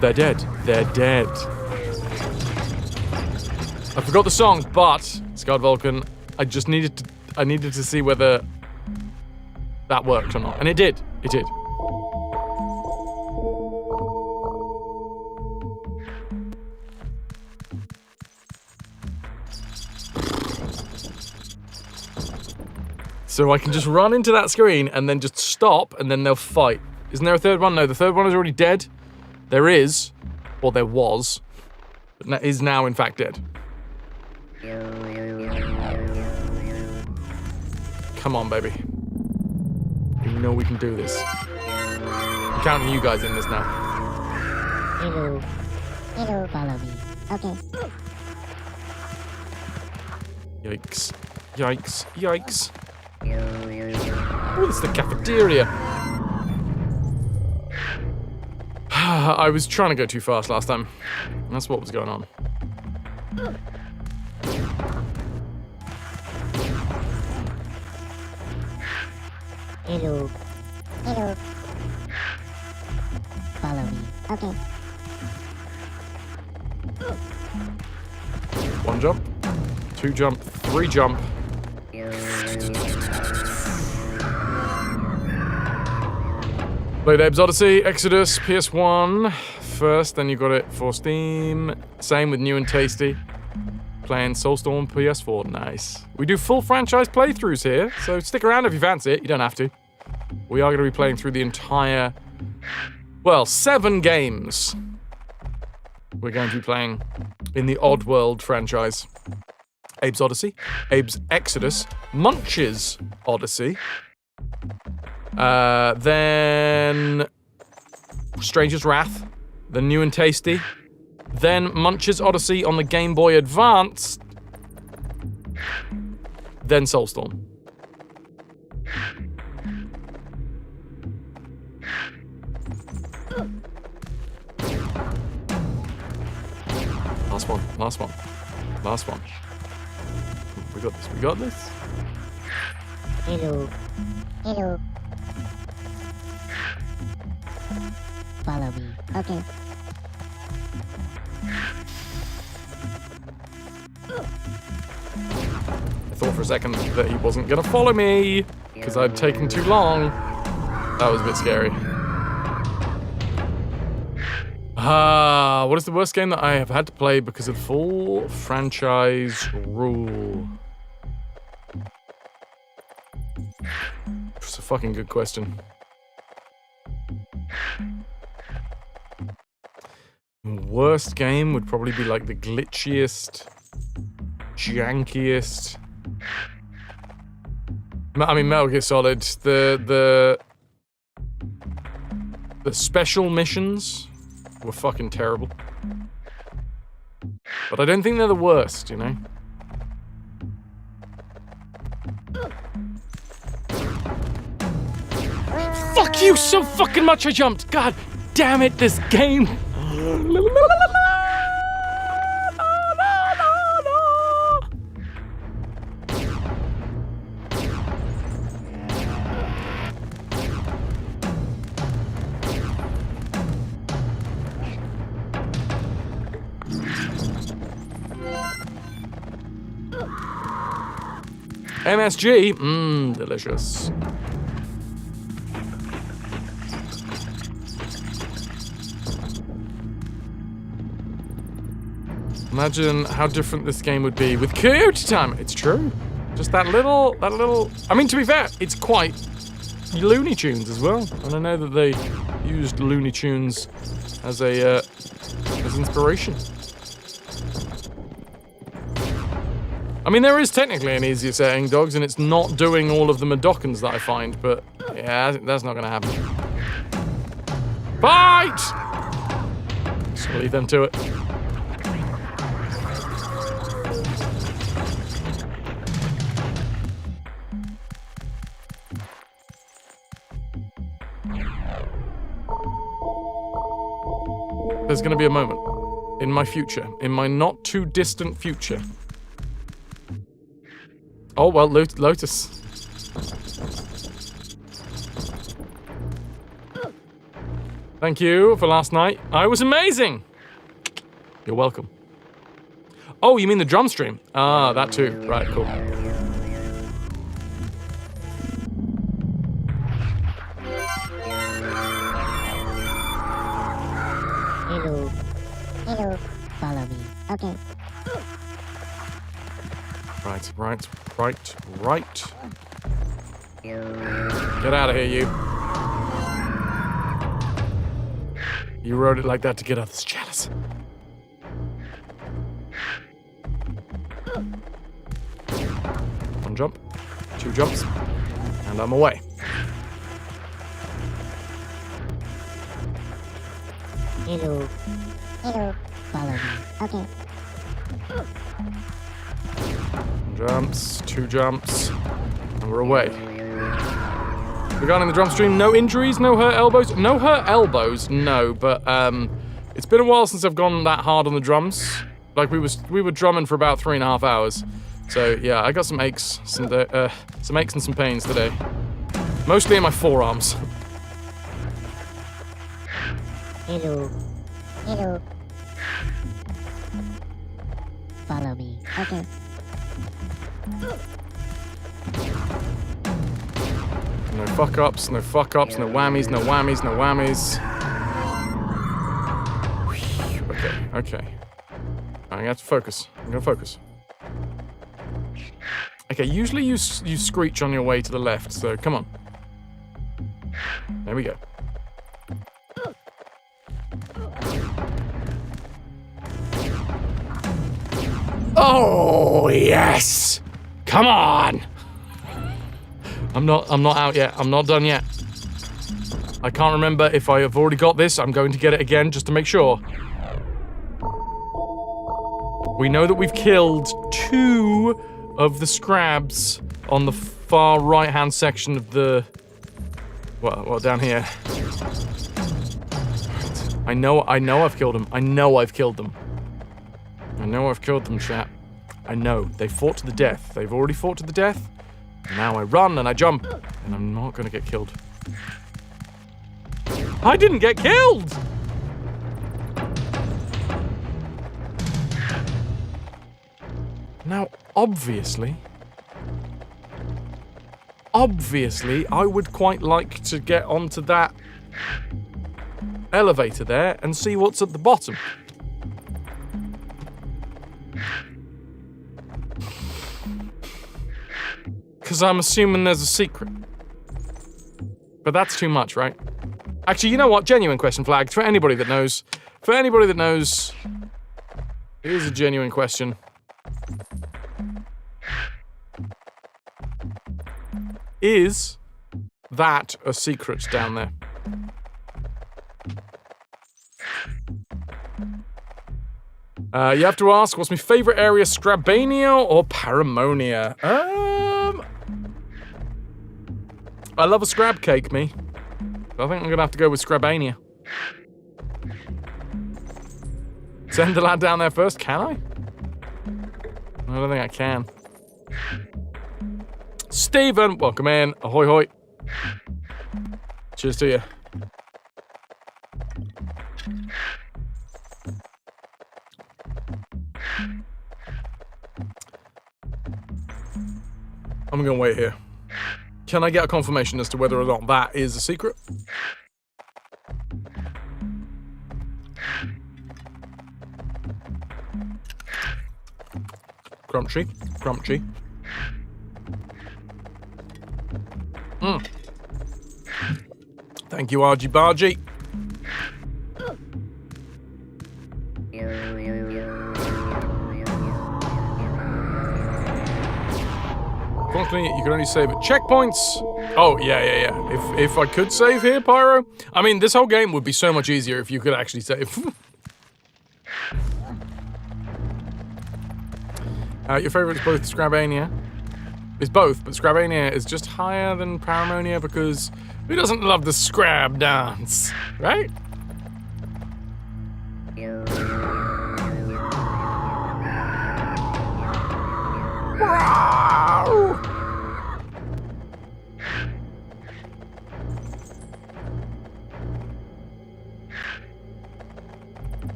They're dead. They're dead. I forgot the song, but Scarred Vulcan, I needed to see whether that worked or not. And it did. It did. So I can just run into that screen and then just stop and then they'll fight. Isn't there a third one? No, the third one is already dead. There is, or there was, but is now in fact dead. Come on, baby. You know we can do this. I'm counting you guys in this now. Hello. Hello, follow me. Okay. Yikes. Yikes. Yikes. Oh, it's the cafeteria. I was trying to go too fast last time. That's what was going on. Hello. Hello. Follow me. Okay. One jump, two jump, three jump. Played Abe's Oddysee, Exodus, PS1 first, then you got it for Steam. Same with new and tasty. Playing Soulstorm PS4, nice. We do full franchise playthroughs here, so stick around if you fancy it. You don't have to. We are going to be playing through the entire, well, 7 games. We're going to be playing in the Oddworld franchise. Abe's Oddysee, Abe's Exodus, Munch's Oddysee, then Stranger's Wrath, the new and tasty, then Munch's Oddysee on the Game Boy Advance, then Soulstorm. Last one, last one, last one. We got this, we got this. Hello. Hello. Follow me. Okay. I thought for a second that he wasn't gonna follow me because I'd taken too long. That was a bit scary. What is the worst game that I have had to play because of full franchise rule? It's a fucking good question. Worst game would probably be like the glitchiest, jankiest. I mean, Metal Gear Solid. The special missions were fucking terrible. But I don't think they're the worst, you know? Fuck you so fucking much I jumped! God damn it, this game! MSG, delicious. Imagine how different this game would be with Coyote Time. It's true. Just that little. I mean, to be fair, it's quite Looney Tunes as well. And I know that they used Looney Tunes as inspiration. I mean, there is technically an easier setting, dogs, and it's not doing all of the Madokkans that I find, but yeah, that's not gonna happen. Fight! Just leave them to it. There's gonna be a moment in my future, in my not too distant future. Oh, well, Lotus. Thank you for last night. I was amazing! You're welcome. Oh, you mean the drum stream? Ah, that too. Right, cool. Hello. Hello. Follow me. Okay. Right. Get out of here, you. You wrote it like that to get others jealous. One jump, 2 jumps, and I'm away. Hello. Hello. Follow me. Okay. Jumps, 2 jumps, and we're away. Regarding the drum stream, no injuries, no hurt elbows. No hurt elbows, no, but it's been a while since I've gone that hard on the drums. Like we were drumming for about 3.5 hours. So yeah, I got some aches, some aches and some pains today. Mostly in my forearms. Hello. Hello. Follow me. Okay. No fuck-ups, no fuck-ups, no whammies, no whammies, no whammies. Okay. I'm gonna have to focus. I'm gonna focus. Okay, usually you screech on your way to the left, so come on. There we go. Oh, yes! Come on! I'm not out yet. I'm not done yet. I can't remember if I have already got this. I'm going to get it again just to make sure. We know that we've killed 2 of the scrabs on the far right-hand section of the... Well, down here. I know I've killed them. I know I've killed them. I know I've killed them, chat. I know. They fought to the death. They've already fought to the death. Now I run and I jump, and I'm not gonna get killed. I didn't get killed! Now, obviously, I would quite like to get onto that elevator there and see what's at the bottom. Because I'm assuming there's a secret. But that's too much, right? Actually, you know what? Genuine question flagged. For anybody that knows. Here's a genuine question. Is that a secret down there? You have to ask, what's my favorite area, Scrabania or Paramonia? I love a scrab cake, me. I think I'm gonna have to go with Scrabania. Send the lad down there first, can I? I don't think I can. Stephen, welcome in. Ahoy hoy. Cheers to you. I'm gonna wait here. Can I get a confirmation as to whether or not that is a secret? Crunchy. Crunchy. Thank you, Argy Bargy. Unfortunately, you can only save at checkpoints. Oh, yeah. If I could save here, Pyro. I mean, this whole game would be so much easier if you could actually save. Your favorite is both Scrabania. It's both, but Scrabania is just higher than Paramonia because who doesn't love the Scrab dance, right?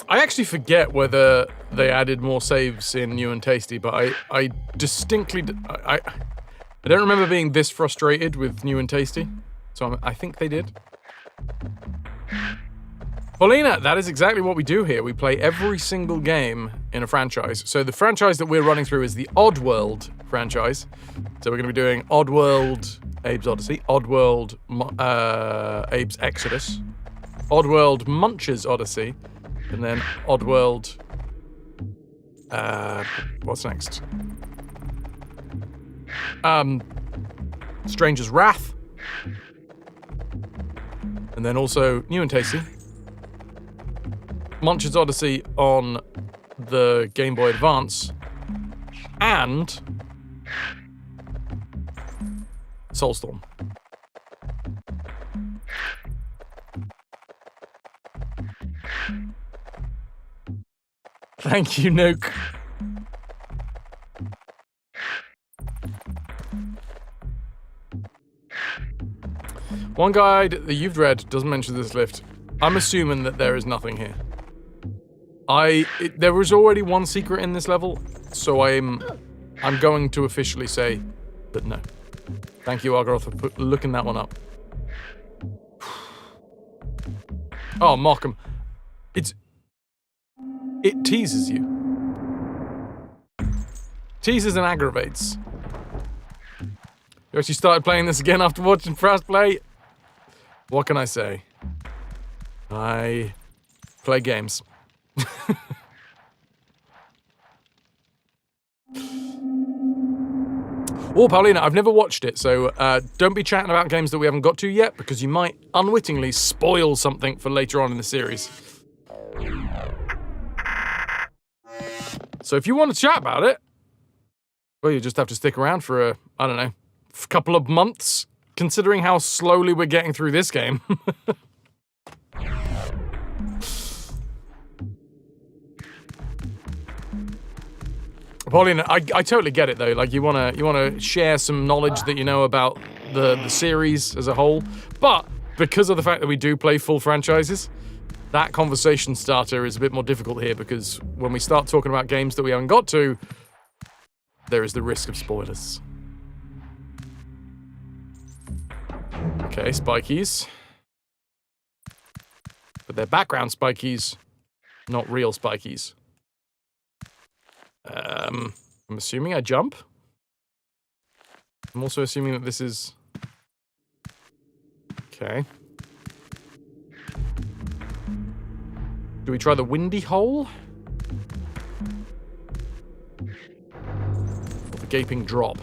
I actually forget whether they added more saves in New and Tasty, but I distinctly... I don't remember being this frustrated with New and Tasty, so I think they did. Paulina, that is exactly what we do here. We play every single game in a franchise. So the franchise that we're running through is the Oddworld franchise. So we're going to be doing Oddworld, Abe's Oddysee, Oddworld, Abe's Exodus, Oddworld, Munch's Oddysee, and then Oddworld, what's next? Stranger's Wrath. And then also New and Tasty. Munch's Oddysee on the Game Boy Advance. And Soulstorm. Thank you, Nuke. One guide that you've read doesn't mention this lift. I'm assuming that there is nothing here. There was already one secret in this level, so I'm going to officially say that no. Thank you, Argoth, for looking that one up. Oh, Markham. It teases you. Teases and aggravates. You actually started playing this again after watching Frost play? What can I say? I play games. Oh, Paulina, I've never watched it, so don't be chatting about games that we haven't got to yet, because you might unwittingly spoil something for later on in the series. So if you want to chat about it, well, you just have to stick around for I don't know, a couple of months, considering how slowly we're getting through this game. Pauline, I totally get it though. Like you wanna share some knowledge that you know about the series as a whole, but because of the fact that we do play full franchises, that conversation starter is a bit more difficult here because when we start talking about games that we haven't got to, there is the risk of spoilers. Okay, spikies. But they're background spikies, not real spikies. I'm assuming I jump. I'm also assuming that this is... Okay. Do we try the windy hole? Or the gaping drop?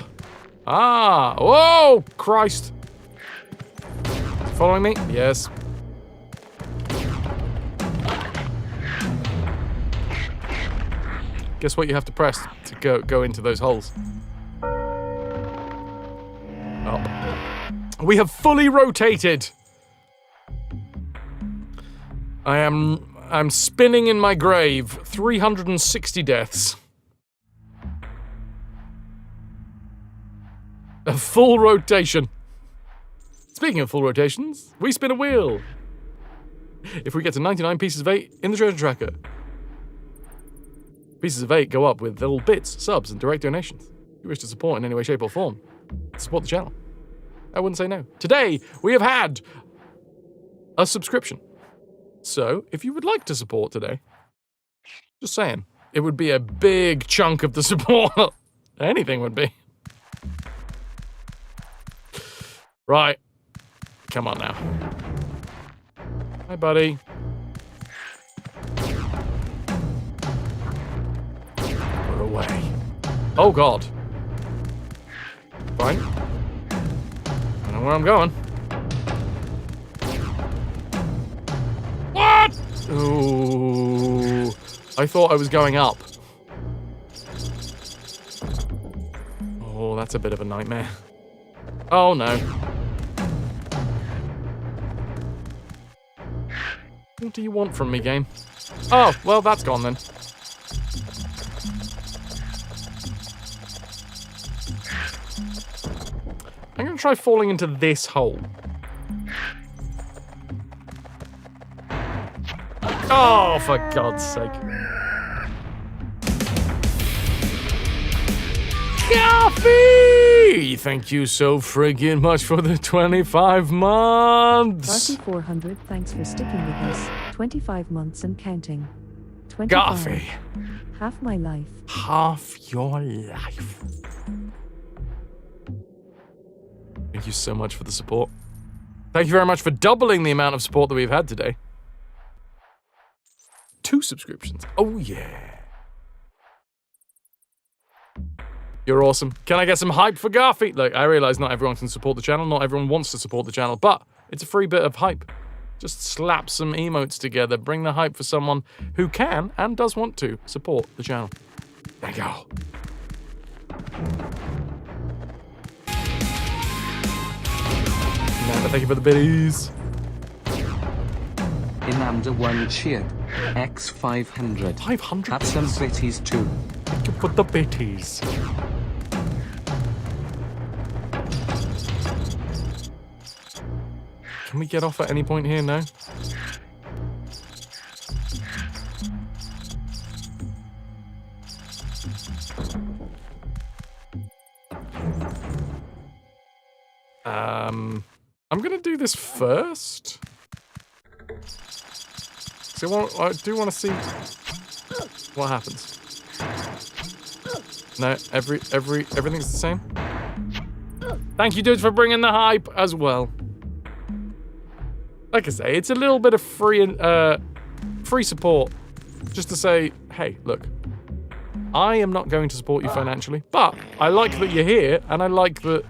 Ah! Whoa! Christ! Following me? Yes. Guess what you have to press to go into those holes? Up. We have fully rotated! I'm spinning in my grave. 360 deaths. A full rotation. Speaking of full rotations, we spin a wheel. If we get to 99 pieces of 8 in the treasure tracker. Pieces of 8 go up with little bits, subs, and direct donations. If you wish to support in any way, shape, or form, support the channel. I wouldn't say no. Today, we have had a subscription. So, if you would like to support today, just saying, it would be a big chunk of the support. Anything would be. Right. Come on now. Hi, buddy. Put away. Oh, God. Fine. I know where I'm going. What? Ooh. I thought I was going up. Oh, that's a bit of a nightmare. Oh, no. What do you want from me, game? Oh, well, that's gone then. I'm going to try falling into this hole. Oh, for God's sake. Coffee! Thank you so friggin' much for the 25 months. Party 400, thanks for sticking with us. 25 months and counting. 25. Coffee. Half my life. Half your life. Thank you so much for the support. Thank you very much for doubling the amount of support that we've had today. 2 subscriptions. Oh, yeah. You're awesome. Can I get some hype for Garfy? Look, I realize not everyone can support the channel. Not everyone wants to support the channel, but it's a free bit of hype. Just slap some emotes together. Bring the hype for someone who can and does want to support the channel. There you go. Amanda, thank you for the biddies. Inamda 1 cheered. X 500. 500? Have some bitties too. Thank you for the bitties. Can we get off at any point here? No? I'm gonna do this first. So I do want to see what happens. No, everything's the same. Thank you, dudes, for bringing the hype as well. Like I say, it's a little bit of free support, just to say, hey, look, I am not going to support you financially, but I like that you're here, and I like that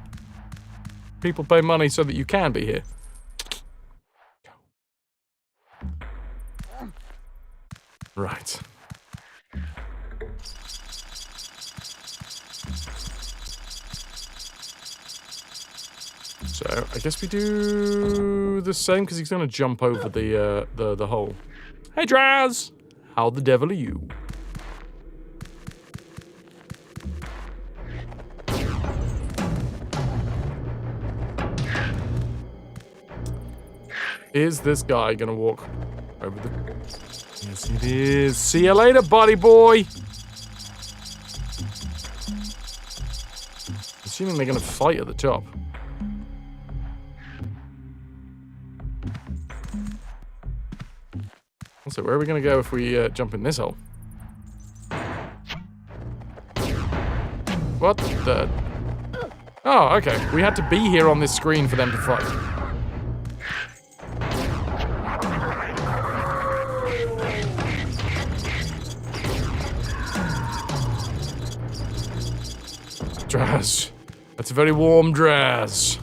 people pay money so that you can be here. Right. So I guess we do the same because he's gonna jump over the hole. Hey Draz! How the devil are you? Is this guy gonna walk over the... Yes, it is. See you later, buddy boy! Assuming they're gonna fight at the top. Also, where are we gonna go if we jump in this hole? What the... Oh, okay. We had to be here on this screen for them to fight. Draz. That's a very warm Draz.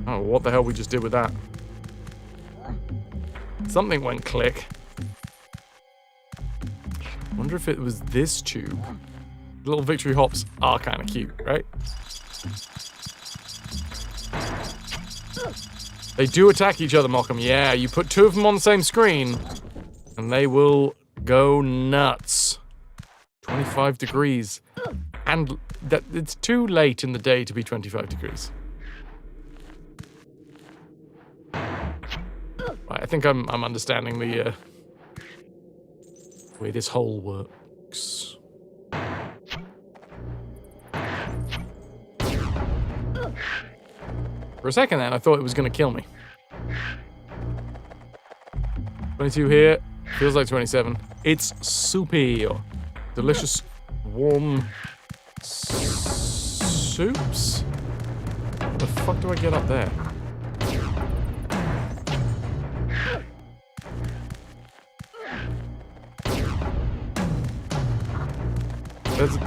Oh, what the hell we just did with that? Something went click. Wonder if it was this tube. Little victory hops are kind of cute, right? They do attack each other, Malcolm. Yeah, you put 2 of them on the same screen, and they will go nuts. 25 degrees. And that it's too late in the day to be 25 degrees. Right, I think I'm understanding the way this hole works. For a second then, I thought it was going to kill me. 22 here. Feels like 27. It's soupy. Delicious, warm soups? What the fuck do I get up there?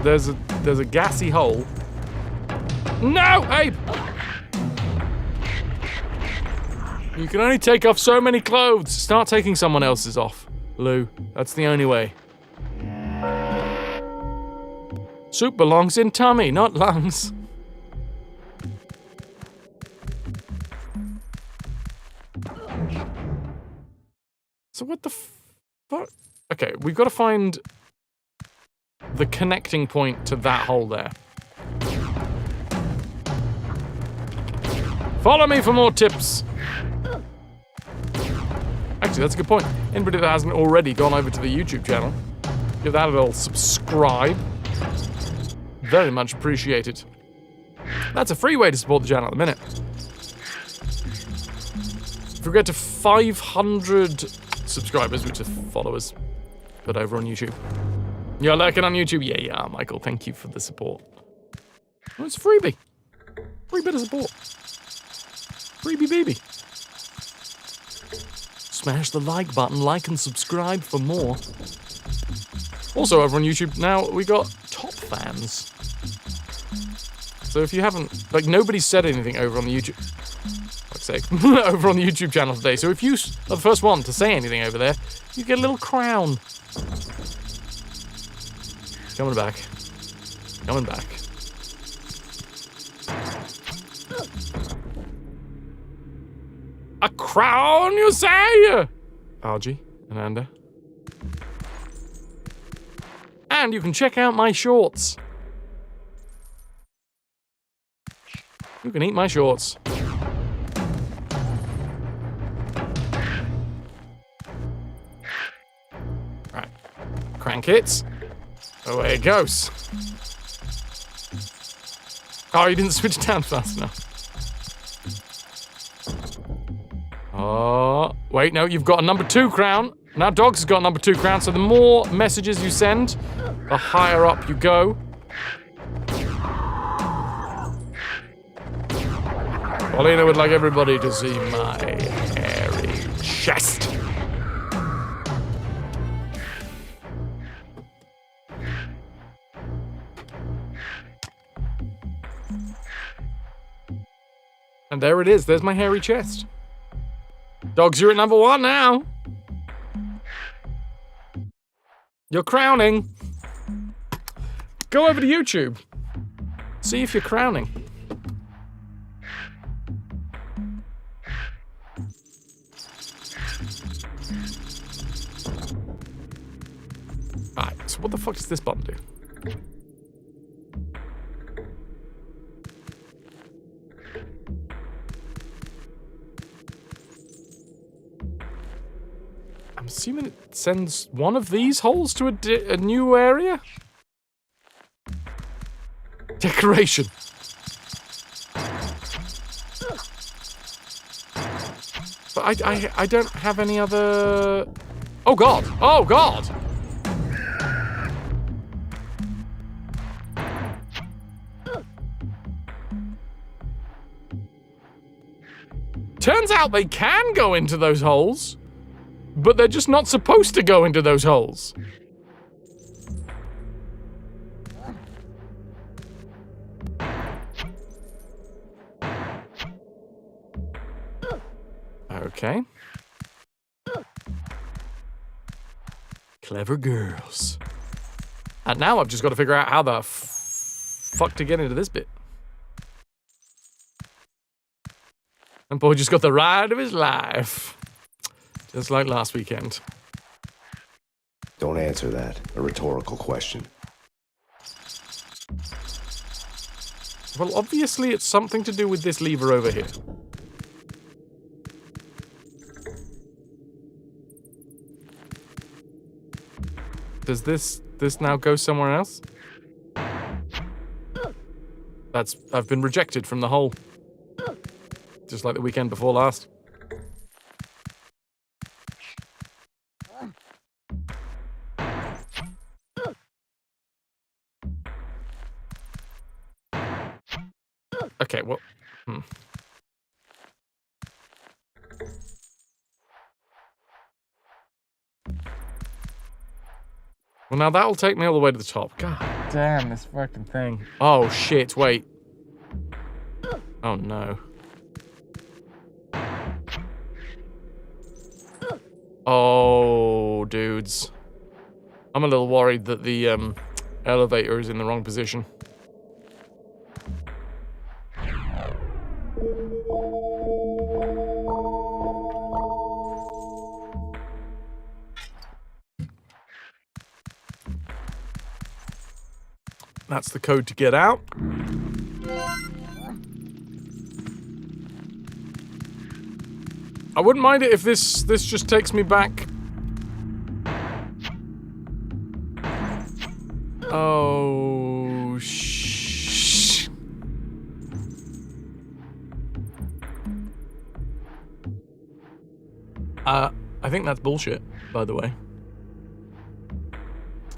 There's a gassy hole. No, Abe! You can only take off so many clothes. Start taking someone else's off, Lou. That's the only way. Soup belongs in tummy, not lungs. So what the fuck? Okay, we've got to find the connecting point to that hole there. Follow me for more tips. Actually, that's a good point. Anybody that hasn't already gone over to the YouTube channel, give that a little subscribe. Very much appreciated. That's a free way to support the channel at the minute. If we get to 500 subscribers, which are followers, but over on YouTube. You're lurking on YouTube? Yeah, Michael. Thank you for the support. Oh, it's a freebie. Free bit of support. Freebie baby. Smash the like button, like and subscribe for more. Also over on YouTube now, we got top fans. So if you haven't, like, nobody's said anything over on the YouTube, fuck's sake, over on the YouTube channel today. So if you are the first one to say anything over there, you get a little crown. Coming back. Coming back. A crown, you say? Argy, Ananda. And you can check out my shorts. You can eat my shorts. Right. Crank it. Away it goes. Oh, you didn't switch down fast enough. Oh, wait, no, you've got a number 2 crown. Now Dogs has got a number 2 crown, so the more messages you send, the higher up you go. Paulina would like everybody to see my hairy chest. And there it is. There's my hairy chest. Dogs, you're at number 1 now. You're crowning. Go over to YouTube. See if you're crowning. Alright, so what the fuck does this button do? I'm assuming it sends one of these holes to a new area? Decoration. But I don't have any other... Oh god! Oh god! Turns out they can go into those holes, but they're just not supposed to go into those holes. Okay. Clever girls. And now I've just got to figure out how the fuck to get into this bit. And boy just got the ride of his life. Just like last weekend. Don't answer that. A rhetorical question. Well, obviously it's something to do with this lever over here. Does this now go somewhere else? I've been rejected from the hole. Just like the weekend before last. Okay, well... Well, now that'll take me all the way to the top. God damn, this fucking thing. Oh, shit, wait. Oh, no. Oh, dudes. I'm a little worried that the elevator is in the wrong position. That's the code to get out. I wouldn't mind it if this just takes me back. Oh, I think that's bullshit, by the way.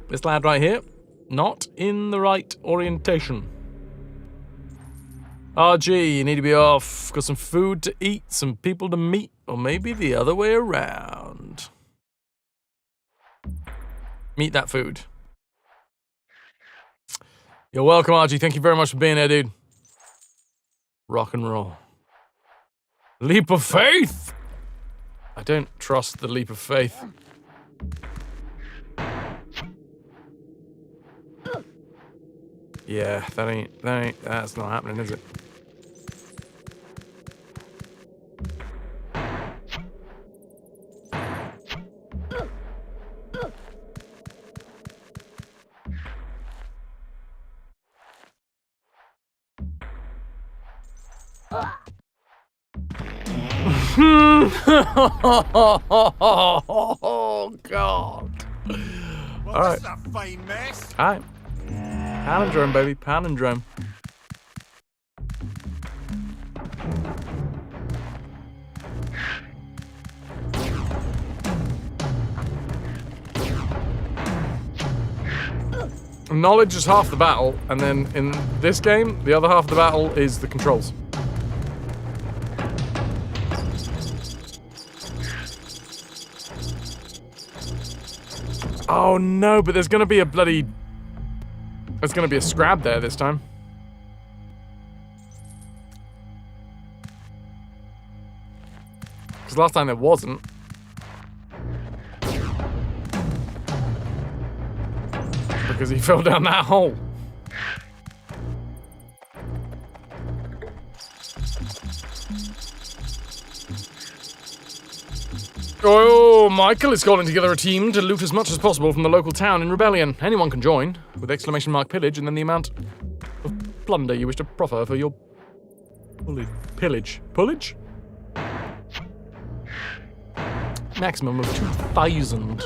This lad right here, not in the right orientation. RG, you need to be off. Got some food to eat, some people to meet, or maybe the other way around. Meet that food. You're welcome, RG. Thank you very much for being here, dude. Rock and roll. Leap of faith! I don't trust the leap of faith. Yeah, that's not happening, is it? Oh, God. Well, all right. This is a fine mess. All right. Palindrome, baby. Palindrome. Knowledge is half the battle, and then in this game, the other half of the battle is the controls. Oh no, but there's gonna be a bloody... There's gonna be a scrab there this time. Because last time there wasn't. Because he fell down that hole. Oh, Michael is calling together a team to loot as much as possible from the local town in rebellion. Anyone can join, with exclamation mark pillage and then the amount of plunder you wish to proffer for your pillage. Pullage? Maximum of 2,000.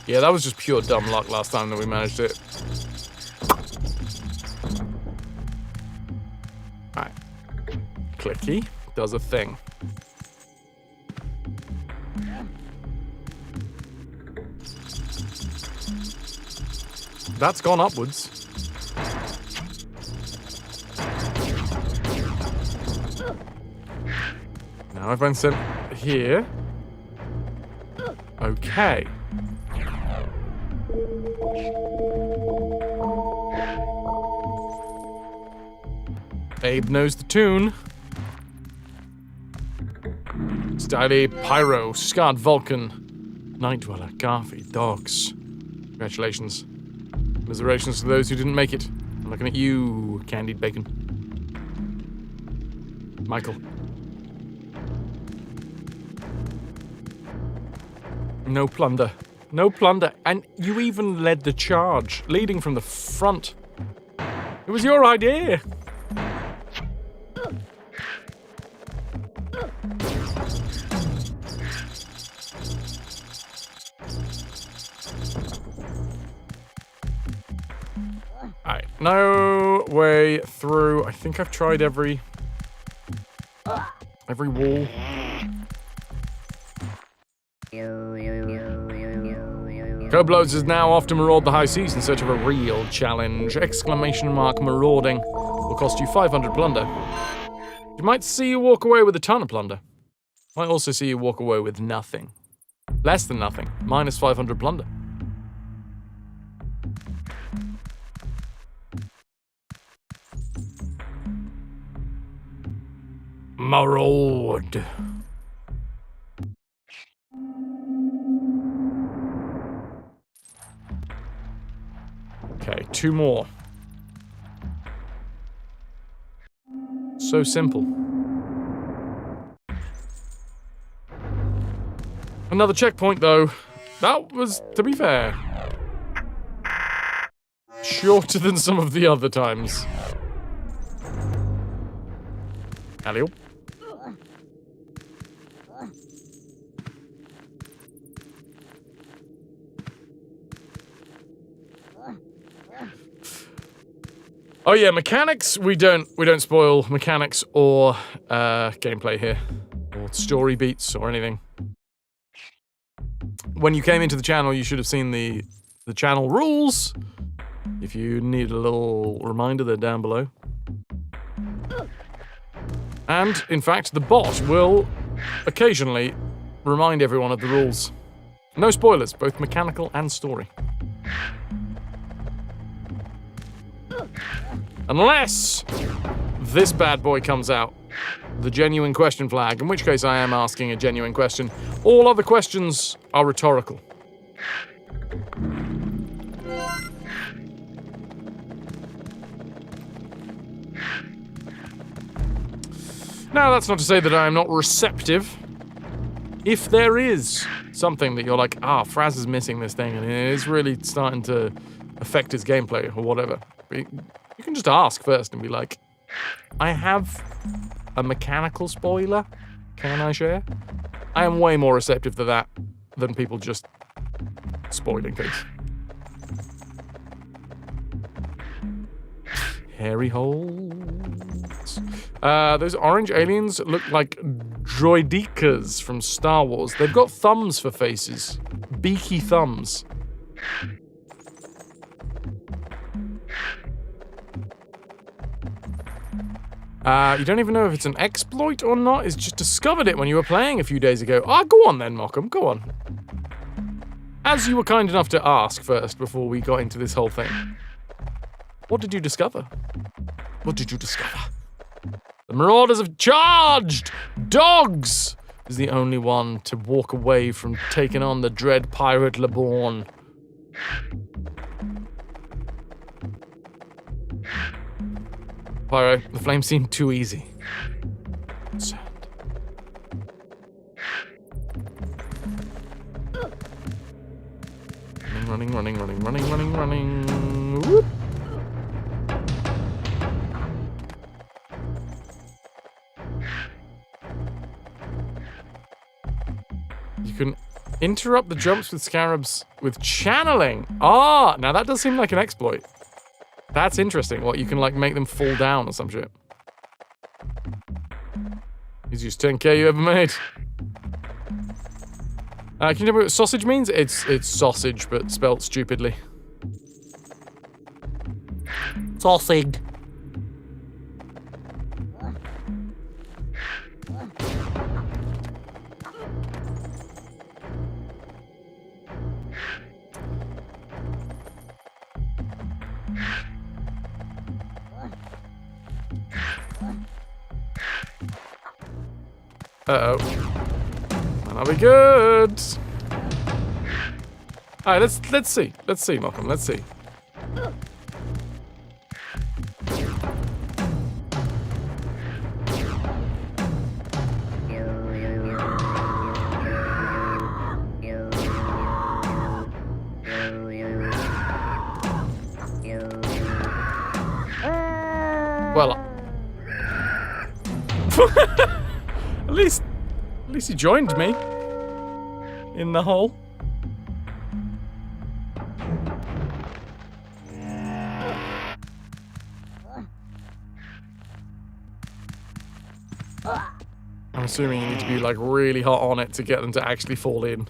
Yeah, that was just pure dumb luck last time that we managed it. Alright. Clicky does a thing. That's gone upwards. Now I've been sent here. Okay. Abe knows the tune. Styly, Pyro, Scarred Vulcan, Night Dweller, Garfy, Dogs. Congratulations. Commiserations to those who didn't make it. I'm looking at you, Candied Bacon. Michael. No plunder. No plunder. And you even led the charge, leading from the front. It was your idea. Alright, no way through. I think I've tried every Every wall. Koblos is now off to maraud the high seas in search of a real challenge. Exclamation mark marauding will cost you 500 plunder. You might see you walk away with a ton of plunder. Might also see you walk away with nothing. Less than nothing. Minus 500 plunder. Maraud. Okay, 2 more. So simple. Another checkpoint, though. That was, to be fair, shorter than some of the other times. Alley-oop. Oh yeah, mechanics. We don't spoil mechanics or gameplay here, or story beats or anything. When you came into the channel, you should have seen the channel rules. If you need a little reminder, they're down below. And in fact, the bot will occasionally remind everyone of the rules. No spoilers, both mechanical and story. Unless this bad boy comes out, the genuine question flag, in which case I am asking a genuine question. All other questions are rhetorical. Now, that's not to say that I am not receptive. If there is something that you're like, Fraz is missing this thing and it is really starting to affect his gameplay or whatever, you can just ask first and be like, I have a mechanical spoiler. Can I share? I am way more receptive to that than people just spoiling things. Hairy holes. Those orange aliens look like droidekas from Star Wars. They've got thumbs for faces. Beaky thumbs. You don't even know if it's an exploit or not. It's just discovered it when you were playing a few days ago. Go on then, Mockham, go on. As you were kind enough to ask first before we got into this whole thing. What did you discover? What did you discover? The Marauders have charged! Dogs is the only one to walk away from taking on the dread pirate Leborn. Pyro, the flames seem too easy. Sad. Running. Whoop. You can interrupt the jumps with scarabs with channeling. Now that does seem like an exploit. That's interesting. What, you can like make them fall down or some shit. Easiest 10k you ever made. Can you tell me what sausage means? It's sausage, but spelt stupidly. Sausage. Uh-oh. That'll be good. Alright, let's see. Let's see, Malcolm. Let's see. Well, at least he joined me in the hole. I'm assuming you need to be like really hot on it to get them to actually fall in.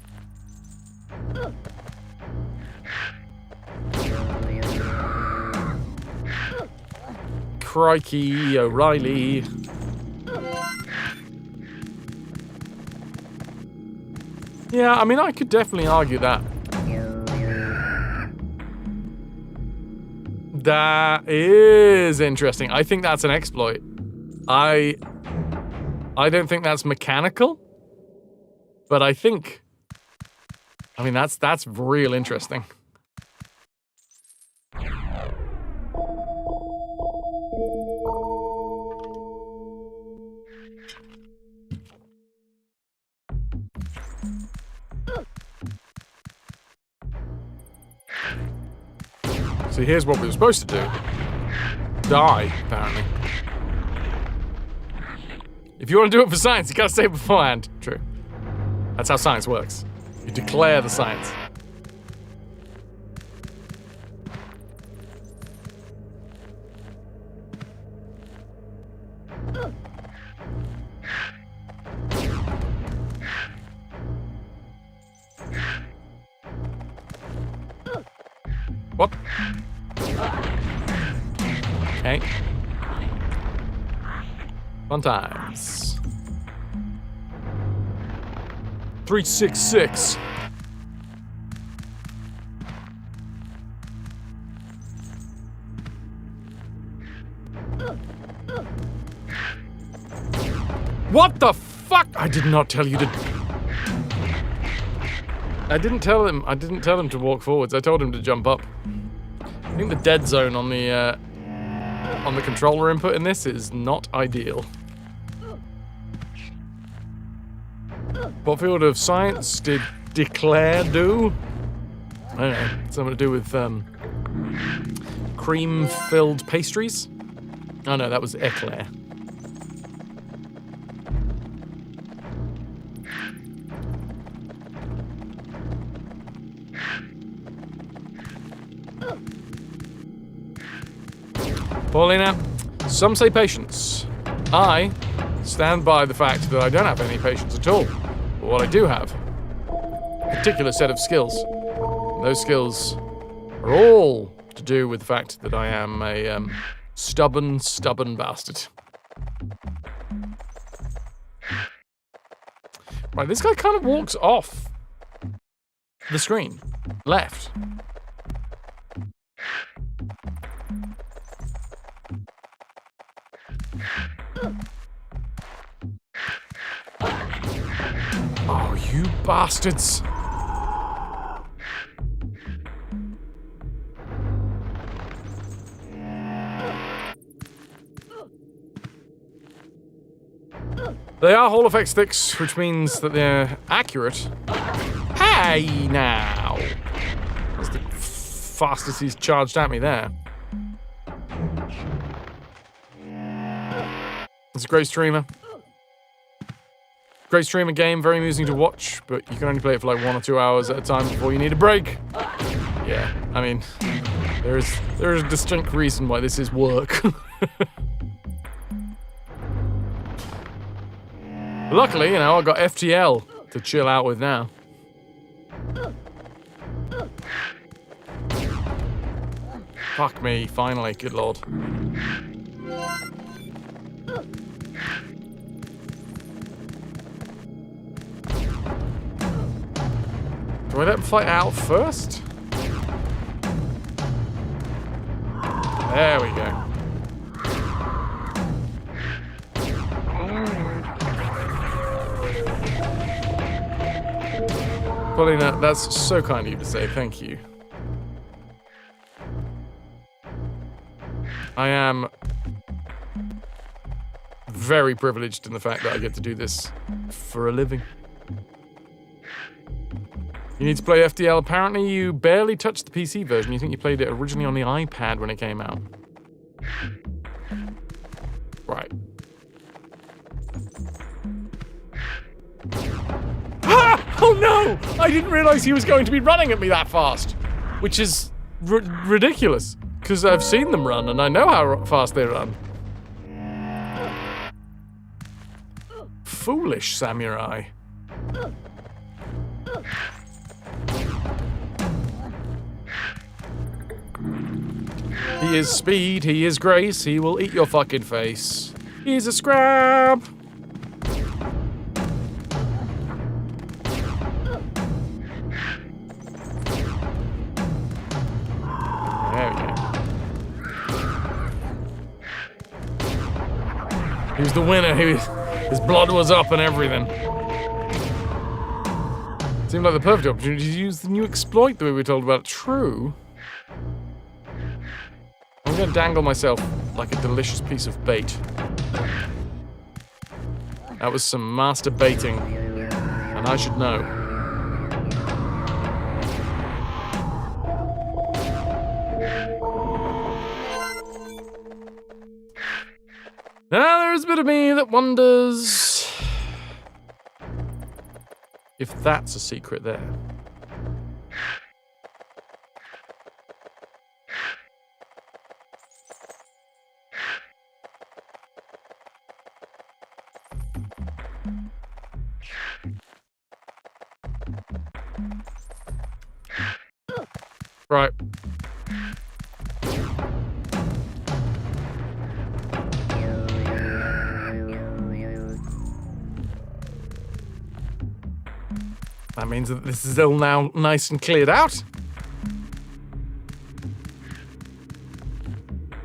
Crikey, O'Reilly. Yeah, I mean, I could definitely argue that. That is interesting. I think that's an exploit. I don't think that's mechanical, but I mean, that's real interesting. So here's what we were supposed to do. Die, apparently. If you want to do it for science, you gotta say it beforehand. True. That's how science works. You declare the science. What? Okay. Fun times. 366. What the fuck? I did not tell you to. I didn't tell him to walk forwards. I told him to jump up. I think the dead zone on the controller input in this is not ideal. What field of science did Declare do? I don't know. Something to do with cream-filled pastries? Oh no, that was Eclair. Paulina, some say patience. I stand by the fact that I don't have any patience at all. But what I do have, a particular set of skills. And those skills are all to do with the fact that I am a stubborn bastard. Right, this guy kind of walks off the screen. Left. Oh, you bastards. They are Hall effect sticks, which means that they're accurate. Hey, now! That's the fastest he's charged at me there. It's a great streamer. Great streamer game, very amusing to watch, but you can only play it for like 1 or 2 hours at a time before you need a break. Yeah, I mean, there is a distinct reason why this is work. Luckily, you know, I got FTL to chill out with now. Fuck me, finally, good lord. Do I let them fight out first? There we go. Paulina, that's so kind of you to say, thank you. I am very privileged in the fact that I get to do this for a living. You need to play FTL. Apparently you barely touched the PC version. You think you played it originally on the iPad when it came out. Right. Ah! Oh no! I didn't realize he was going to be running at me that fast. Which is ridiculous. Because I've seen them run and I know how fast they run. foolish samurai. He is speed, he is grace, he will eat your fucking face. He's a scrap. There we go. He was the winner. His blood was up and everything. Seemed like the perfect opportunity to use the new exploit that we were told about. True. I'm going to dangle myself like a delicious piece of bait. That was some master baiting, and I should know. Now there's a bit of me that wonders if that's a secret there. Right. That means that this is all now nice and cleared out.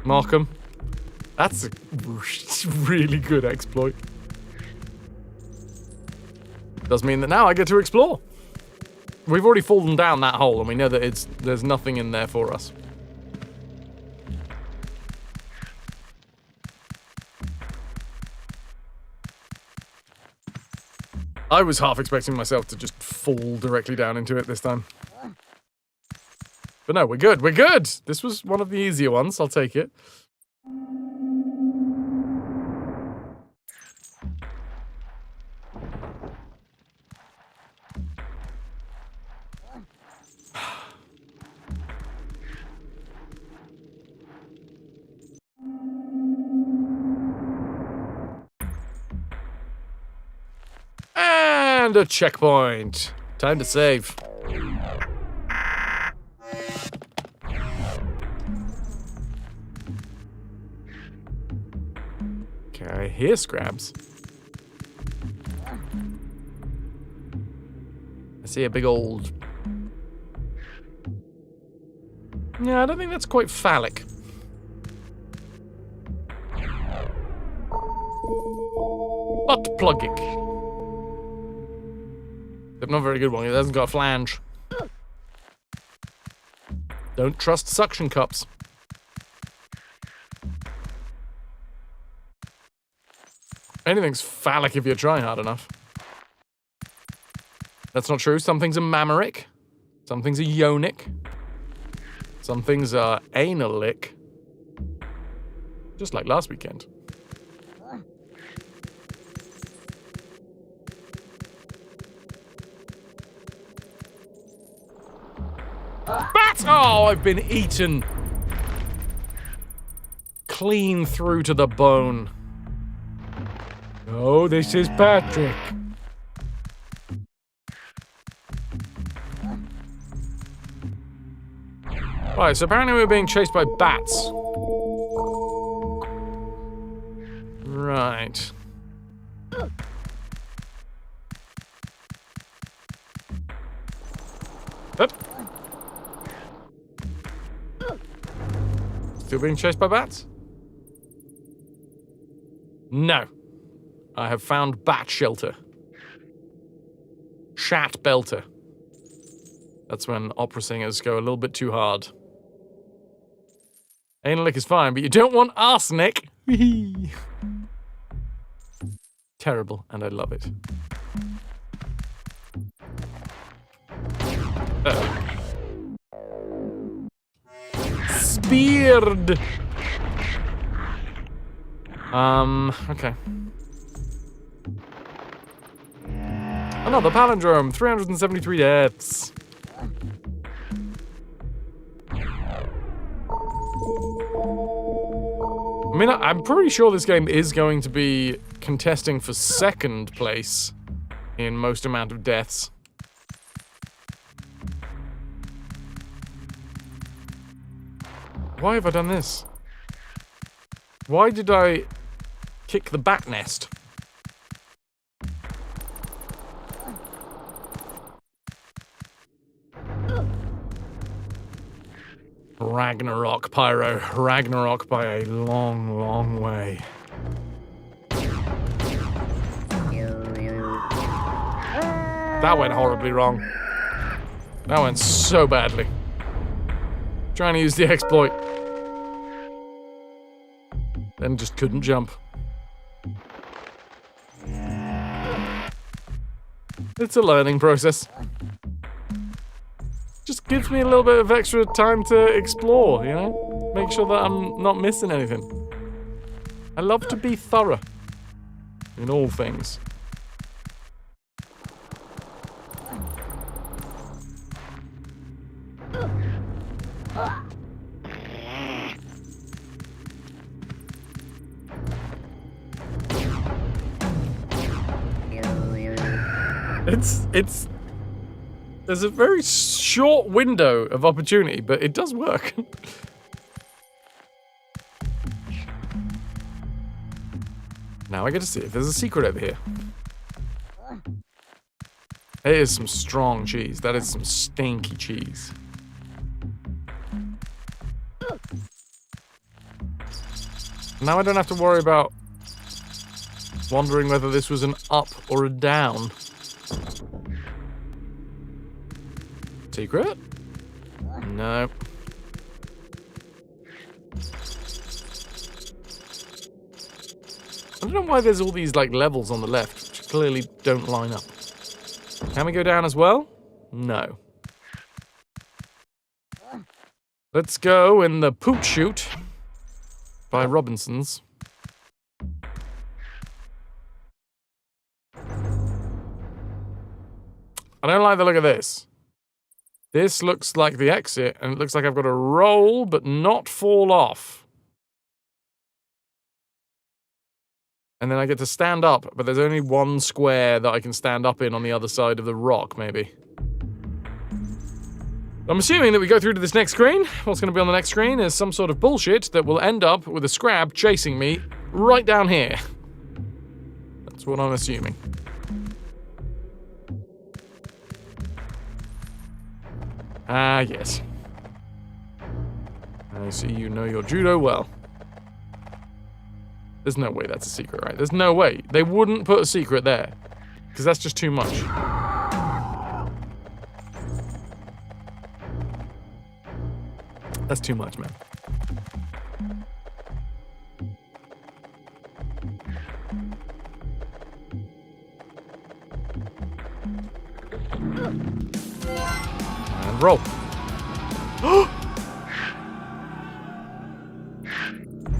Markham. That's a really good exploit. Does mean that now I get to explore. We've already fallen down that hole and we know that there's nothing in there for us. I was half expecting myself to just fall directly down into it this time. But no, we're good, we're good! This was one of the easier ones, I'll take it. And a checkpoint. Time to save. Okay, I hear scrabs. I see a big old... Yeah, I don't think that's quite phallic. Butt plugging. Not a very good one. It hasn't got a flange. Don't trust suction cups. Anything's phallic if you try hard enough. That's not true. Some things are mammaric. Some things are yonic. Some things are analic. Just like last weekend. Bats! Oh, I've been eaten. Clean through to the bone. Oh, this is Patrick. Right, so apparently we're being chased by bats. Right. Up. Still being chased by bats? No. I have found bat shelter. Shat belter. That's when opera singers go a little bit too hard. Analic is fine, but you don't want arsenic. Terrible, and I love it. Speared. Okay. Another palindrome, 373 deaths. I mean, I'm pretty sure this game is going to be contesting for second place in most amount of deaths. Why have I done this? Why did I kick the bat nest? Ragnarok, Pyro. Ragnarok by a long, long way. That went horribly wrong. That went so badly. Trying to use the exploit. Then just couldn't jump. It's a learning process. Just gives me a little bit of extra time to explore, you know? Make sure that I'm not missing anything. I love to be thorough in all things. It's there's a very short window of opportunity, but it does work. Now I get to see if there's a secret over here. It is some strong cheese. That is some stinky cheese. Now I don't have to worry about wondering whether this was an up or a down. Secret? No. I don't know why there's all these like levels on the left, which clearly don't line up. Can we go down as well? No. Let's go in the Poot Chute by Robinsons. I don't like the look of this. This looks like the exit, and it looks like I've got to roll, but not fall off. And then I get to stand up, but there's only one square that I can stand up in on the other side of the rock, maybe. I'm assuming that we go through to this next screen. What's going to be on the next screen is some sort of bullshit that will end up with a scrab chasing me right down here. That's what I'm assuming. Ah, yes. I see you know your judo well. There's no way that's a secret, right? There's no way. They wouldn't put a secret there. Because that's just too much. That's too much, man. And roll.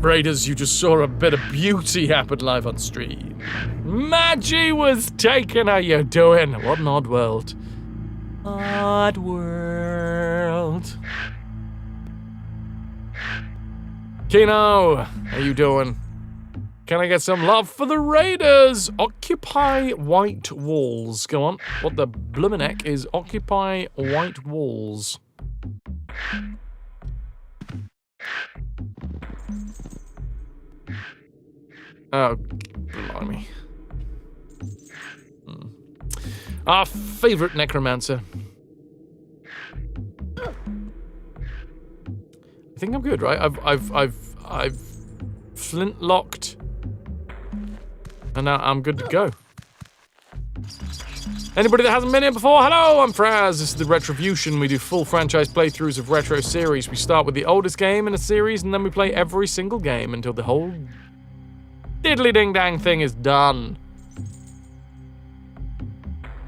Raiders, you just saw a bit of beauty happen live on stream. Maggie was taken. How you doing? What an odd world. Odd world. Kino, how you doing? Can I get some love for the Raiders? Occupy white walls. Go on. What the bloomin' heck is occupy white walls? Oh, blimey. Our favorite necromancer. I think I'm good, right? I've flint-locked. And now I'm good to go. Anybody that hasn't been here before, hello, I'm Fraz. This is the RetroVution. We do full franchise playthroughs of retro series. We start with the oldest game in a series, and then we play every single game until the whole diddly-ding-dang thing is done.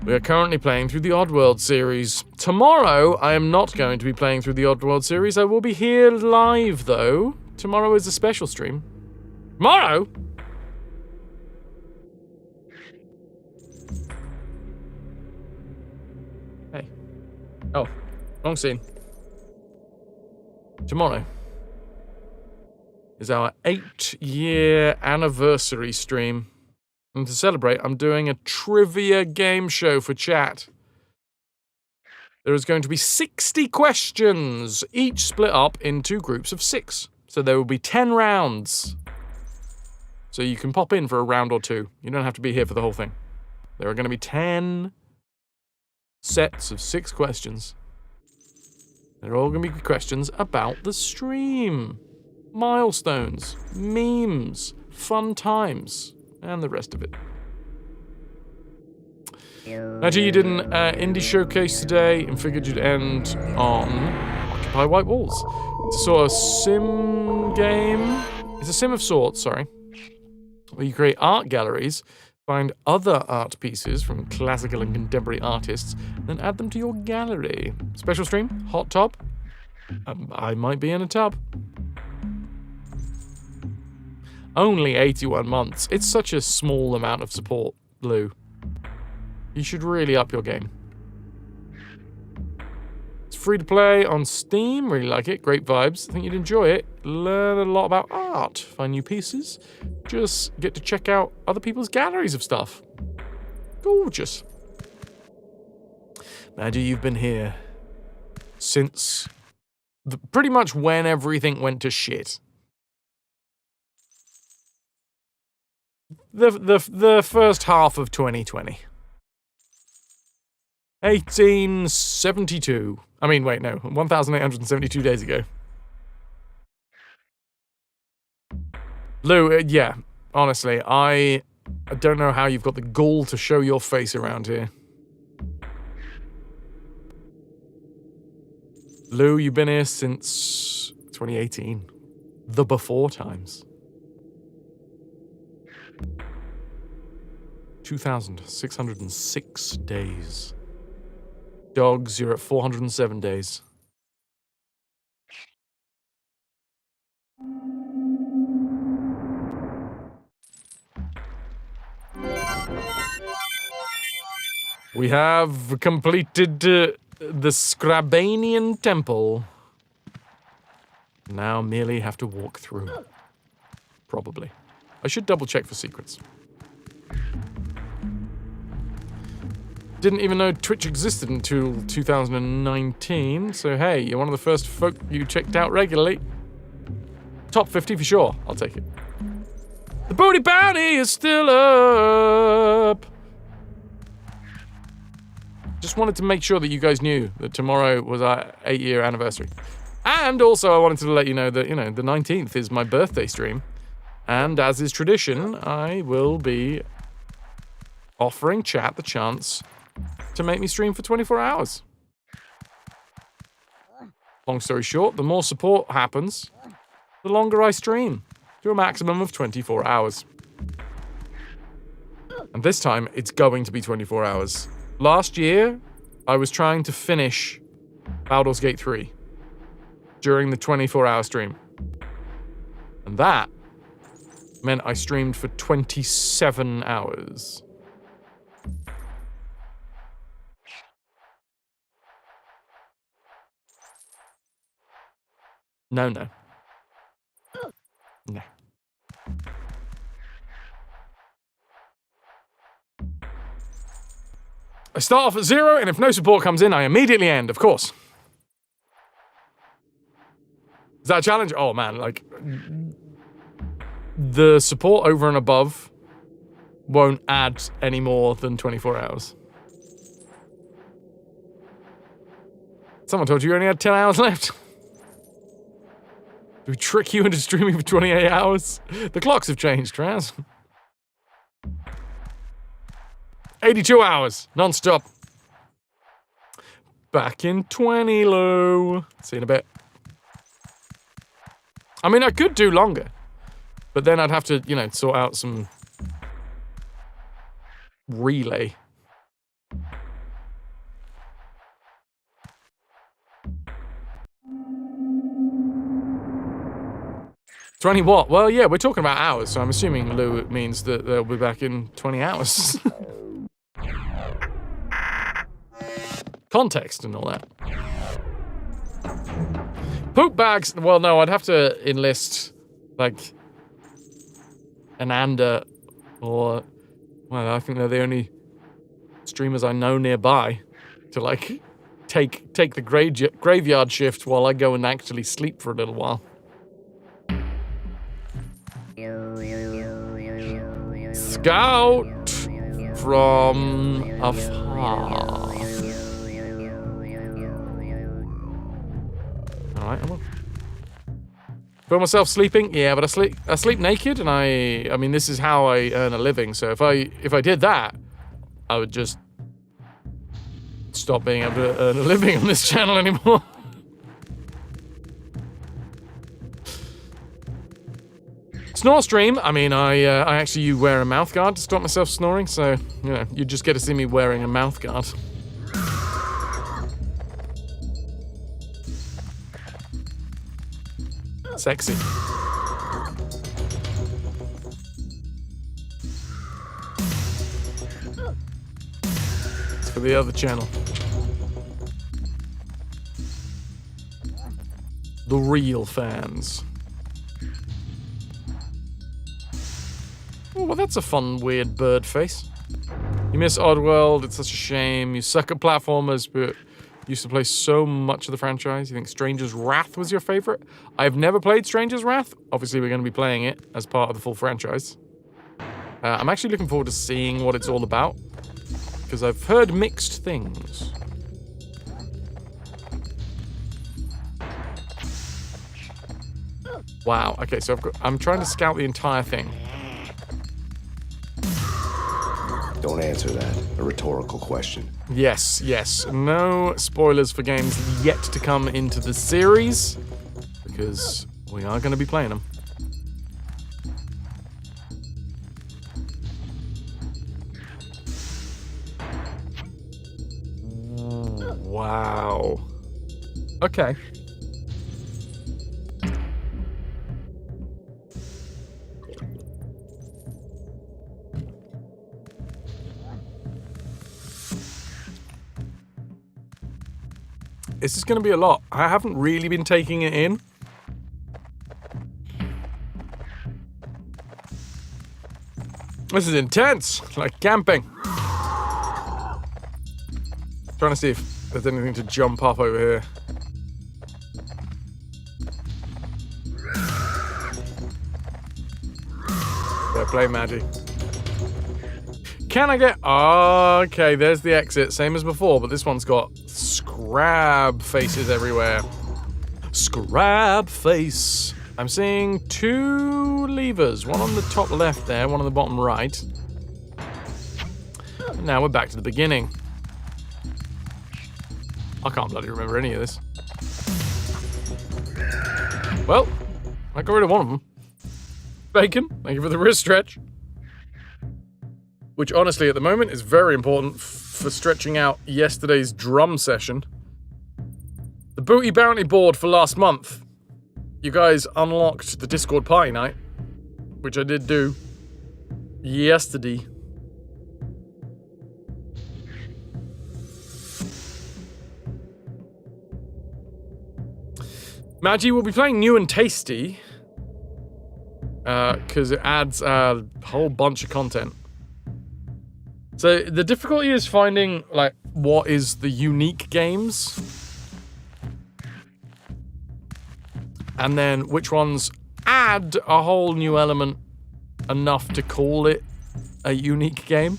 We are currently playing through the Oddworld series. Tomorrow, I am not going to be playing through the Oddworld series. I will be here live, though. Tomorrow is a special stream. Tomorrow? Hey. Oh, wrong scene. Tomorrow. is our 8-year anniversary stream. And to celebrate, I'm doing a trivia game show for chat. There is going to be 60 questions, each split up in 2 groups of 6. So there will be 10 rounds. So you can pop in for a round or 2. You don't have to be here for the whole thing. There are going to be 10 sets of 6 questions. They're all going to be questions about the stream. Milestones, memes, fun times, and the rest of it. Imagine you did an indie showcase today and figured you'd end on Occupy White Walls. It's a sort of sim game. It's a sim of sorts, sorry. Where you create art galleries, find other art pieces from classical and contemporary artists, then add them to your gallery. Special stream, hot tub. I might be in a tub. Only 81 months. It's such a small amount of support, Lou. You should really up your game. It's free to play on Steam. Really like it. Great vibes. I think you'd enjoy it. Learn a lot about art. Find new pieces. Just get to check out other people's galleries of stuff. Gorgeous. Imagine you've been here since pretty much when everything went to shit. The first half of 2020. 1872. I mean, wait, no. 1,872 days ago. Lou, yeah. Honestly, I don't know how you've got the gall to show your face around here. Lou, you've been here since 2018. The before times. 2,606 days. Dogs, you're at 407 days. We have completed the Scrabanian Temple. Now merely have to walk through. Probably. I should double check for secrets. Didn't even know Twitch existed until 2019, so hey, you're one of the first folk you checked out regularly. Top 50 for sure, I'll take it. The booty bounty is still up! Just wanted to make sure that you guys knew that tomorrow was our 8-year anniversary. And also I wanted to let you know that, the 19th is my birthday stream. And as is tradition, I will be offering chat the chance to make me stream for 24 hours. Long story short, the more support happens, the longer I stream, to a maximum of 24 hours. And this time, it's going to be 24 hours. Last year, I was trying to finish Baldur's Gate 3 during the 24-hour stream. And that meant I streamed for 27 hours. No. No. I start off at 0, and if no support comes in, I immediately end, of course. Is that a challenge? Oh, man, the support over and above won't add any more than 24 hours. Someone told you only had 10 hours left. Do we trick you into streaming for 28 hours? The clocks have changed, Raz. 82 hours, non-stop. Back in 20, Lou. See you in a bit. I mean, I could do longer, but then I'd have to, sort out some relay. 20 what? Well, yeah, we're talking about hours, so I'm assuming, Lou, it means that they'll be back in 20 hours. Context and all that. Poop bags. Well, no, I'd have to enlist, like Ananda, or well, I think they're the only streamers I know nearby to like take the graveyard shift while I go and actually sleep for a little while. Scout from afar. Alright, I will. Feel myself sleeping? Yeah, but I sleep naked, and I mean, this is how I earn a living. So if I did that, I would just stop being able to earn a living on this channel anymore. Snore stream. I mean, I actually wear a mouth guard to stop myself snoring, so you know, you just get to see me wearing a mouth guard. Sexy. It's for the other channel. The real fans. Oh, well, that's a fun, weird bird face. You miss Oddworld, it's such a shame. You suck at platformers, but used to play so much of the franchise. You think Stranger's Wrath was your favorite? I've never played Stranger's Wrath. Obviously, we're going to be playing it as part of the full franchise. I'm actually looking forward to seeing what it's all about, because I've heard mixed things. Wow, okay, so I'm trying to scout the entire thing. Don't answer that. A rhetorical question. Yes, yes. No spoilers for games yet to come into the series, because we are going to be playing them. Wow. Okay. This is going to be a lot. I haven't really been taking it in. This is intense, like camping. Trying to see if there's anything to jump up over here. Yeah, play magic. Can I get... Okay, there's the exit, same as before, but this one's got scrab faces everywhere. Scrab face. I'm seeing 2 levers, one on the top left there, one on the bottom right. And now we're back to the beginning. I can't bloody remember any of this. Well, I got rid of one of them. Bacon, thank you for the wrist stretch. Which honestly at the moment is very important for stretching out yesterday's drum session. The Booty Bounty board for last month. You guys unlocked the Discord party night, which I did do yesterday. Maggie will be playing New and Tasty because it adds a whole bunch of content. So the difficulty is finding like what is the unique games, and then which ones add a whole new element enough to call it a unique game.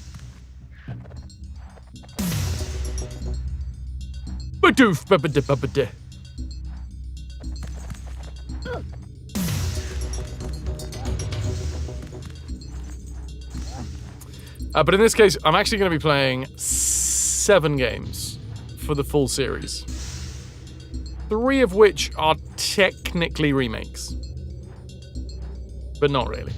Badoof babadibabadeh. But in this case, I'm actually going to be playing 7 games for the full series. 3 of which are technically remakes. But not really.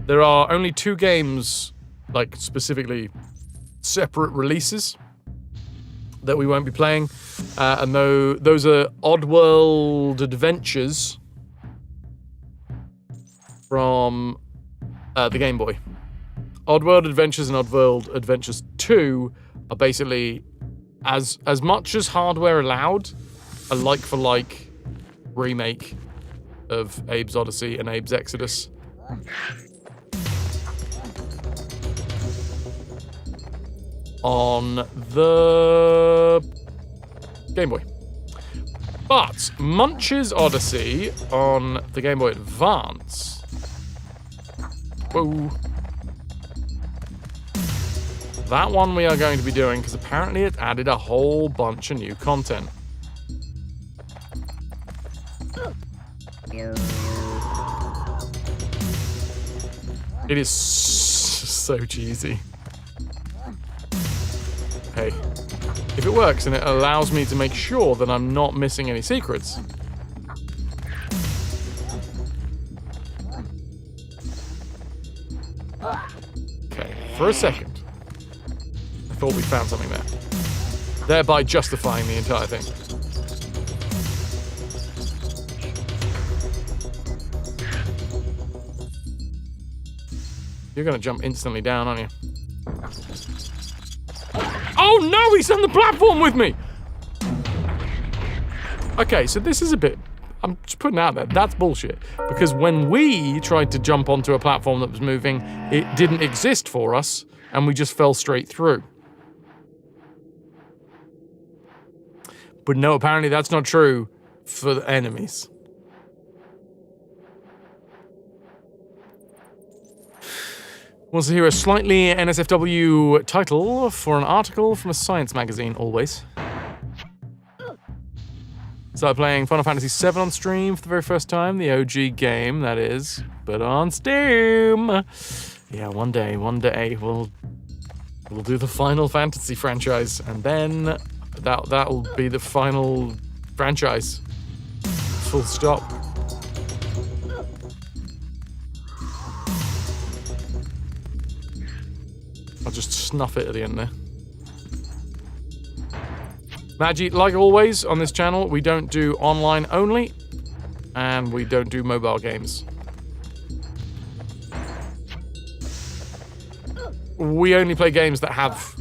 There are only 2 games, like specifically separate releases, that we won't be playing. And those are Oddworld Adventures from... the Game Boy. Oddworld Adventures and Oddworld Adventures 2 are basically, as much as hardware allowed, a like-for-like remake of Abe's Odyssey and Abe's Exodus. On the Game Boy. But Munch's Odyssey on the Game Boy Advance. Whoa. That one we are going to be doing because apparently it added a whole bunch of new content. It is so cheesy. Hey, if it works and it allows me to make sure that I'm not missing any secrets. Okay, for a second, I thought we found something there, thereby justifying the entire thing. You're gonna jump instantly down, aren't you? Oh no, he's on the platform with me! Okay, so this is a bit... I'm just putting it out there, that's bullshit. Because when we tried to jump onto a platform that was moving, it didn't exist for us, and we just fell straight through. But no, apparently that's not true for the enemies. Wants to hear a slightly NSFW title for an article from a science magazine, always. Started playing Final Fantasy VII on stream for the very first time, the OG game, that is, but on Steam. Yeah, one day we'll do the Final Fantasy franchise, and then that'll be the final franchise. Full stop. I'll just snuff it at the end there. Magi, like always on this channel, we don't do online only, and we don't do mobile games. We only play games that have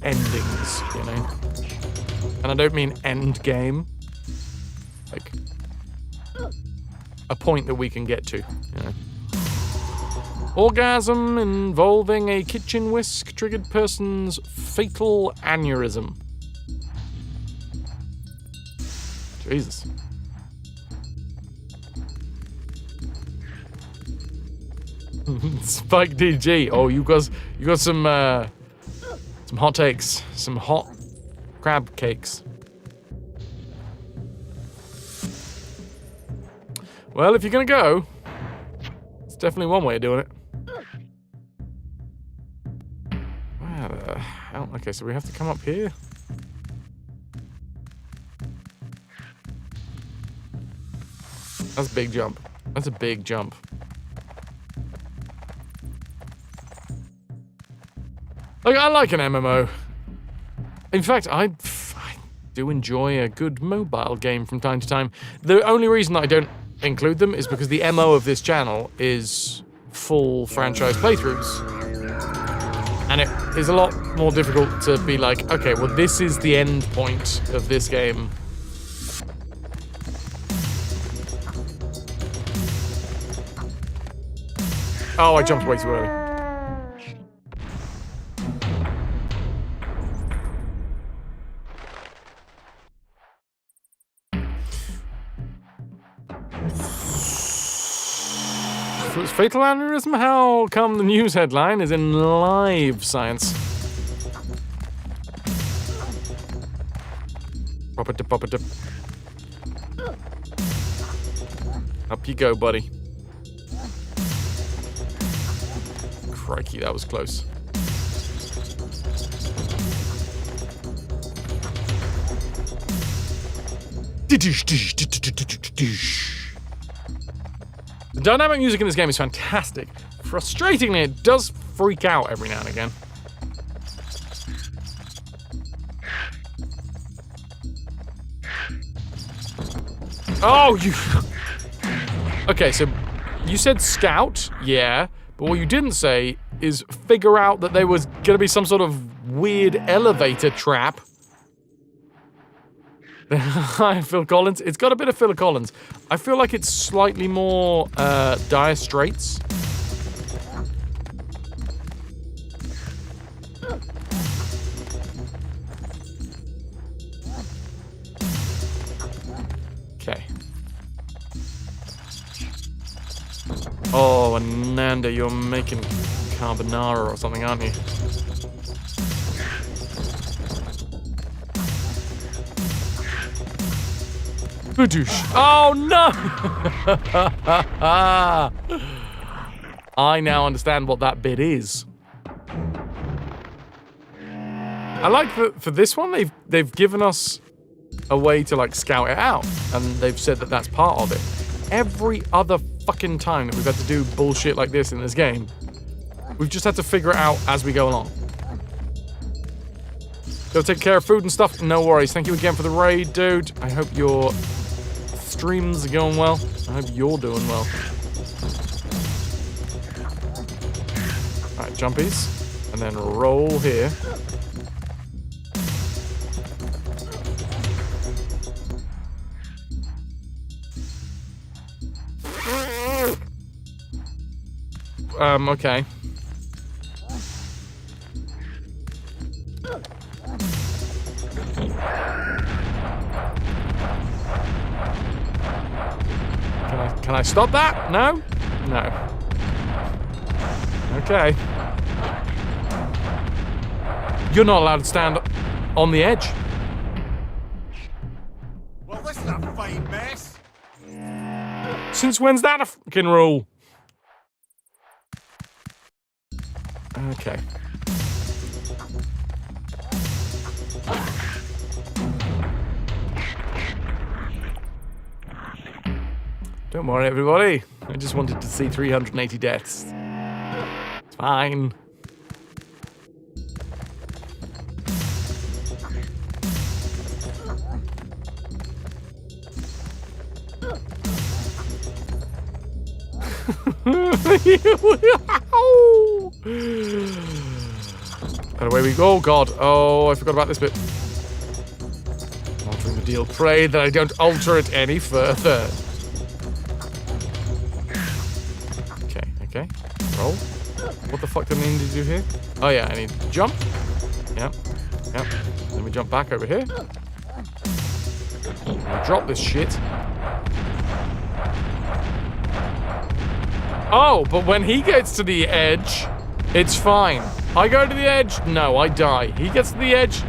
endings, you know? And I don't mean end game. Like, a point that we can get to, you know? Orgasm involving a kitchen whisk triggered person's fatal aneurysm. Jesus. Spike DG. Oh, you got some hot takes, some hot crab cakes. Well, if you're gonna go, it's definitely one way of doing it. Where the hell? Okay, so we have to come up here. That's a big jump. That's a big jump. Like, I like an MMO. In fact, I do enjoy a good mobile game from time to time. The only reason that I don't include them is because the MO of this channel is full franchise playthroughs. And it is a lot more difficult to be like, okay, well, this is the end point of this game. Oh, I jumped way too early. Fatal aneurysm? How come the news headline is in live science? Pop it, pop it. Up you go, buddy. Crikey, that was close. The dynamic music in this game is fantastic. Frustratingly, it does freak out every now and again. Oh, you... Okay, so you said scout, yeah, but what you didn't say is figure out that there was going to be some sort of weird elevator trap. Hi, Phil Collins. It's got a bit of Phil Collins. I feel like it's slightly more Dire Straits. Okay. Oh, Ananda, you're making carbonara or something, aren't you? Badoosh. Oh, no! I now understand what that bit is. I like that for this one, they've given us a way to, like, scout it out. And they've said that that's part of it. Every other fucking time that we've had to do bullshit like this in this game, we've just had to figure it out as we go along. Go take care of food and stuff. No worries. Thank you again for the raid, dude. I hope your streams are going well. I hope you're doing well. Alright, jumpies. And then roll here. Okay. Can I stop that? No? No. Okay. You're not allowed to stand on the edge. Well, this is a fine mess. Since when's that a fucking rule? Okay. Don't worry, everybody. I just wanted to see 380 deaths. It's fine. And away we go. Oh, God. Oh, I forgot about this bit. Altering the deal. Pray that I don't alter it any further. Okay. Roll. What the fuck do I need to do here? Oh, yeah. I need to jump. Yep. Then we jump back over here. And drop this shit. Oh, but when he gets to the edge, it's fine. I go to the edge, no, I die. He gets to the edge,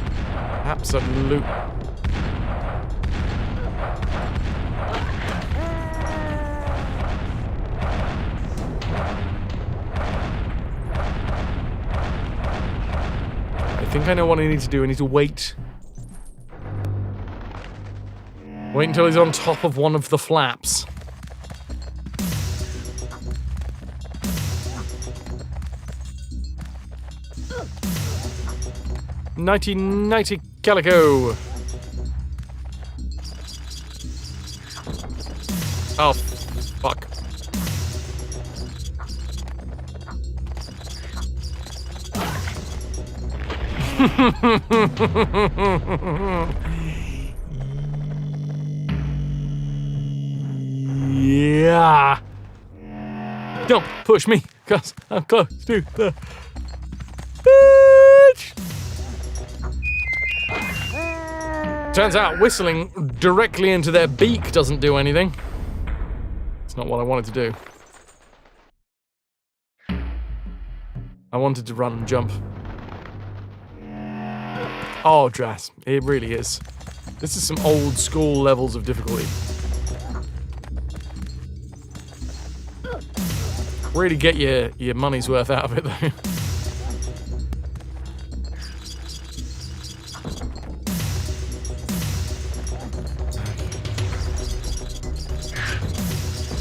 absolute. I think I know what I need to do. I need to wait. Wait until he's on top of one of the flaps. 1990 Calico. Oh, fuck. Yeah. Don't push me, because I'm close to the beach. Turns out whistling directly into their beak doesn't do anything. It's not what I wanted to do. I wanted to run and jump. Oh, Dras, it really is. This is some old school levels of difficulty. Really get your money's worth out of it, though.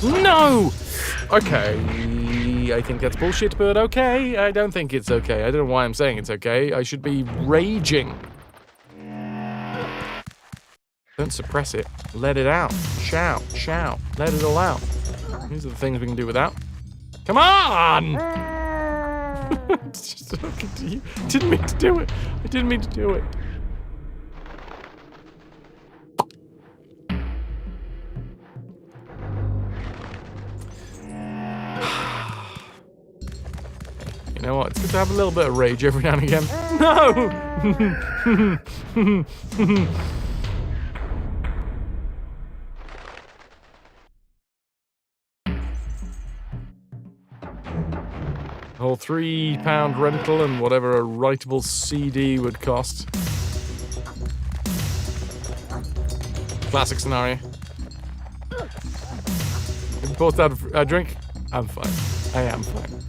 No! Okay, I think that's bullshit, but okay. I don't think it's okay. I don't know why I'm saying it's okay. I should be raging. Don't suppress it. Let it out. Shout. Let it all out. These are the things we can do without. Come on! Didn't mean to do it. I didn't mean to do it. You know what? It's good to have a little bit of rage every now and again. No! Whole £3 rental and whatever a writable CD would cost. Classic scenario. Both out of a drink. I'm fine. I am fine.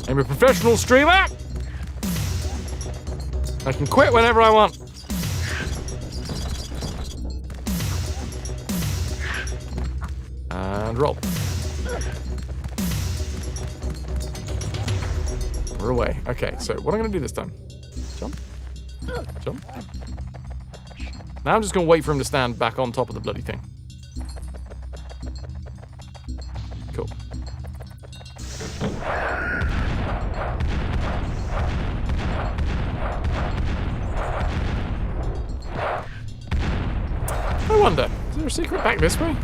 I'm a professional streamer. I can quit whenever I want. And roll. We're away. Okay, so what am I going to do this time? Jump. Jump. Now I'm just going to wait for him to stand back on top of the bloody thing. Cool. I wonder, is there a secret back this way?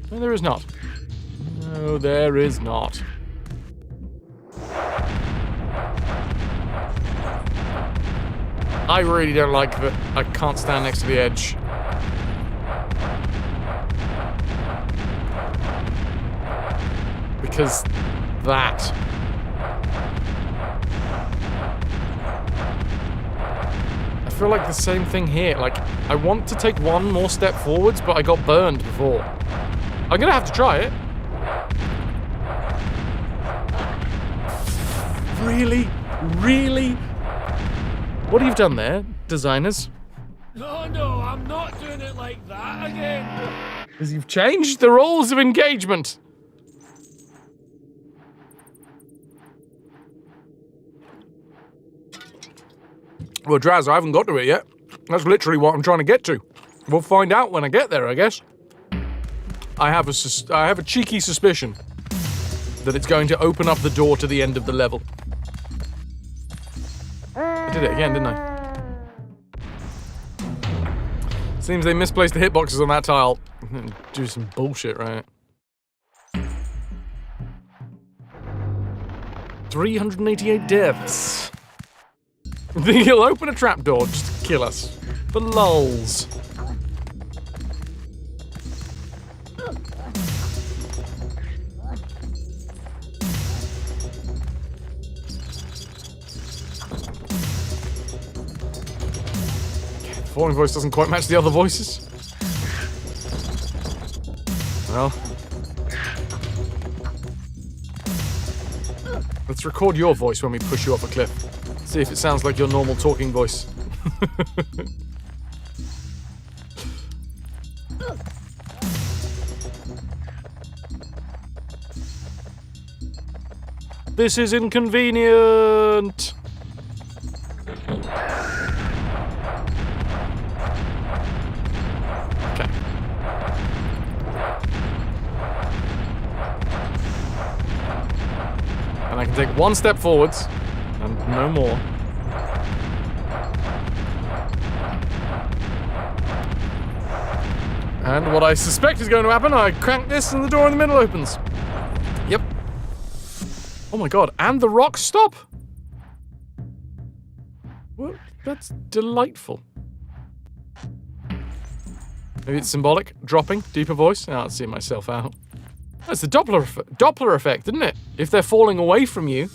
No, there is not. No, there is not. I really don't like that I can't stand next to the edge. Because that. I feel like the same thing here. Like, I want to take one more step forwards, but I got burned before. I'm gonna have to try it. Really? Really? What have you done there, designers? No, no, I'm not doing it like that again. Because you've changed the rules of engagement. Well, Draz, I haven't got to it yet. That's literally what I'm trying to get to. We'll find out when I get there, I guess. I have a cheeky suspicion that it's going to open up the door to the end of the level. I did it again, didn't I? Seems they misplaced the hitboxes on that tile. Do some bullshit, right? 388 deaths. He'll open a trapdoor just to kill us. For lulz. The falling voice doesn't quite match the other voices. Well. Let's record your voice when we push you off a cliff. See if it sounds like your normal talking voice. This is inconvenient. Okay. And I can take one step forwards. And no more. And what I suspect is going to happen, I crank this and the door in the middle opens. Yep. Oh my god, and the rocks stop? Well, that's delightful. Maybe it's symbolic. Dropping, deeper voice. Oh, I'll see myself out. That's the Doppler effect, isn't it? If they're falling away from you.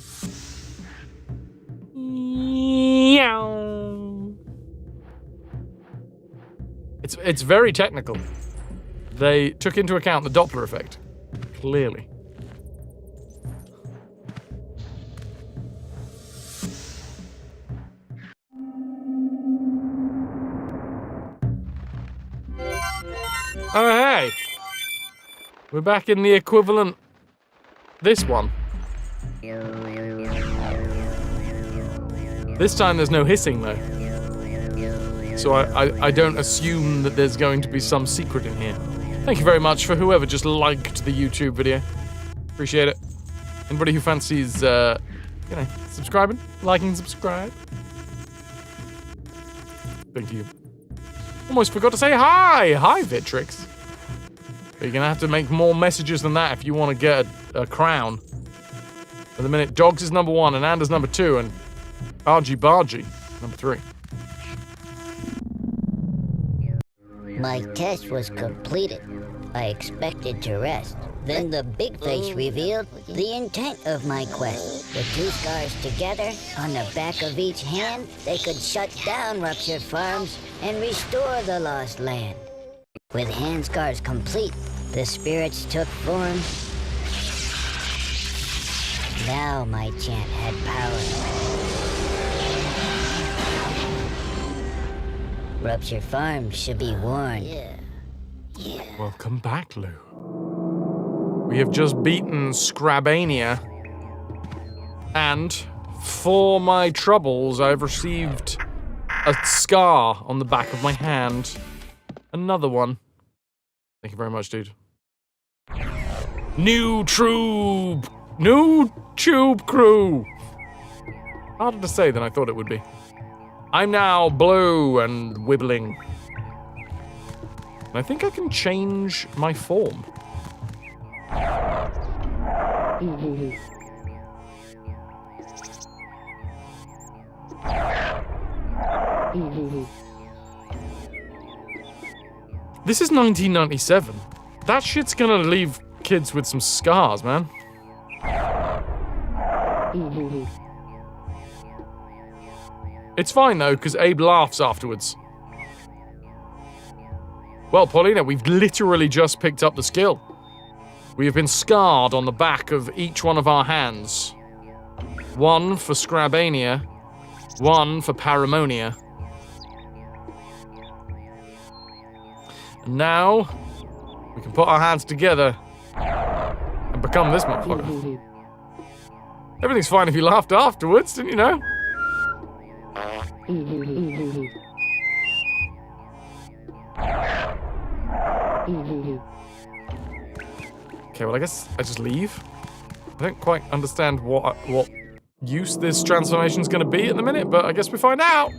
It's very technical. They took into account the Doppler effect. Clearly. Oh, hey! We're back in the equivalent... This one. This time there's no hissing, though. So I don't assume that there's going to be some secret in here. Thank you very much for whoever just liked the YouTube video. Appreciate it. Anybody who fancies, subscribing, liking, subscribe. Thank you. Almost forgot to say hi! Hi, Vitrix. But you're going to have to make more messages than that if you want to get a crown. At the minute, Dogs is number 1, and Anders number 2, and Argy Bargy number 3. My test was completed. I expected to rest. Then the big face revealed the intent of my quest. The 2 scars together, on the back of each hand, they could shut down ruptured farms and restore the lost land. With hand scars complete, the spirits took form. Now my chant had power. Ruptured farms should be warned. Yeah. Welcome back, Lou. We have just beaten Scrabania, and for my troubles, I've received a scar on the back of my hand. Another one. Thank you very much, dude. New tube crew. Harder to say than I thought it would be. I'm now blue and wibbling. And I think I can change my form. This is 1997. That shit's gonna leave kids with some scars, man. It's fine though, because Abe laughs afterwards. Well, Paulina, we've literally just picked up the skill. We have been scarred on the back of each one of our hands. 1 for Scrabania, 1 for Paramonia. And now, we can put our hands together and become this motherfucker. Everything's fine if you laughed afterwards, didn't you know? Okay, well, I guess I just leave. I don't quite understand what use this transformation's gonna be at the minute, but I guess we find out.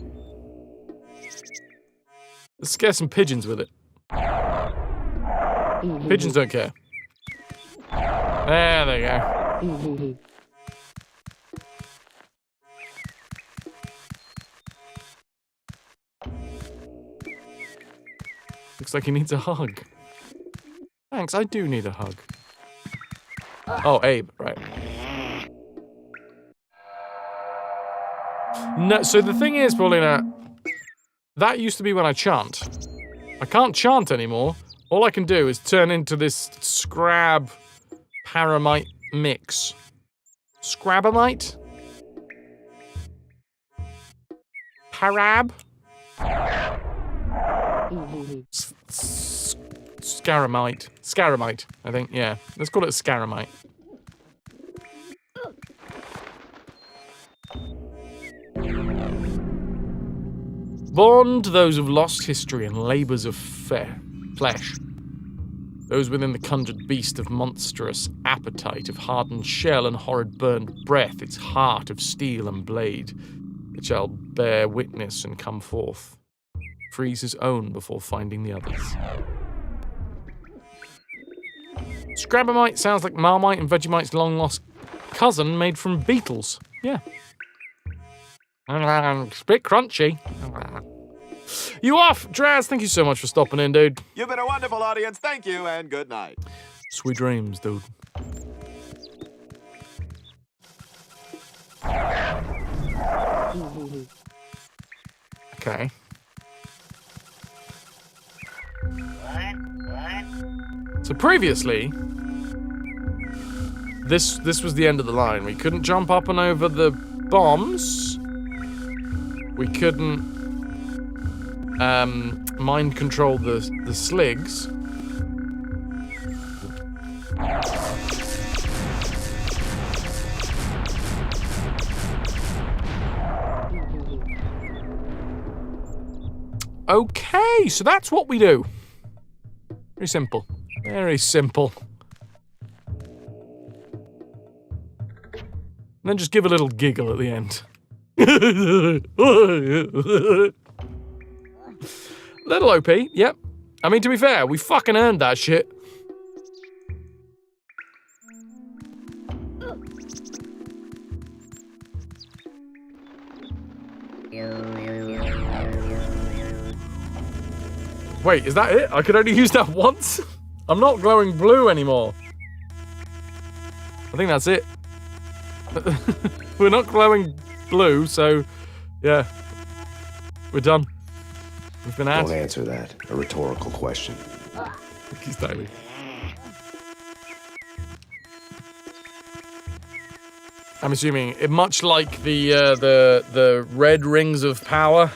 Let's scare some pigeons with it. Pigeons don't care. There they go. Looks like he needs a hug. Thanks, I do need a hug. Oh, Abe, right. No, so the thing is, Paulina, that used to be when I chant. I can't chant anymore. All I can do is turn into this Scrab Paramite mix. Scrabamite? Parab? Scaramite. Scaramite, I think, yeah. Let's call it a Scaramite. Bond those of lost history and labours of flesh. Those within the conjured beast of monstrous appetite, of hardened shell and horrid burned breath, its heart of steel and blade, it shall bear witness and come forth. Freeze his own before finding the others. Scrabamite sounds like Marmite and Vegemite's long-lost cousin made from beetles. Yeah. It's a bit crunchy. You off, Draz? Thank you so much for stopping in, dude. You've been a wonderful audience. Thank you, and good night. Sweet dreams, dude. Okay. So previously, this was the end of the line. We couldn't jump up and over the bombs. We couldn't mind control the sligs. Okay, so that's what we do. Very simple. Very simple. And then just give a little giggle at the end. Little OP, yep. I mean, to be fair, we fucking earned that shit. Wait, is that it? I could only use that once? I'm not glowing blue anymore. I think that's it. We're not glowing blue, so yeah. We're done. We've been out. Don't answer that. A rhetorical question. He's daily. I'm assuming, much like the red rings of power,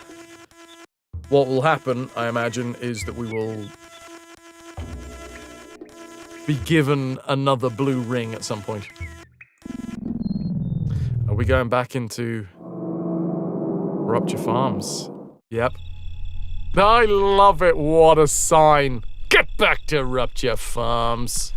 what will happen, I imagine, is that we will be given another blue ring at some point. Are we going back into Rupture Farms? Yep. I love it. What a sign. Get back to Rupture Farms.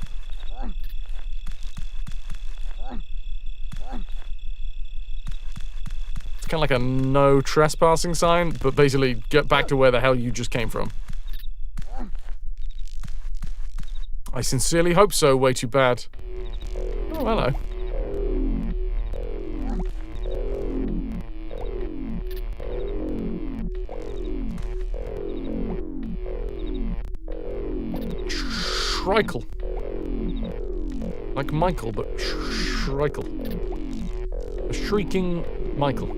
It's kind of like a no trespassing sign, but basically get back to where the hell you just came from. I sincerely hope so. Way too bad. Oh, hello. Shrikle. Like Michael, but Shrikle. A shrieking Michael.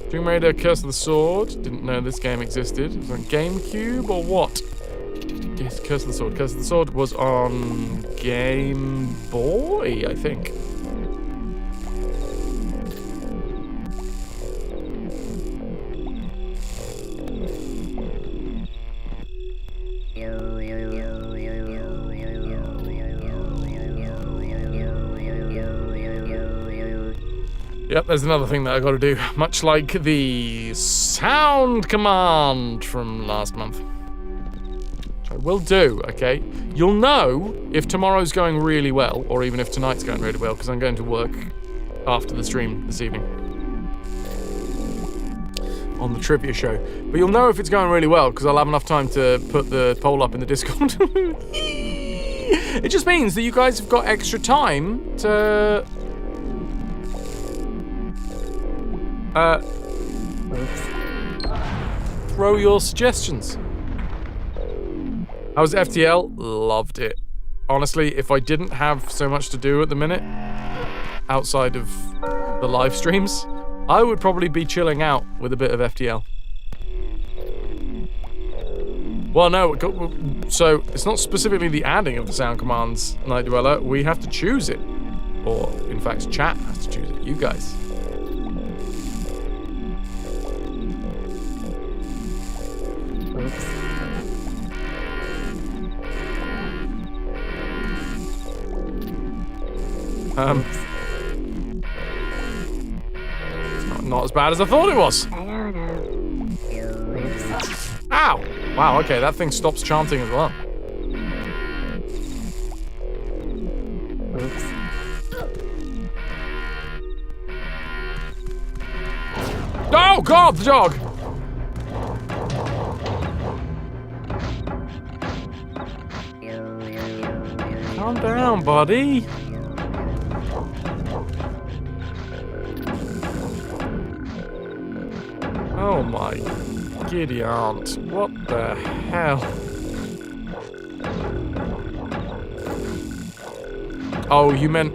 Tomb Raider Curse of the Sword. Didn't know this game existed. It was on GameCube or what? Yes, Curse of the Sword. Curse of the Sword was on Game Boy, I think. Yep, there's another thing that I gotta do. Much like the sound command from last month. Which I will do, okay? You'll know if tomorrow's going really well, or even if tonight's going really well, because I'm going to work after the stream this evening. On the trivia show. But you'll know if it's going really well, because I'll have enough time to put the poll up in the Discord. It just means that you guys have got extra time to... throw your suggestions. How was FTL? Loved it. Honestly, if I didn't have so much to do at the minute, outside of the live streams, I would probably be chilling out with a bit of FTL. Well, no, so it's not specifically the adding of the sound commands, Night Dweller. We have to choose it. Or, in fact, chat has to choose it. You guys. It's not as bad as I thought it was. Ow! Wow, okay, that thing stops chanting as well. Oh god, the dog! Calm down, buddy. Oh my giddy aunt, what the hell? Oh, you meant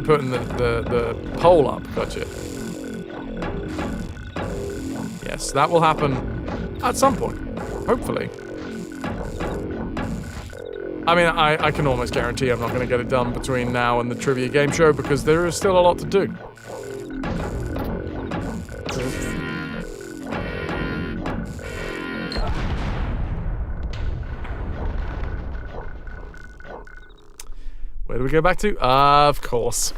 putting the pole up, gotcha. Yes, that will happen at some point, hopefully. I mean, I can almost guarantee I'm not going to get it done between now and the trivia game show because there is still a lot to do. Where do we go back to? Of course.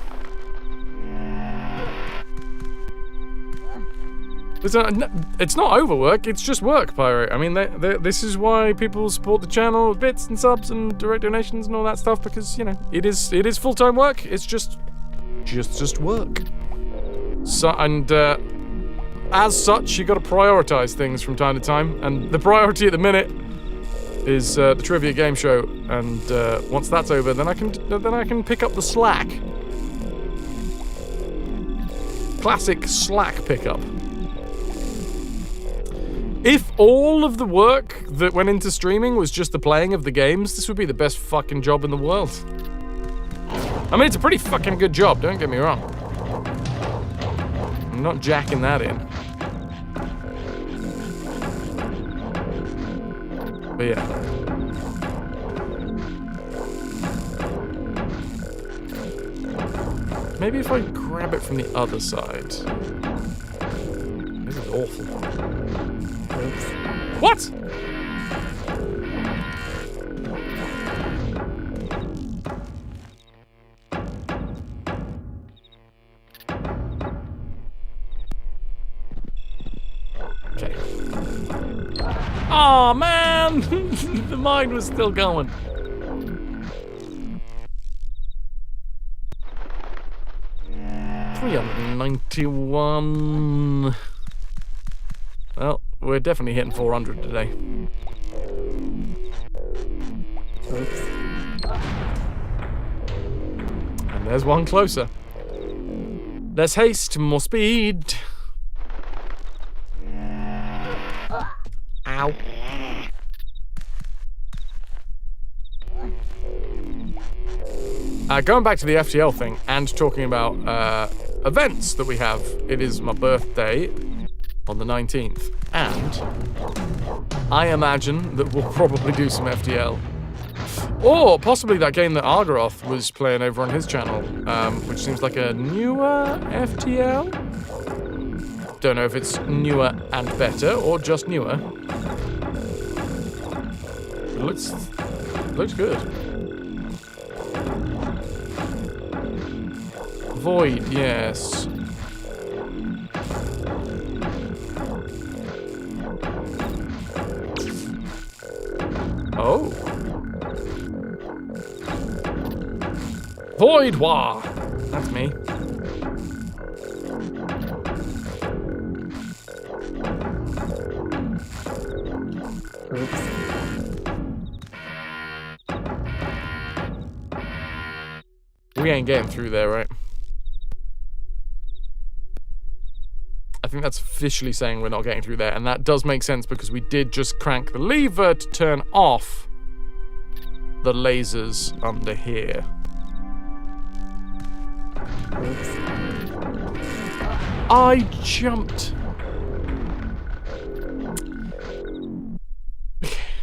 It's not overwork, it's just work, Pyro. I mean, this is why people support the channel with bits and subs and direct donations and all that stuff, because, you know, it is full-time work. It's just work. So, and as such, you got to prioritize things from time to time, and the priority at the minute is the trivia game show, and once that's over, then I can pick up the slack. Classic slack pickup. If all of the work that went into streaming was just the playing of the games, this would be the best fucking job in the world. I mean, it's a pretty fucking good job, don't get me wrong. I'm not jacking that in. But yeah. Maybe if I grab it from the other side. This is awful. What? Okay. Oh man! The mine was still going. $391. Well, we're definitely hitting 400 today. And there's one closer. Less haste, more speed. Ow. Going back to the FTL thing and talking about events that we have. It is my birthday on the 19th, and I imagine that we'll probably do some FTL. Or possibly that game that Argaroth was playing over on his channel, which seems like a newer FTL. Don't know if it's newer and better, or just newer. It looks good. Void, yes. Oh. Void War! That's me. Oops. We ain't getting through there, right? I think that's officially saying we're not getting through there, and that does make sense because we did just crank the lever to turn off the lasers under here. Oops. I jumped.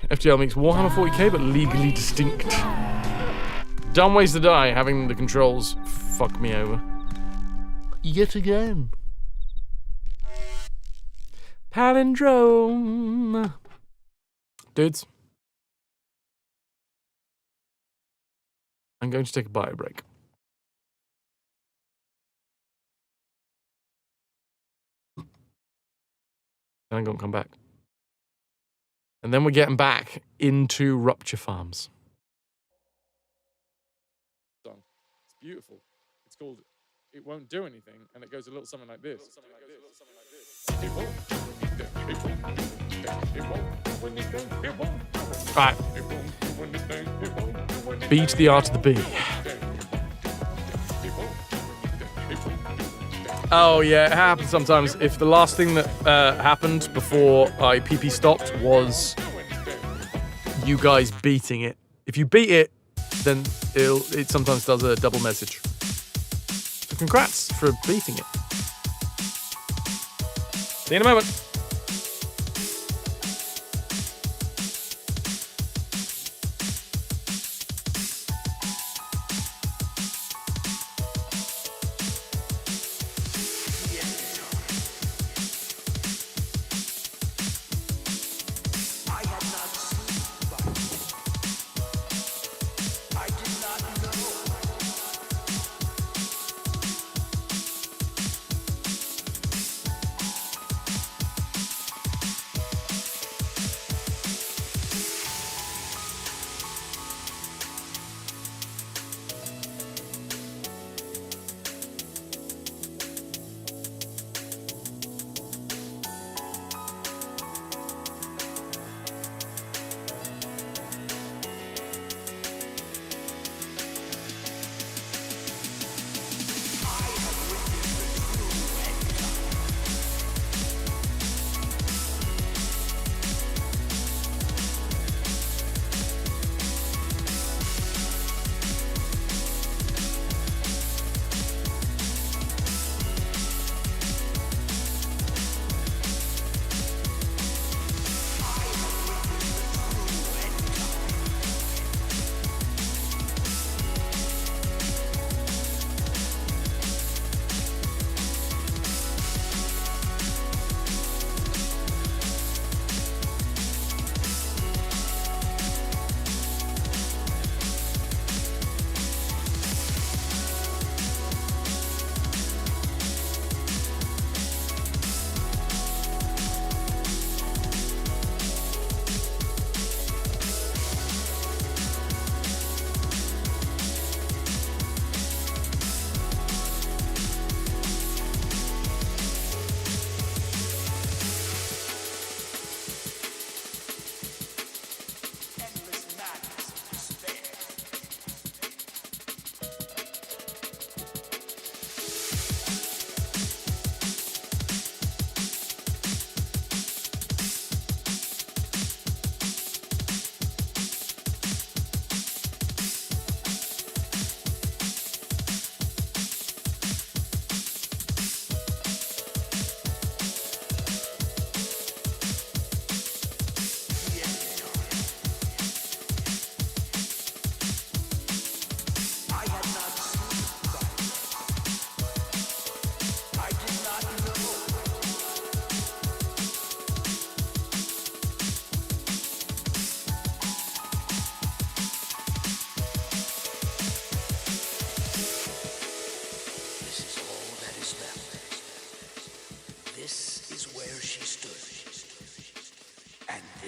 FTL makes Warhammer 40k, but legally distinct. Dumb ways to die, having the controls fuck me over. Yet again. Palindrome. Dudes. I'm going to take a bio break. Then I'm going to come back. And then we're getting back into Rupture Farms. It's beautiful. It's called It Won't Do Anything, and it goes a little something like this. Right. B to the R to the B. Oh yeah, it happens sometimes. If the last thing that happened before I PP stopped was you guys beating it. If you beat it, then it sometimes does a double message. So congrats for beating it. See you in a moment.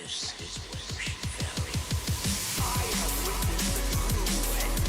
This is where she fell. I have witnessed the true end.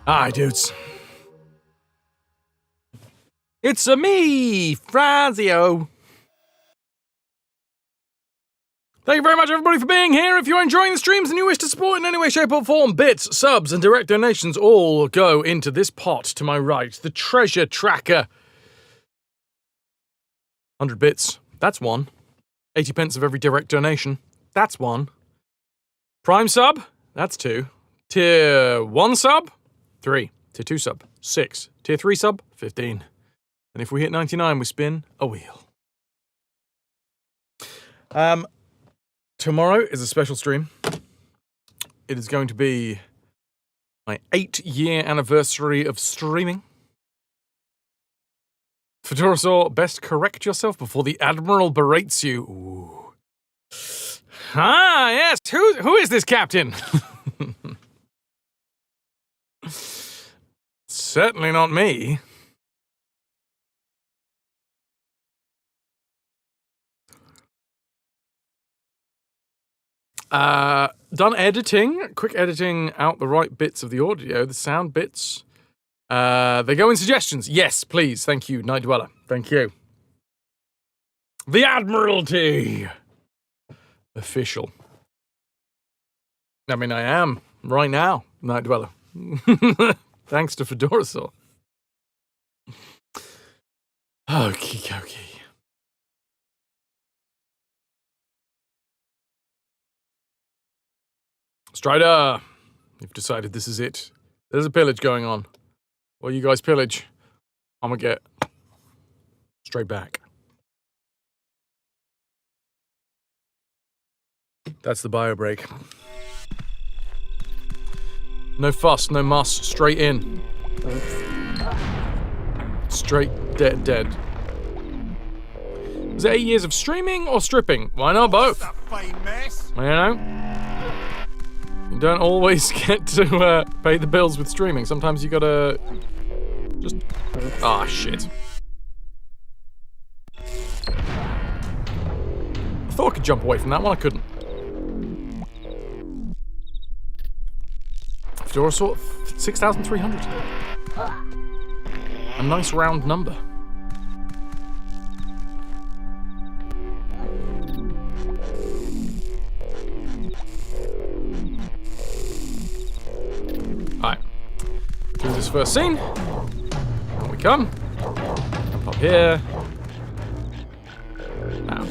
Alright, dudes. It's a me, Franzio. Thank you very much, everybody, for being here. If you're enjoying the streams and you wish to support in any way, shape, or form, bits, subs, and direct donations all go into this pot to my right, the treasure tracker. 100 bits, that's one. 80 pence of every direct donation, that's one. Prime sub, that's 2. Tier 1 sub, 3. Tier 2 sub, 6. Tier 3 sub, 15. And if we hit 99, we spin a wheel. Tomorrow is a special stream. It is going to be my 8-year anniversary of streaming. Fedorasaur, best correct yourself before the Admiral berates you. Ooh. Ah, yes. Who is this captain? Certainly not me. Done editing. Quick editing out the right bits of the audio, the sound bits. They go in suggestions. Yes, please. Thank you, Night Dweller. Thank you. The Admiralty. Official. I mean, I am right now, Night Dweller. Thanks to Fedorasaur. Okie dokie. Strider, you've decided this is it. There's a pillage going on. Well, you guys pillage. I'm gonna get straight back. That's the bio break. No fuss, no muss, straight in. Straight dead. Was it 8 years of streaming or stripping? Why not both? You know? You don't always get to pay the bills with streaming. Sometimes you gotta just... Ah, shit. I thought I could jump away from that one, I couldn't. Fedorasaur, 6,300. A nice round number. Alright. Do this first scene. Here we come. Jump up here. Now.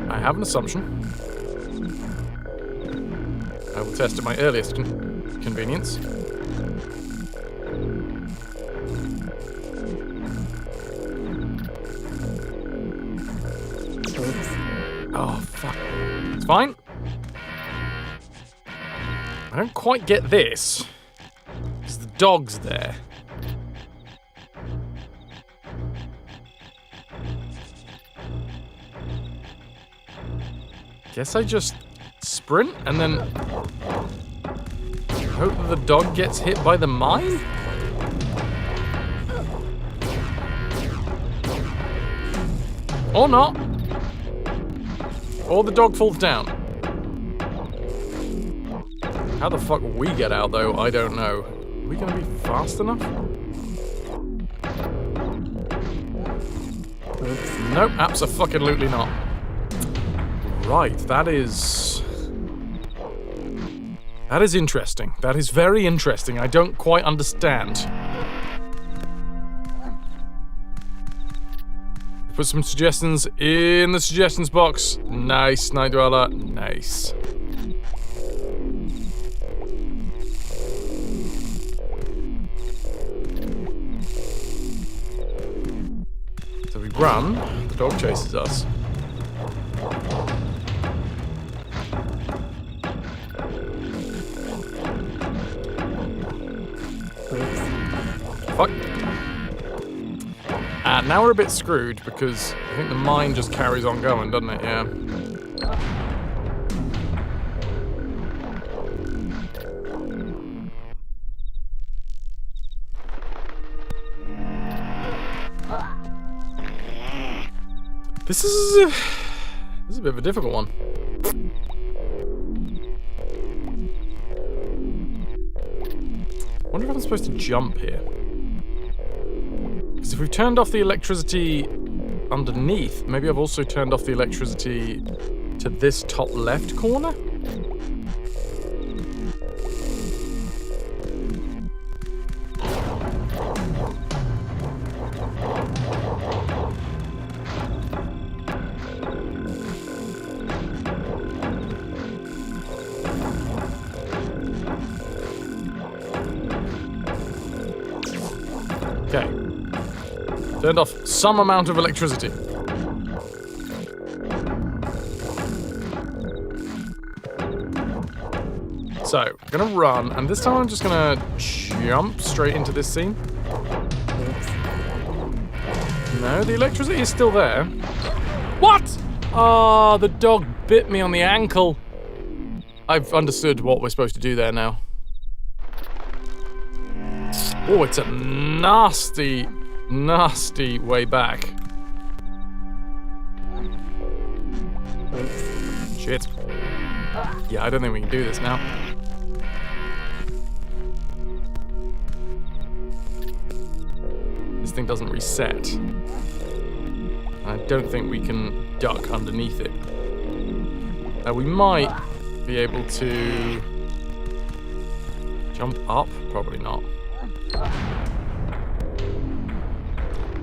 I have an assumption. I will test at my earliest convenience. Oh, fuck. It's fine. I don't quite get this. Because the dog's there. Guess I just sprint and then hope that the dog gets hit by the mine? Or not. Or the dog falls down. How the fuck will we get out, though? I don't know. Are we gonna be fast enough? Nope, abso-fucking-lutely not. Right, that is interesting. That is very interesting. I don't quite understand. Put some suggestions in the suggestions box. Nice, Night Dweller. Nice. So we run. The dog chases us. Fuck. Now we're a bit screwed because I think the mine just carries on going, doesn't it? Yeah. This is a bit of a difficult one. I wonder if I'm supposed to jump here. Because if we've turned off the electricity underneath, maybe I've also turned off the electricity to this top left corner? Okay. Turned off some amount of electricity. So, I'm gonna run, and this time I'm just gonna jump straight into this scene. No, the electricity is still there. What? Oh, the dog bit me on the ankle. I've understood what we're supposed to do there now. Oh, it's a nasty, nasty way back. Shit. Yeah, I don't think we can do this now. This thing doesn't reset. I don't think we can duck underneath it. Now we might be able to jump up, probably not.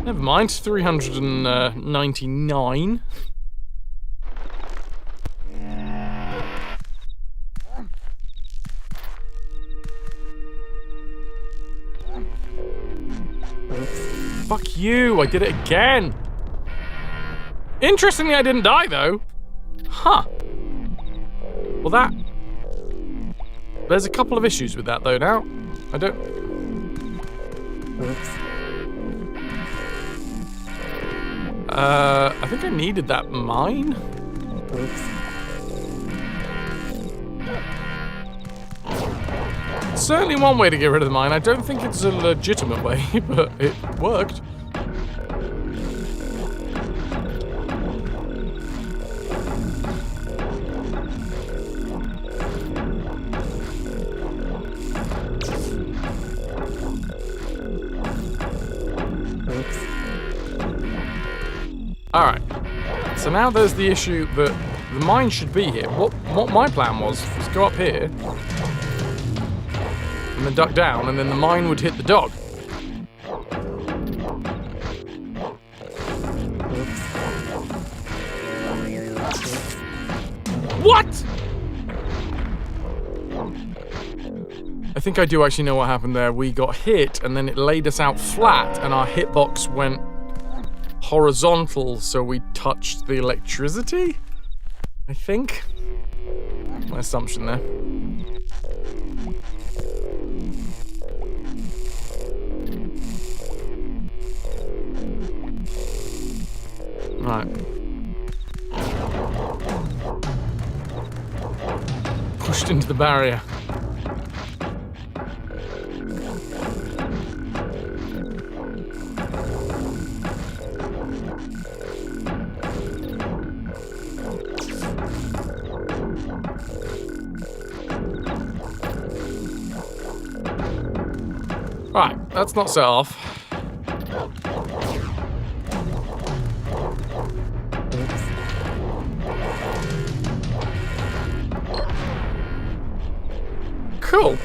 Never mind, 399. Fuck you, I did it again. Interestingly, I didn't die though. Huh. Well, there's a couple of issues with that though now. I don't... I think I needed that mine. Certainly one way to get rid of the mine. I don't think it's a legitimate way, but it worked. Alright, so now there's the issue that the mine should be here. What my plan was go up here, and then duck down, and then the mine would hit the dog. What?! I think I do actually know what happened there. We got hit, and then it laid us out flat, and our hitbox went horizontal, so we touched the electricity? I think. My assumption there. Right. Pushed into the barrier. Right, that's not set off. Cool.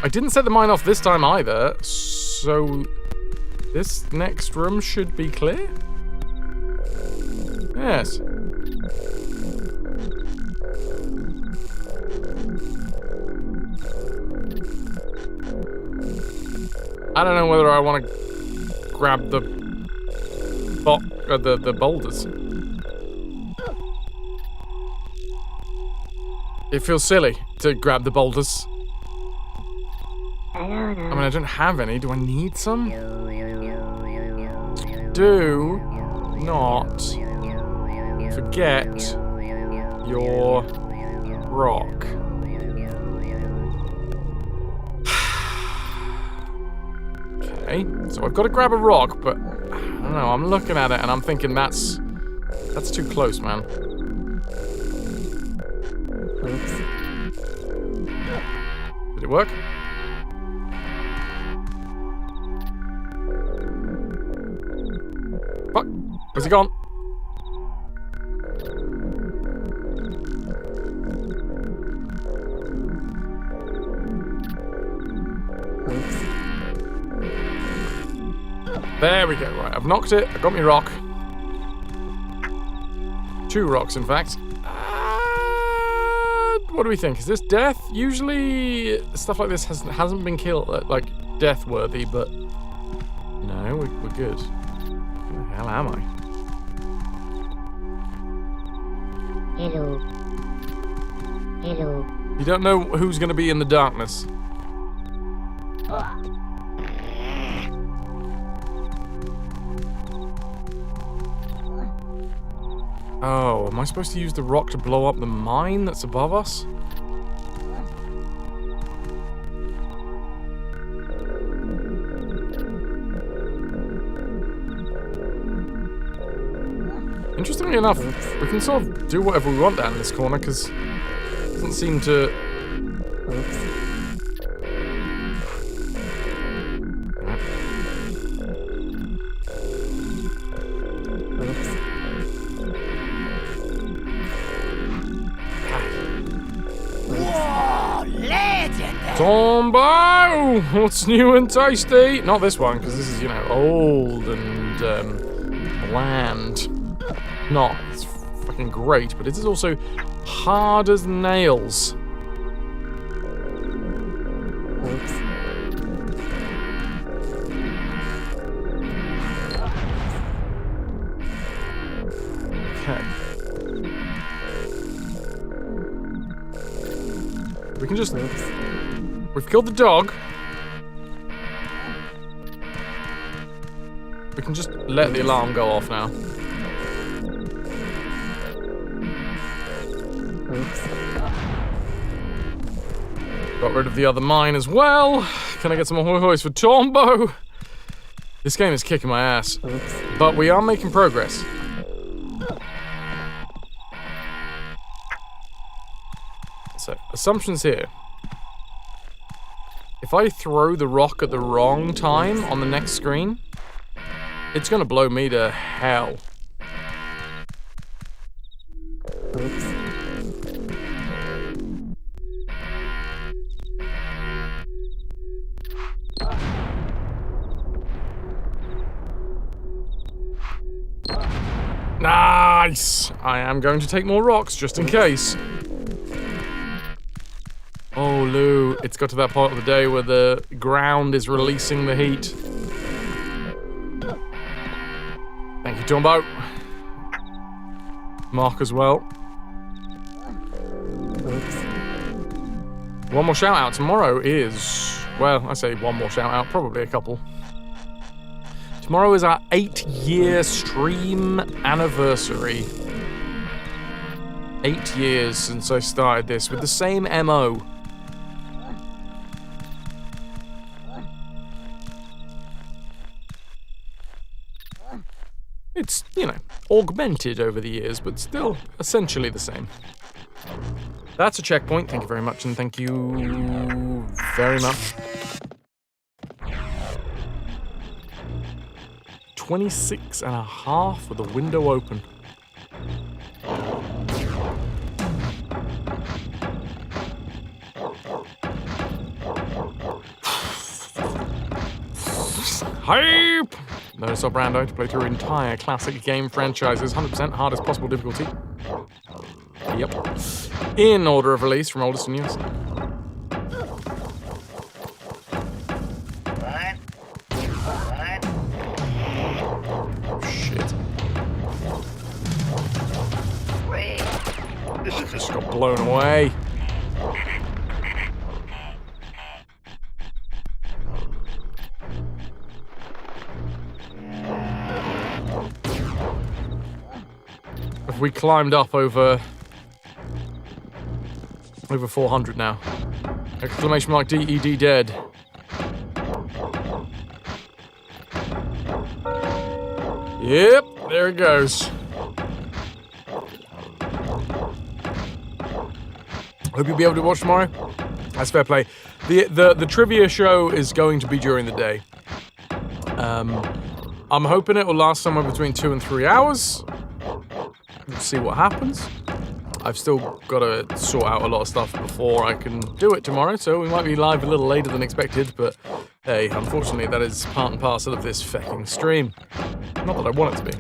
I didn't set the mine off this time either, so this next room should be clear? Yes. I don't know whether I want to grab the boulders. It feels silly to grab the boulders. I mean, I don't have any. Do I need some? Do not forget your rock. Okay, so I've got to grab a rock, but I don't know, I'm looking at it and I'm thinking that's too close, man. Did it work? Where's he gone? There we go. Right, I've knocked it. I got me rock. 2 rocks, in fact. What do we think? Is this death? Usually, stuff like this hasn't been killed, like death worthy, but no, we're good. Where the hell am I? Hello. Hello. You don't know who's going to be in the darkness. Oh, am I supposed to use the rock to blow up the mine that's above us? Interestingly enough, we can sort of do whatever we want down in this corner, because it doesn't seem to... Tombo! What's new and tasty? Not this one, because this is, you know, old and bland. Not. It's fucking great, but it is also hard as nails. Okay. We can just... We've killed the dog. We can just let the alarm go off now. Got rid of the other mine as well. Can I get some more hoy-hoys for Tombo? This game is kicking my ass. But we are making progress. So, assumptions here. If I throw the rock at the wrong time on the next screen, it's gonna blow me to hell. Nice! I am going to take more rocks, just in case. Oh, Lou, it's got to that part of the day where the ground is releasing the heat. Thank you, Tombo. Mark as well. One more shout out. Tomorrow is, well, I say one more shout out, probably a couple. Tomorrow is our 8-year stream anniversary. 8 years since I started this with the same MO. It's, you know, augmented over the years, but still essentially the same. That's a checkpoint. Thank you very much, and thank you very much. 26.5 with the window open. Hype! Notice our Brando to play through entire classic game franchises, 100% hardest possible difficulty. Yep. In order of release from oldest to newest. Shit. Just got blown away. We climbed up over 400 now. Exclamation mark DED dead. Yep, there it goes. Hope you'll be able to watch tomorrow. That's fair play. The trivia show is going to be during the day. I'm hoping it will last somewhere between 2 and 3 hours. We'll see what happens. I've still got to sort out a lot of stuff before I can do it tomorrow, so we might be live a little later than expected, but hey, unfortunately that is part and parcel of this fucking stream. Not that I want it to be.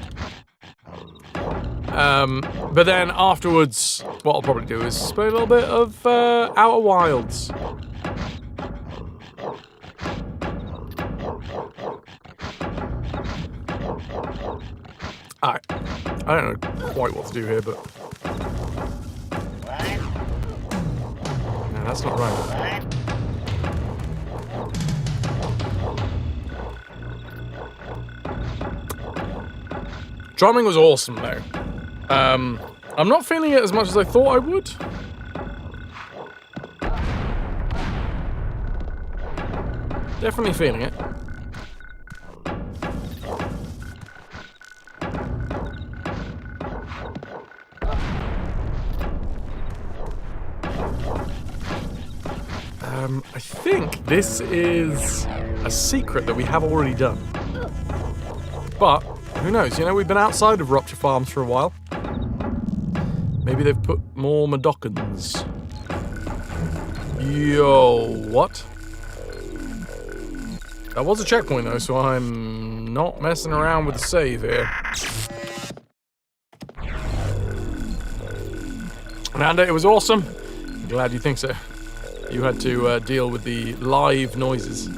But then afterwards, what I'll probably do is play a little bit of Outer Wilds. Alright, I don't know quite what to do here, but... No, that's not right. Drumming was awesome, though. I'm not feeling it as much as I thought I would. Definitely feeling it. I think this is a secret that we have already done. But, who knows? You know, we've been outside of Rupture Farms for a while. Maybe they've put more Medokans. Yo, what? That was a checkpoint though, so I'm not messing around with the save here. Amanda, it was awesome. I'm glad you think so. You had to deal with the live noises.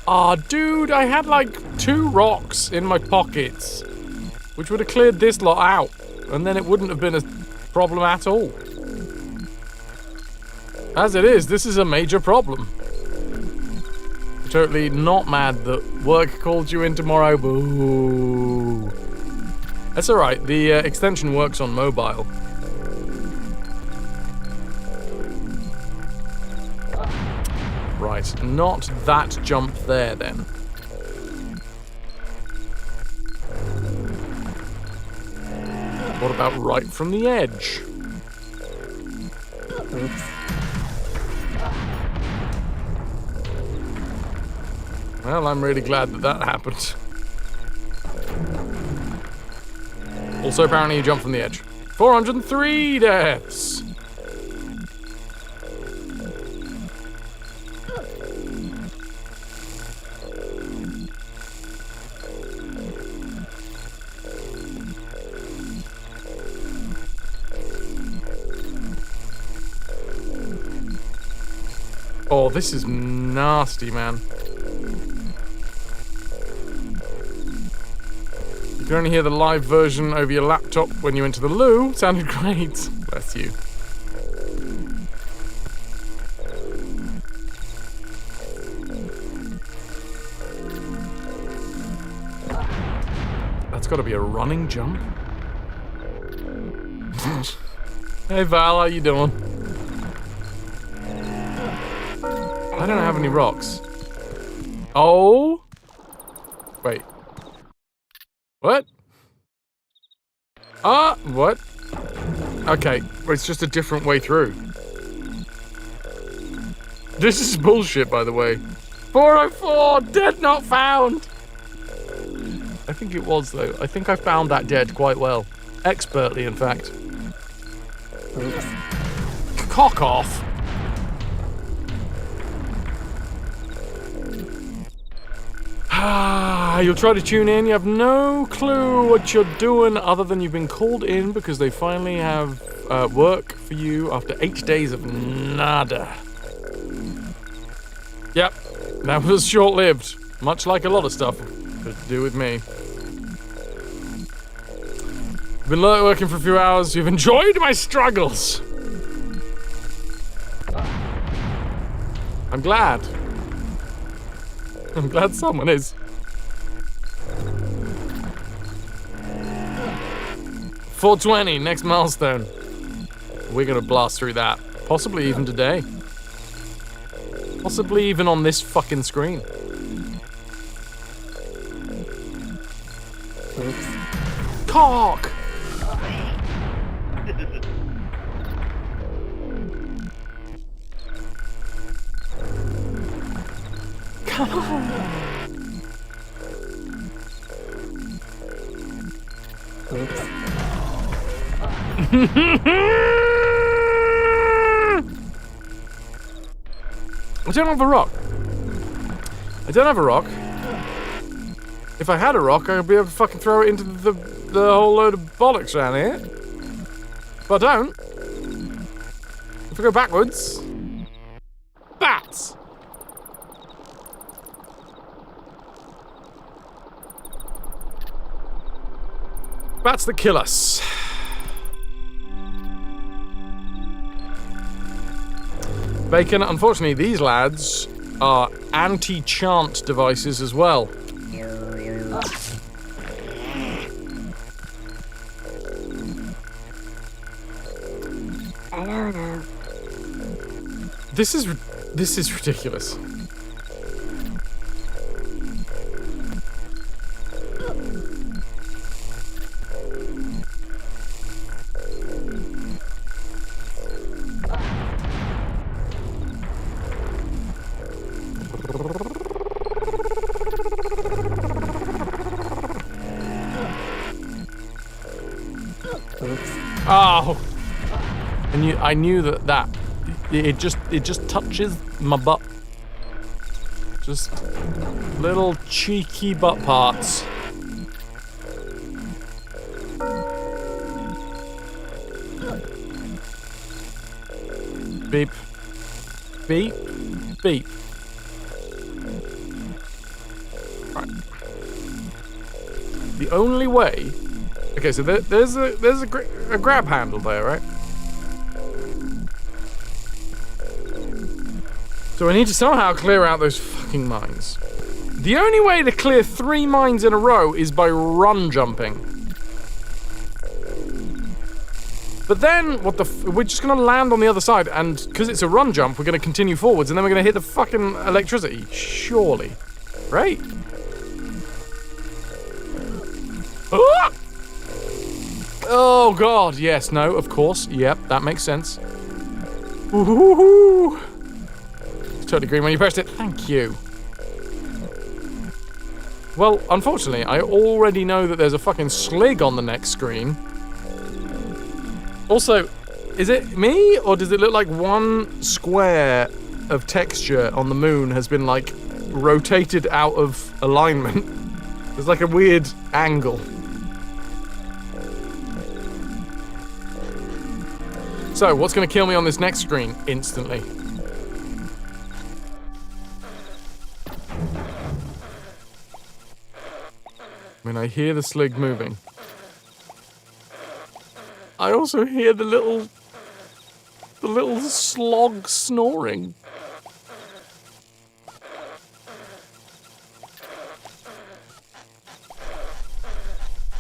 Ah, dude, I had like 2 rocks in my pockets, which would have cleared this lot out, and then it wouldn't have been a problem at all. As it is, this is a major problem. Totally not mad that work called you in tomorrow, boo. That's alright, the extension works on mobile. Right, not that jump there then. What about right from the edge? Oops. Well, I'm really glad that that happened. Also, apparently you jump from the edge. 403 deaths! Oh, this is nasty, man. You can only hear the live version over your laptop when you enter the loo. Sounded great. Bless you. That's got to be a running jump. Hey Val, how you doing? I don't have any rocks. Oh. Wait. What? What? Okay, it's just a different way through. This is bullshit, by the way. 404, dead not found! I think it was, though. I think I found that dead quite well. Expertly, in fact. Cock off! You'll try to tune in, you have no clue what you're doing other than you've been called in because they finally have work for you after 8 days of nada. Yep, that was short-lived, much like a lot of stuff to do with me. You've been working for a few hours, you've enjoyed my struggles. I'm glad. I'm glad someone is. 420, next milestone. We're gonna blast through that. Possibly even today. Possibly even on this fucking screen. Oops. Cock! Come on! Oops. I don't have a rock. I don't have a rock. If I had a rock, I'd be able to fucking throw it into the whole load of bollocks around here. But I don't. If I go backwards... Bats! Bats that kill us. Bacon, unfortunately, these lads are anti-chant devices as well. I don't know. This is ridiculous. Oh, I knew that it just touches my butt. Just little cheeky butt parts. Beep, beep, beep. Right. The only way. Okay, so there's a grab handle there, right? So I need to somehow clear out those fucking mines. The only way to clear 3 mines in a row is by run jumping. But then, we're just gonna land on the other side, and because it's a run jump, we're gonna continue forwards, and then we're gonna hit the fucking electricity. Surely. Right? Ah! Oh god, yes, no, of course. Yep, that makes sense. Woohoo! Totally green when you pressed it. Thank you. Well, unfortunately, I already know that there's a fucking slig on the next screen. Also, is it me, or does it look like one square of texture on the moon has been, like, rotated out of alignment? There's like a weird angle. So, what's going to kill me on this next screen instantly? I mean, I hear the slig moving. I also hear the little slog snoring.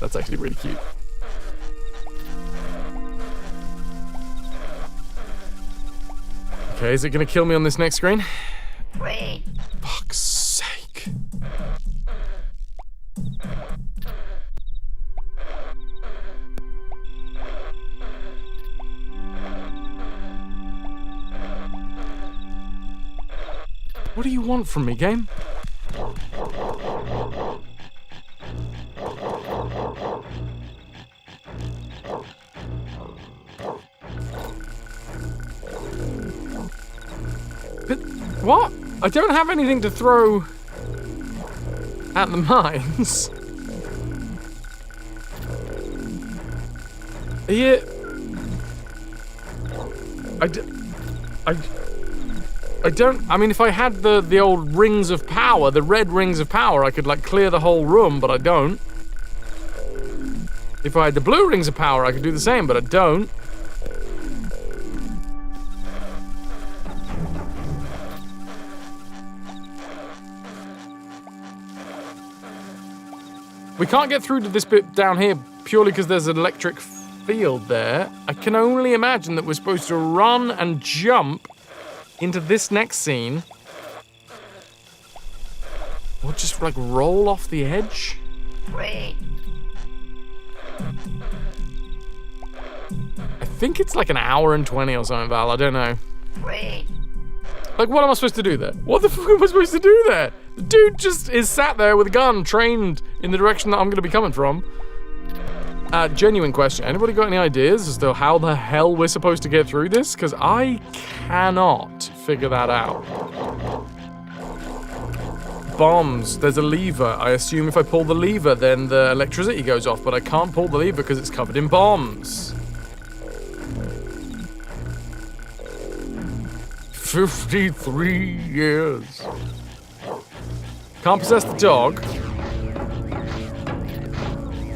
That's actually really cute. Okay, is it gonna kill me on this next screen? Wait. Fuck's sake. What do you want from me, game? But what? I don't have anything to throw at the mines. Yeah. I don't. I mean, if I had the old rings of power, the red rings of power, I could like clear the whole room, but I don't. If I had the blue rings of power, I could do the same, but I don't. We can't get through to this bit down here purely because there's an electric field there. I can only imagine that we're supposed to run and jump into this next scene. Or just like roll off the edge. Wait. I think it's like an hour and 20 or something, Val. I don't know. Wait. Like, what am I supposed to do there? What the fuck am I supposed to do there? The dude just is sat there with a gun, trained in the direction that I'm going to be coming from. Genuine question. Anybody got any ideas as to how the hell we're supposed to get through this? Because I cannot figure that out. Bombs. There's a lever. I assume if I pull the lever, then the electricity goes off, but I can't pull the lever because it's covered in bombs. 53 years. Can't possess the dog.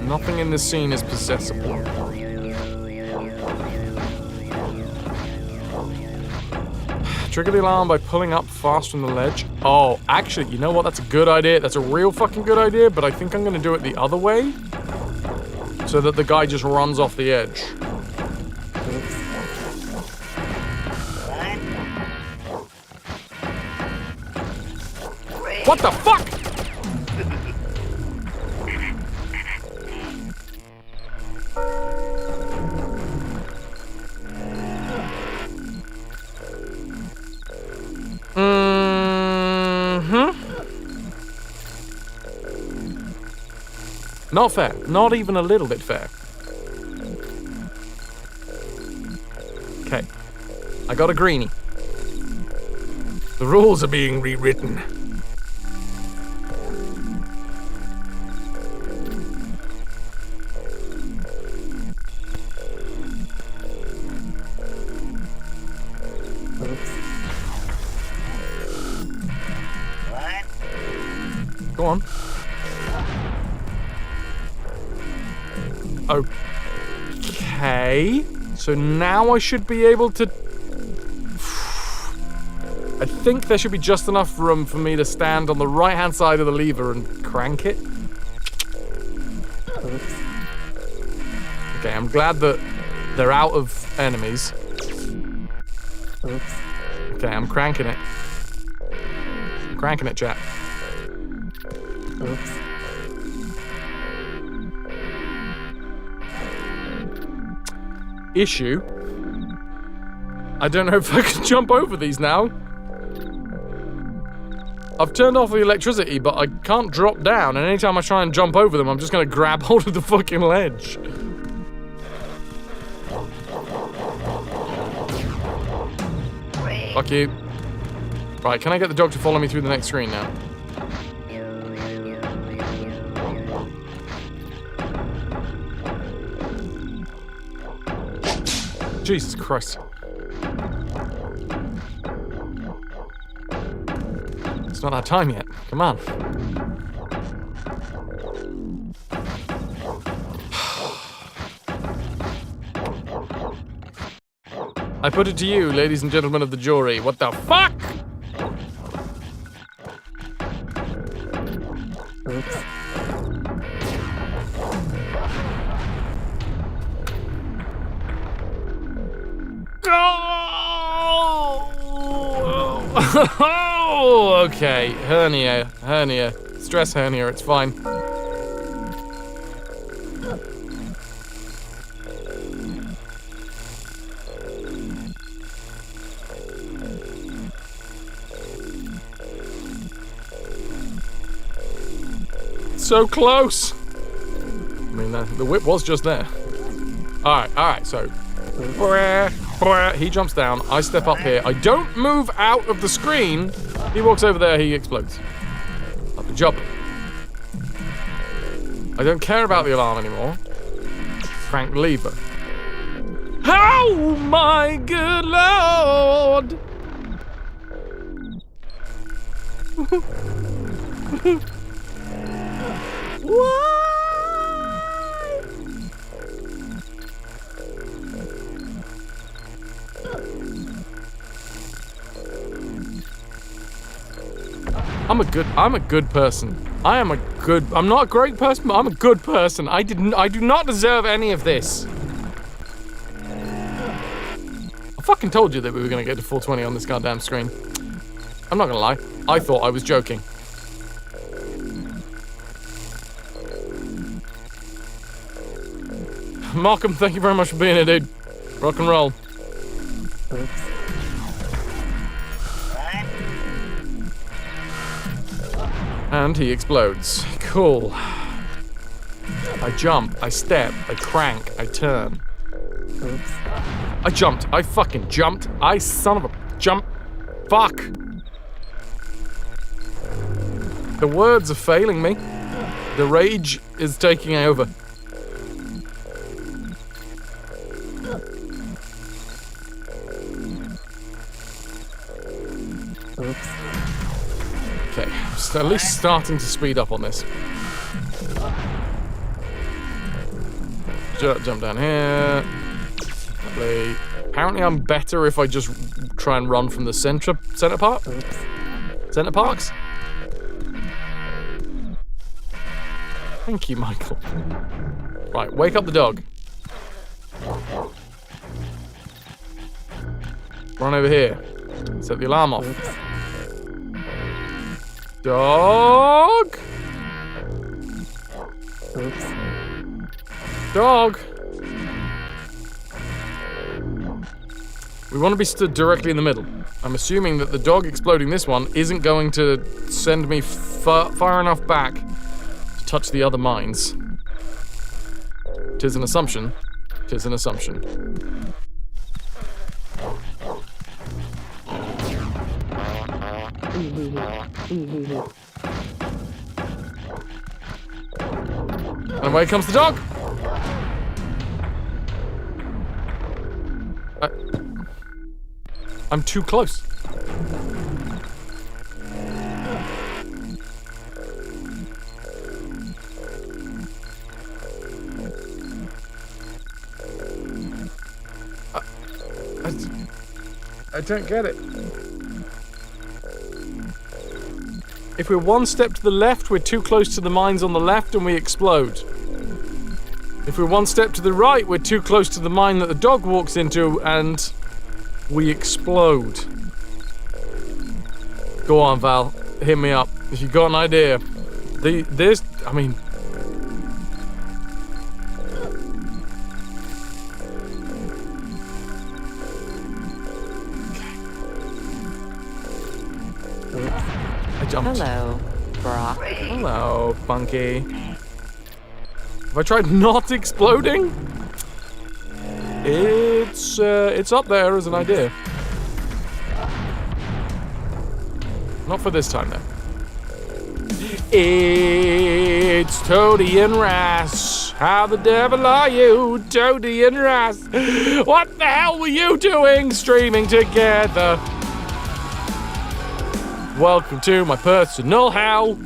Nothing in this scene is possessable. Trigger the alarm by pulling up fast from the ledge. Oh, actually, you know what? That's a good idea. That's a real fucking good idea, but I think I'm gonna do it the other way. So that the guy just runs off the edge. What the fuck? Not fair. Not even a little bit fair. Okay. I got a greenie. The rules are being rewritten. Go on. Okay. So now I should be able to... I think there should be just enough room for me to stand on the right-hand side of the lever and crank it. Okay, I'm glad that they're out of enemies. Okay, I'm cranking it. I'm cranking it, chat. Issue. I don't know if I can jump over these now. I've turned off the electricity, but I can't drop down, and anytime I try and jump over them, I'm just gonna grab hold of the fucking ledge. Fuck you. Right, can I get the dog to follow me through the next screen now? Jesus Christ. It's not that time yet. Come on. I put it to you, ladies and gentlemen of the jury. What the fuck? Oh, okay. Hernia. Stress hernia, it's fine. So close. I mean, the whip was just there. All right, so he jumps down, I step up here, I don't move out of the screen, he walks over there, he explodes. Lovely job. I don't care about the alarm anymore. Crank the lever. Oh my good lord! What? I'm a good person. I'm not a great person, but I'm a good person. I do not deserve any of this. I fucking told you that we were gonna get to 420 on this goddamn screen. I'm not gonna lie. I thought I was joking. Markham, thank you very much for being here, dude. Rock and roll. And he explodes. Cool. I jump, I step, I crank, I turn. I jumped. I fucking jumped. I son of a jump. Fuck. The words are failing me. The rage is taking over. Okay, so at least starting to speed up on this. Jump down here. Lovely. Apparently I'm better if I just try and run from the center part. Center parks? Thank you, Michael. Right, wake up the dog. Run over here. Set the alarm off. Dog! Dog! We want to be stood directly in the middle. I'm assuming that the dog exploding this one isn't going to send me far enough back to touch the other mines. 'Tis an assumption. 'Tis an assumption. And away comes the dog! I'm too close. I don't get it. If we're one step to the left, we're too close to the mines on the left and we explode. If we're one step to the right, we're too close to the mine that the dog walks into and we explode. Go on, Val. Hit me up. If you've got an idea. I mean... I jumped. Hello, Brock. Hello, Funky. Have I tried not exploding? It's up there as an idea. Not for this time, though. It's Toadie and Ras. How the devil are you, Toadie and Ras? What the hell were you doing streaming together? Welcome to my personal hell.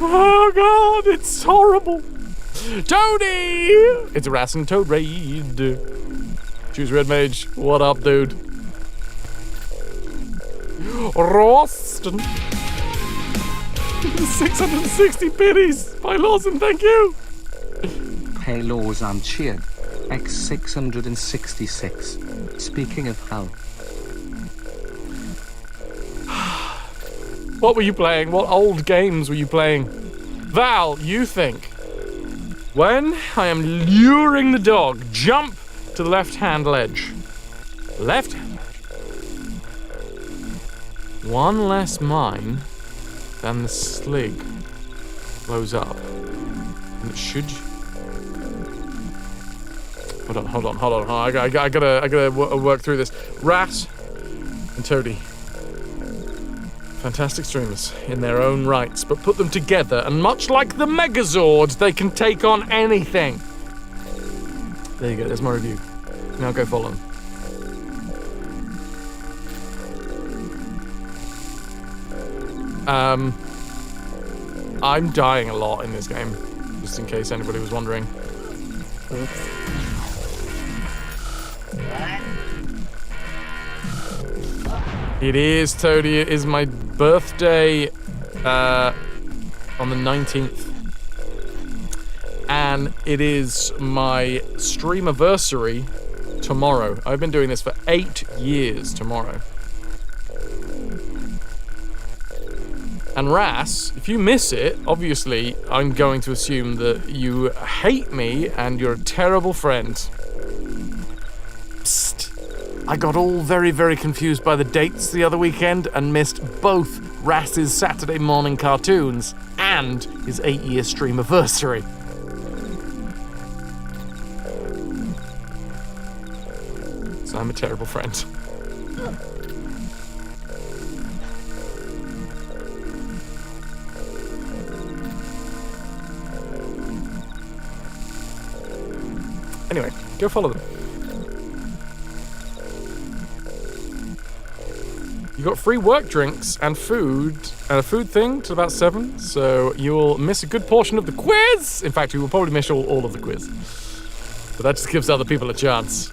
Oh god, it's horrible. Toadie! It's a Ras and Toad raid. Choose Red Mage. What up, dude? Roston. 660 biddies. By Lawson, thank you. Hey Laws and Cheer. X666. Speaking of hell. What were you playing? What old games were you playing? Val, you think. When I am luring the dog, jump to the left-hand ledge. Left-hand ledge. One less mine than the slig blows up. And it should... Hold on. I gotta work through this. Rat and Toadie. Fantastic streamers in their own rights, but put them together, and much like the Megazord, they can take on anything. There you go, there's my review. Now go follow them. I'm dying a lot in this game, just in case anybody was wondering. It is, Toadie. It is my birthday on the 19th. And it is my streamiversary tomorrow. I've been doing this for 8 years tomorrow. And Ras, if you miss it, obviously I'm going to assume that you hate me and you're a terrible friend. Psst. I got all very, very confused by the dates the other weekend and missed both Rass's Saturday morning cartoons and his 8-year streamiversary. So I'm a terrible friend. Anyway, go follow them. You got free work drinks and food, and a food thing till about 7, so you will miss a good portion of the quiz. In fact, you will probably miss all of the quiz. But that just gives other people a chance.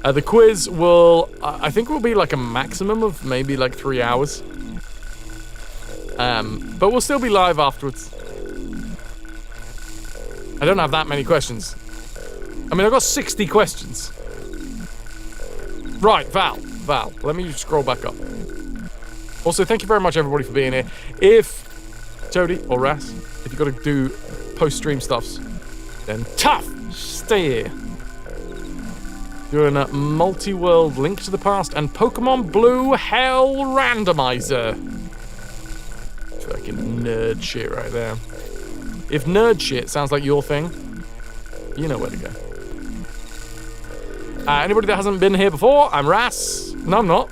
The quiz will, I think, will be like a maximum of maybe like 3 hours. But we'll still be live afterwards. I don't have that many questions. I mean, I've got 60 questions. Right, Val, let me scroll back up. Also, thank you very much, everybody, for being here. If Toady or Ras, if you've got to do post-stream stuffs, then tough, stay here. Doing a multi-world Link to the Past and Pokemon Blue Hell Randomizer. Fucking nerd shit right there. If nerd shit sounds like your thing, you know where to go. Anybody that hasn't been here before, I'm Ras. No, I'm not.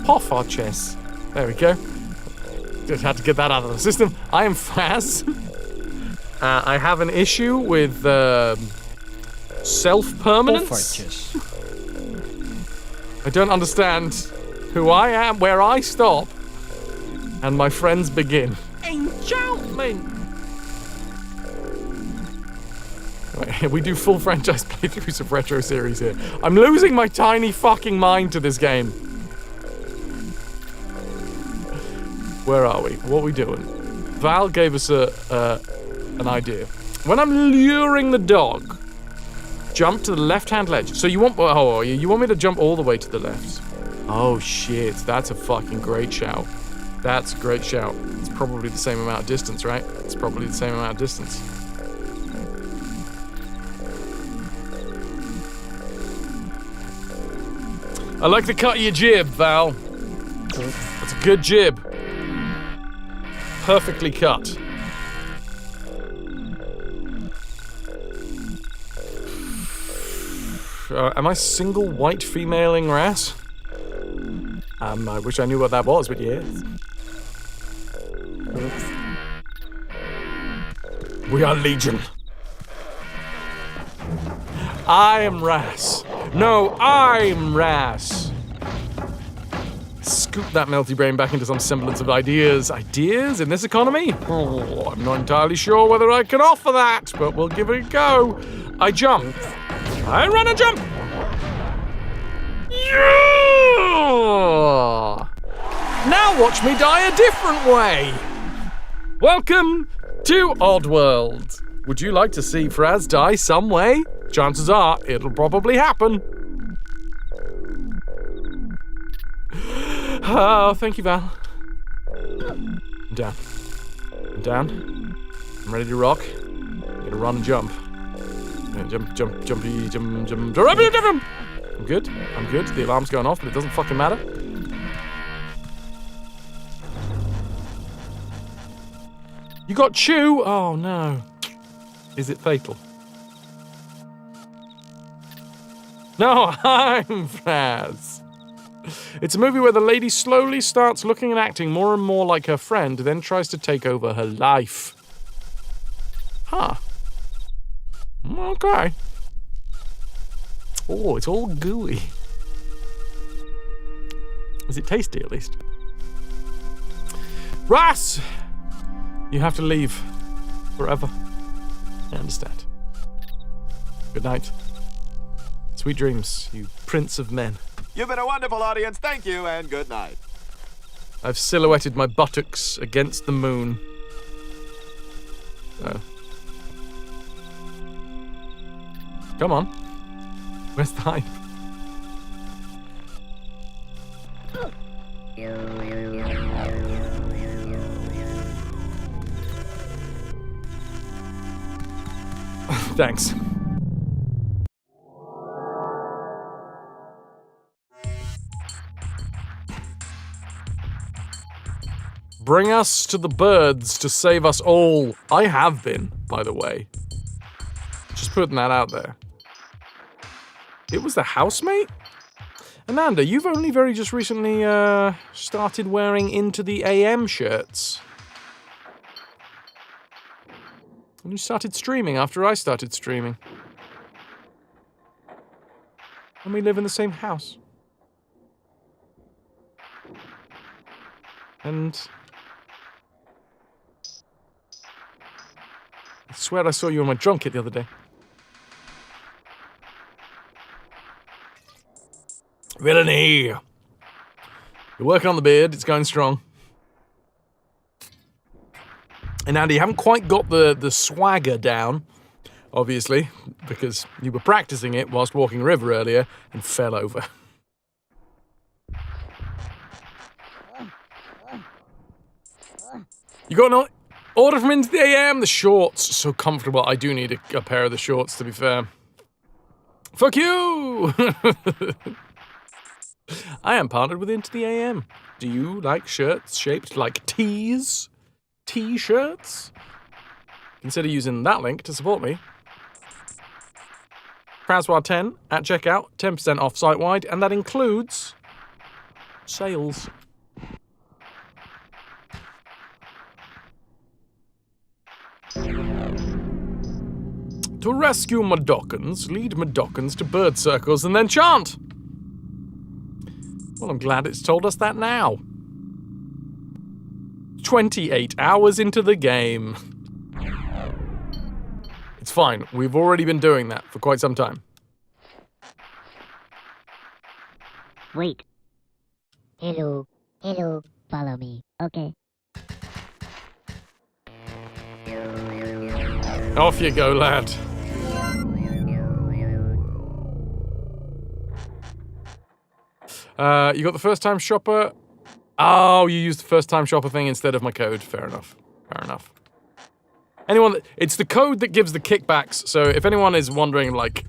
Poffarchess. There we go. Just had to get that out of the system. I am Faz. I have an issue with self-permanence. I don't understand who I am, where I stop, and my friends begin. Enchantment! We do full franchise playthroughs of Retro series here. I'm losing my tiny fucking mind to this game. Where are we? What are we doing? Val gave us an idea. When I'm luring the dog, jump to the left-hand ledge. So you want you want me to jump all the way to the left? Oh shit, that's a fucking great shout. That's a great shout. It's probably the same amount of distance, right? It's probably the same amount of distance. I like the cut of your jib, Val. That's a good jib. Perfectly cut. Am I single white femaling Ras? I wish I knew what that was, but yes. We are Legion. I am Ras. No, I'm Ras. Scoop that melty brain back into some semblance of ideas. Ideas in this economy? Oh, I'm not entirely sure whether I can offer that, but we'll give it a go. I jump. I run and jump. Yeah! Now watch me die a different way. Welcome to Oddworld. Would you like to see Fraz die some way? Chances are it'll probably happen. Oh, thank you, Val. I'm down. I'm down. I'm ready to rock. I'm gonna run and jump. Jumpy, jump. I'm good. I'm good. The alarm's going off, but it doesn't fucking matter. You got Chew? Oh no. Is it fatal? No, I'm Faz. It's a movie where the lady slowly starts looking and acting more and more like her friend, then tries to take over her life. Huh. Okay. Oh, it's all gooey. Is it tasty, at least? Ras! You have to leave. Forever. I understand. Good night. Sweet dreams, you prince of men. You've been a wonderful audience. Thank you, and good night. I've silhouetted my buttocks against the moon. Oh. Come on. Where's the hype? Thanks. Bring us to the birds to save us all. I have been, by the way. Just putting that out there. It was the housemate? Ananda, you've only very just recently started wearing Into the AM shirts. And you started streaming after I started streaming. And we live in the same house. And I swear I saw you on my junket the other day. Villainy! You're working on the beard, it's going strong. And Andy, you haven't quite got the swagger down, obviously, because you were practicing it whilst walking a river earlier and fell over. You got an order from Into the AM? The shorts, so comfortable. I do need a pair of the shorts, to be fair. Fuck you! I am partnered with Into the AM. Do you like shirts shaped like T's? T-shirts? Consider using that link to support me. Praswar10 at checkout, 10% off site-wide, and that includes sales. To rescue Madokans, lead Madokans to bird circles and then chant. Well, I'm glad it's told us that now. 28 hours into the game. It's fine. We've already been doing that for quite some time. Wait. Hello. Hello. Follow me. Okay. Off you go, lad. You got the first time shopper. Oh, you used the first time shopper thing instead of my code. Fair enough. Fair enough. It's the code that gives the kickbacks. So if anyone is wondering, like,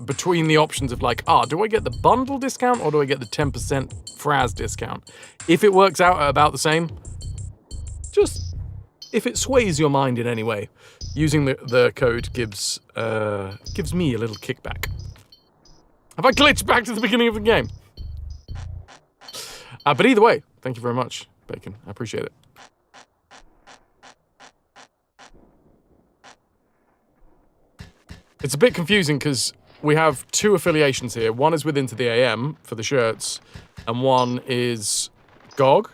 between the options of like, do I get the bundle discount or do I get the 10% Fraz discount? If it works out at about the same, just if it sways your mind in any way, using the code gives me a little kickback. Have I glitched back to the beginning of the game? But either way, thank you very much, Bacon. I appreciate it. It's a bit confusing because we have two affiliations here. One is with Into the AM for the shirts, and one is GOG.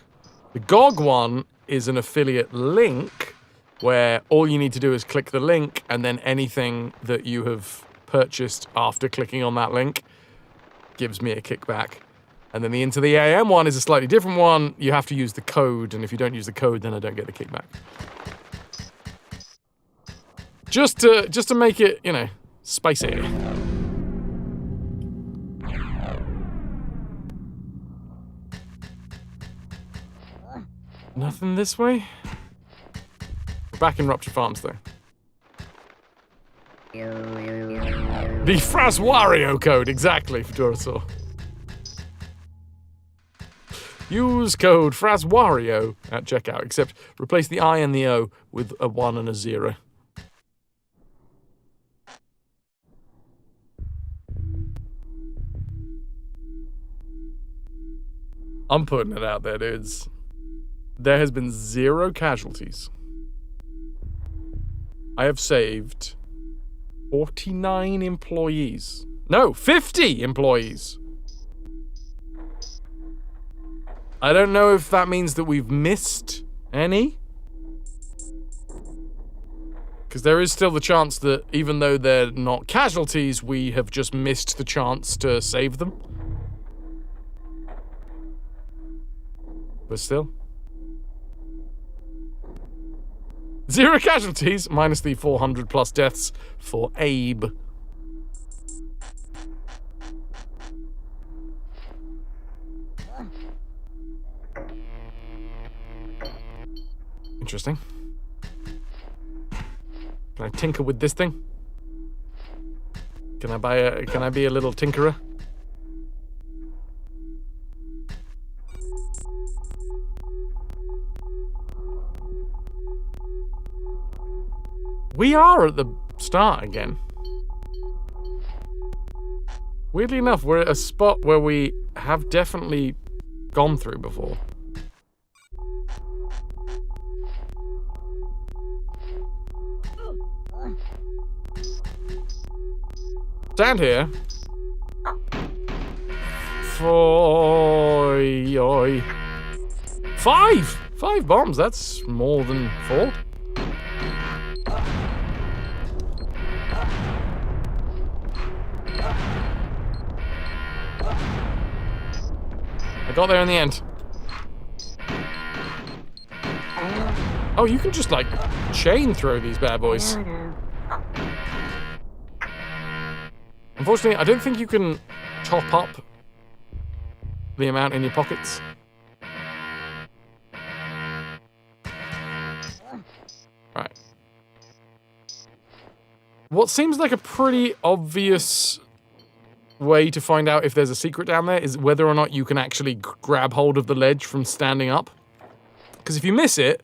The GOG one is an affiliate link where all you need to do is click the link, and then anything that you have purchased after clicking on that link gives me a kickback. And then the Into the AM one is a slightly different one. You have to use the code, and if you don't use the code, then I don't get the kickback. Just to make it, you know, spicy. Nothing this way? We're back in Rupture Farms, though. The Fraswario code, exactly, for Durasaur. Use code Fraswario at checkout, except replace the I and the O with a 1 and a 0. I'm putting it out there, dudes. There has been 0 casualties. I have saved 49 employees. No, 50 employees. I don't know if that means that we've missed any. Because there is still the chance that even though they're not casualties, we have just missed the chance to save them. But still. 0 casualties, minus the 400 plus deaths for Abe. Interesting. Can I tinker with this thing? Can I be a little tinkerer? We are at the start again. Weirdly enough, we're at a spot where we have definitely gone through before. Stand here. Oi. 5! 5 bombs, that's more than 4. I got there in the end. Oh, you can just, like, chain throw these bad boys. Unfortunately, I don't think you can top up the amount in your pockets. Right. What seems like a pretty obvious way to find out if there's a secret down there is whether or not you can actually grab hold of the ledge from standing up. Because if you miss it,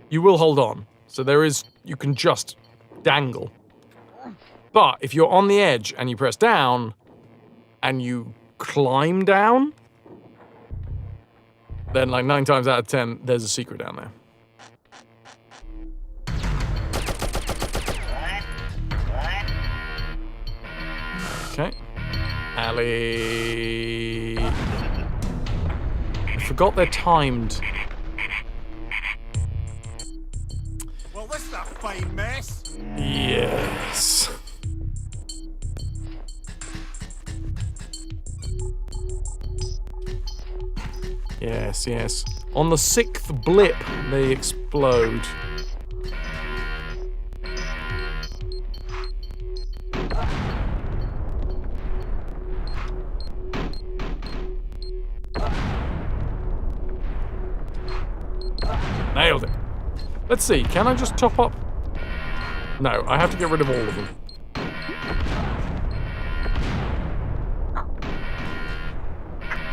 you will hold on. So you can just dangle. But if you're on the edge and you press down and you climb down, then like 9 times out of 10, there's a secret down there. Okay. Alley. I forgot they're timed. Well, this is a fine mess. Yes. Yes. On the 6th blip, they explode. Nailed it. Let's see, can I just top up? No, I have to get rid of all of them.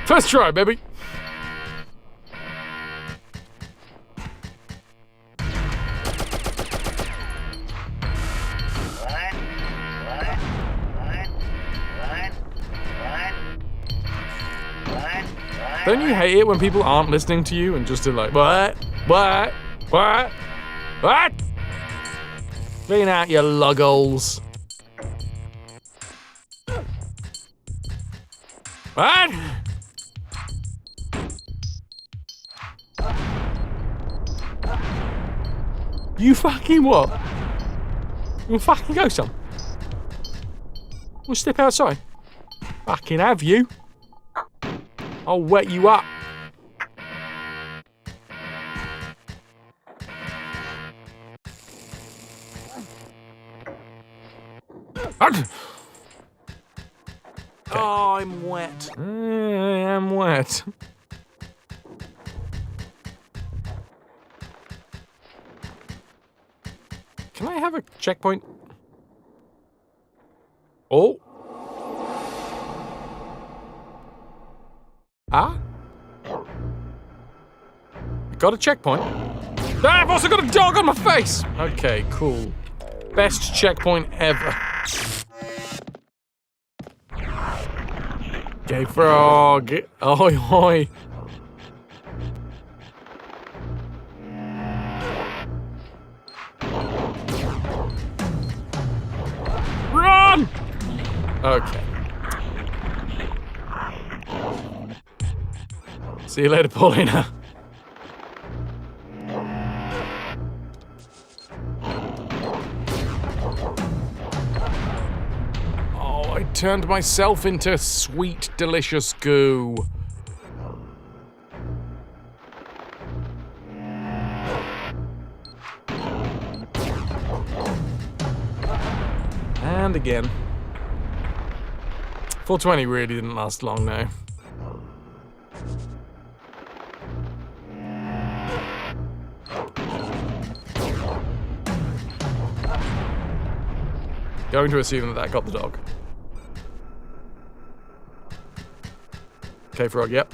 First try, baby. Don't you hate it when people aren't listening to you and just are like, what? Clean out your lugholes. What? You fucking what? You fucking go some. We'll step outside. Fucking have you. I'll wet you up. Oh, I'm wet. I am wet. Can I have a checkpoint? Oh. Ah? Got a checkpoint. Ah, I've also got a dog on my face! Okay, cool. Best checkpoint ever. Okay, frog. Ahoy, hoy. Run! Okay. See you later, Paulina. Oh, I turned myself into sweet, delicious goo. And again. 420 really didn't last long now. Going to assume that got the dog. Okay, frog, yep.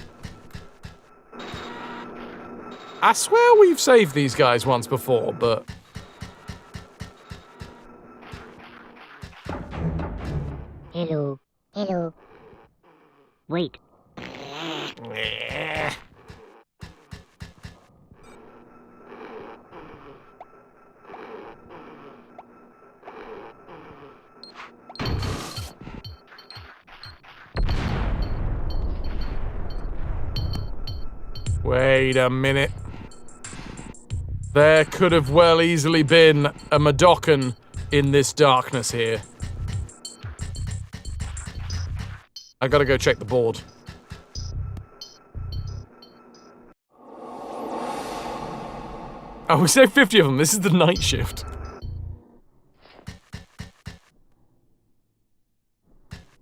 I swear we've saved these guys once before, but Hello. Hello. Wait. Wait a minute. There could have well easily been a Madokan in this darkness here. I gotta go check the board. Oh, we saved 50 of them. This is the night shift.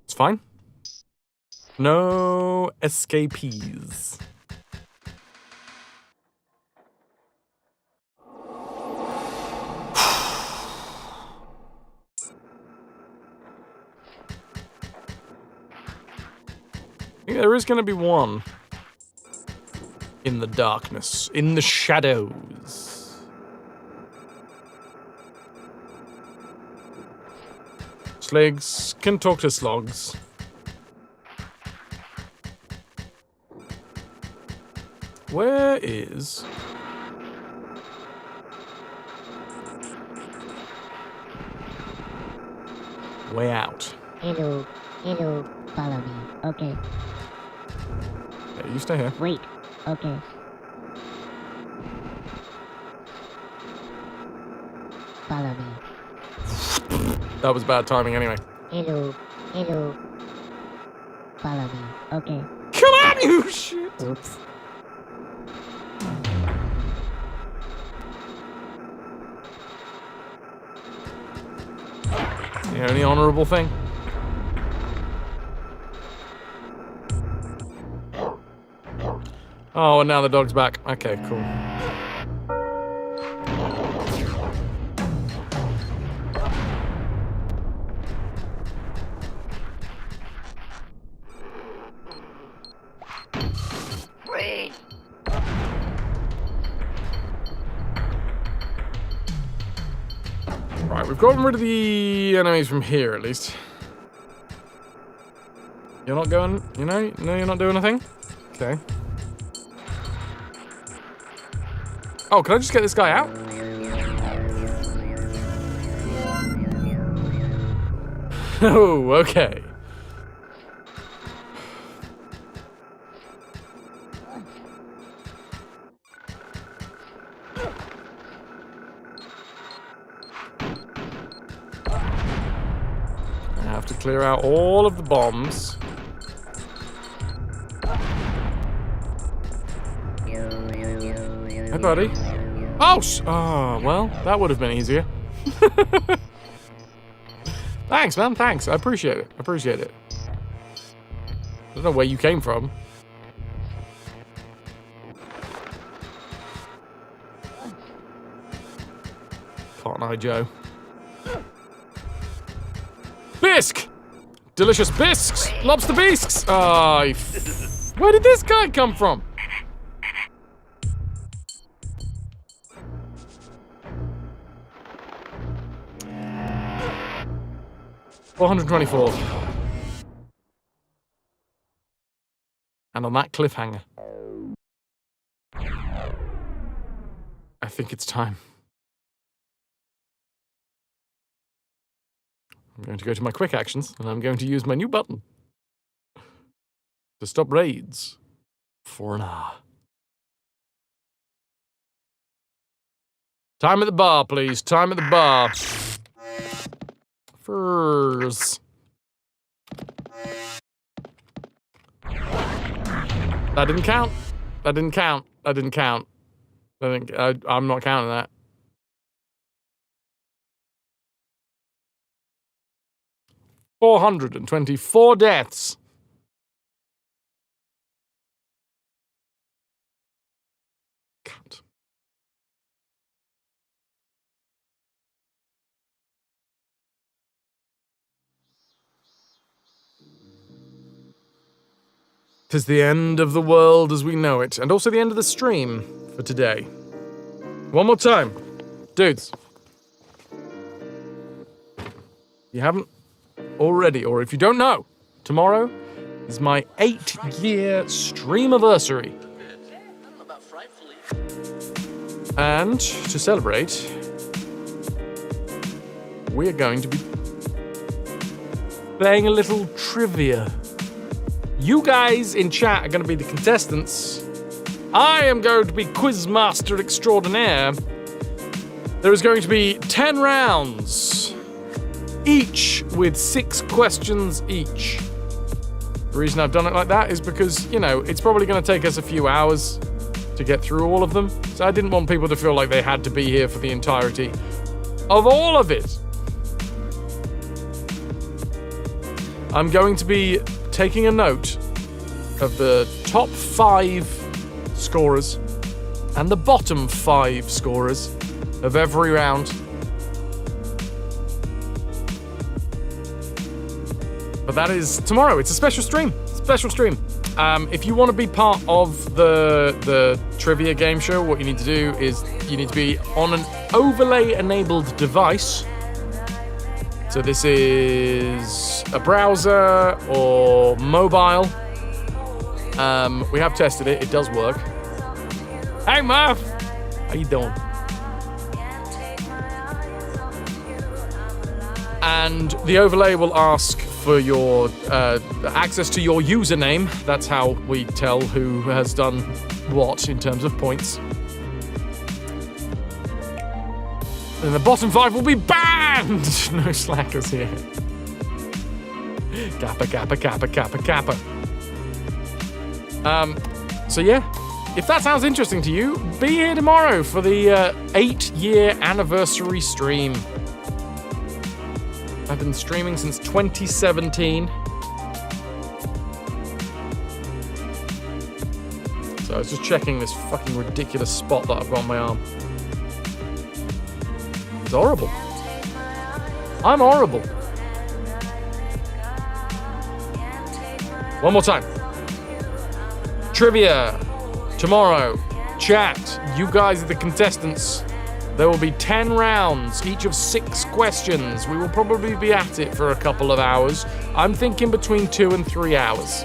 It's fine. No escapees. Yeah, there is going to be one. In the darkness. In the shadows. Sligs can talk to slogs. Where is... Way out. Hello. Hello. Follow me. Okay. Yeah, you stay here. Wait. Okay. Follow me. That was bad timing anyway. Hello. Hello. Follow me. Okay. Come on, you shit! Oops. The only honorable thing. Oh, and now the dog's back. Okay, cool. Wait. Right, we've gotten rid of the enemies from here, at least. You're not going, you know? No, you're not doing anything? Okay. Oh, can I just get this guy out? Oh, okay. I have to clear out all of the bombs. Hey, buddy. Oh, well, that would have been easier. Thanks, man, thanks. I appreciate it. I appreciate it. I don't know where you came from. Cotton Eye Joe. Bisque! Delicious bisques! Lobster bisques! Where did this guy come from? $424. And on that cliffhanger, I think it's time. I'm going to go to my quick actions, and I'm going to use my new button to stop raids for an hour. Time at the bar, please. Time at the bar. Furs. That didn't count. That didn't count. That didn't count. I'm not counting that. $424 deaths. Count. Tis the end of the world as we know it, and also the end of the stream for today. One more time. Dudes. You haven't already, or if you don't know, tomorrow is my 8-year streamiversary. And to celebrate, we're going to be playing a little trivia. You guys in chat are going to be the contestants. I am going to be Quizmaster Extraordinaire. There is going to be 10 rounds, each with 6 questions each. The reason I've done it like that is because, you know, it's probably going to take us a few hours to get through all of them. So I didn't want people to feel like they had to be here for the entirety of all of it. I'm going to be taking a note of the top 5 scorers and the bottom 5 scorers of every round. But that is tomorrow. It's a special stream. If you want to be part of the trivia game show, what you need to do is you need to be on an overlay-enabled device. So this is a browser or mobile. We have tested it. It does work. Hey, Murph! How you doing? And the overlay will ask for your access to your username. That's how we tell who has done what in terms of points. And the bottom 5 will be banned! No slackers here. Kappa, kappa, kappa, kappa, kappa. So yeah, if that sounds interesting to you, be here tomorrow for the 8-year anniversary stream. I've been streaming since 2017. So I was just checking this fucking ridiculous spot that I've got on my arm. It's horrible. I'm horrible. One more time. Trivia. Tomorrow. Chat. You guys are the contestants. There will be 10 rounds, each of 6 questions. We will probably be at it for a couple of hours. I'm thinking between 2 and 3 hours.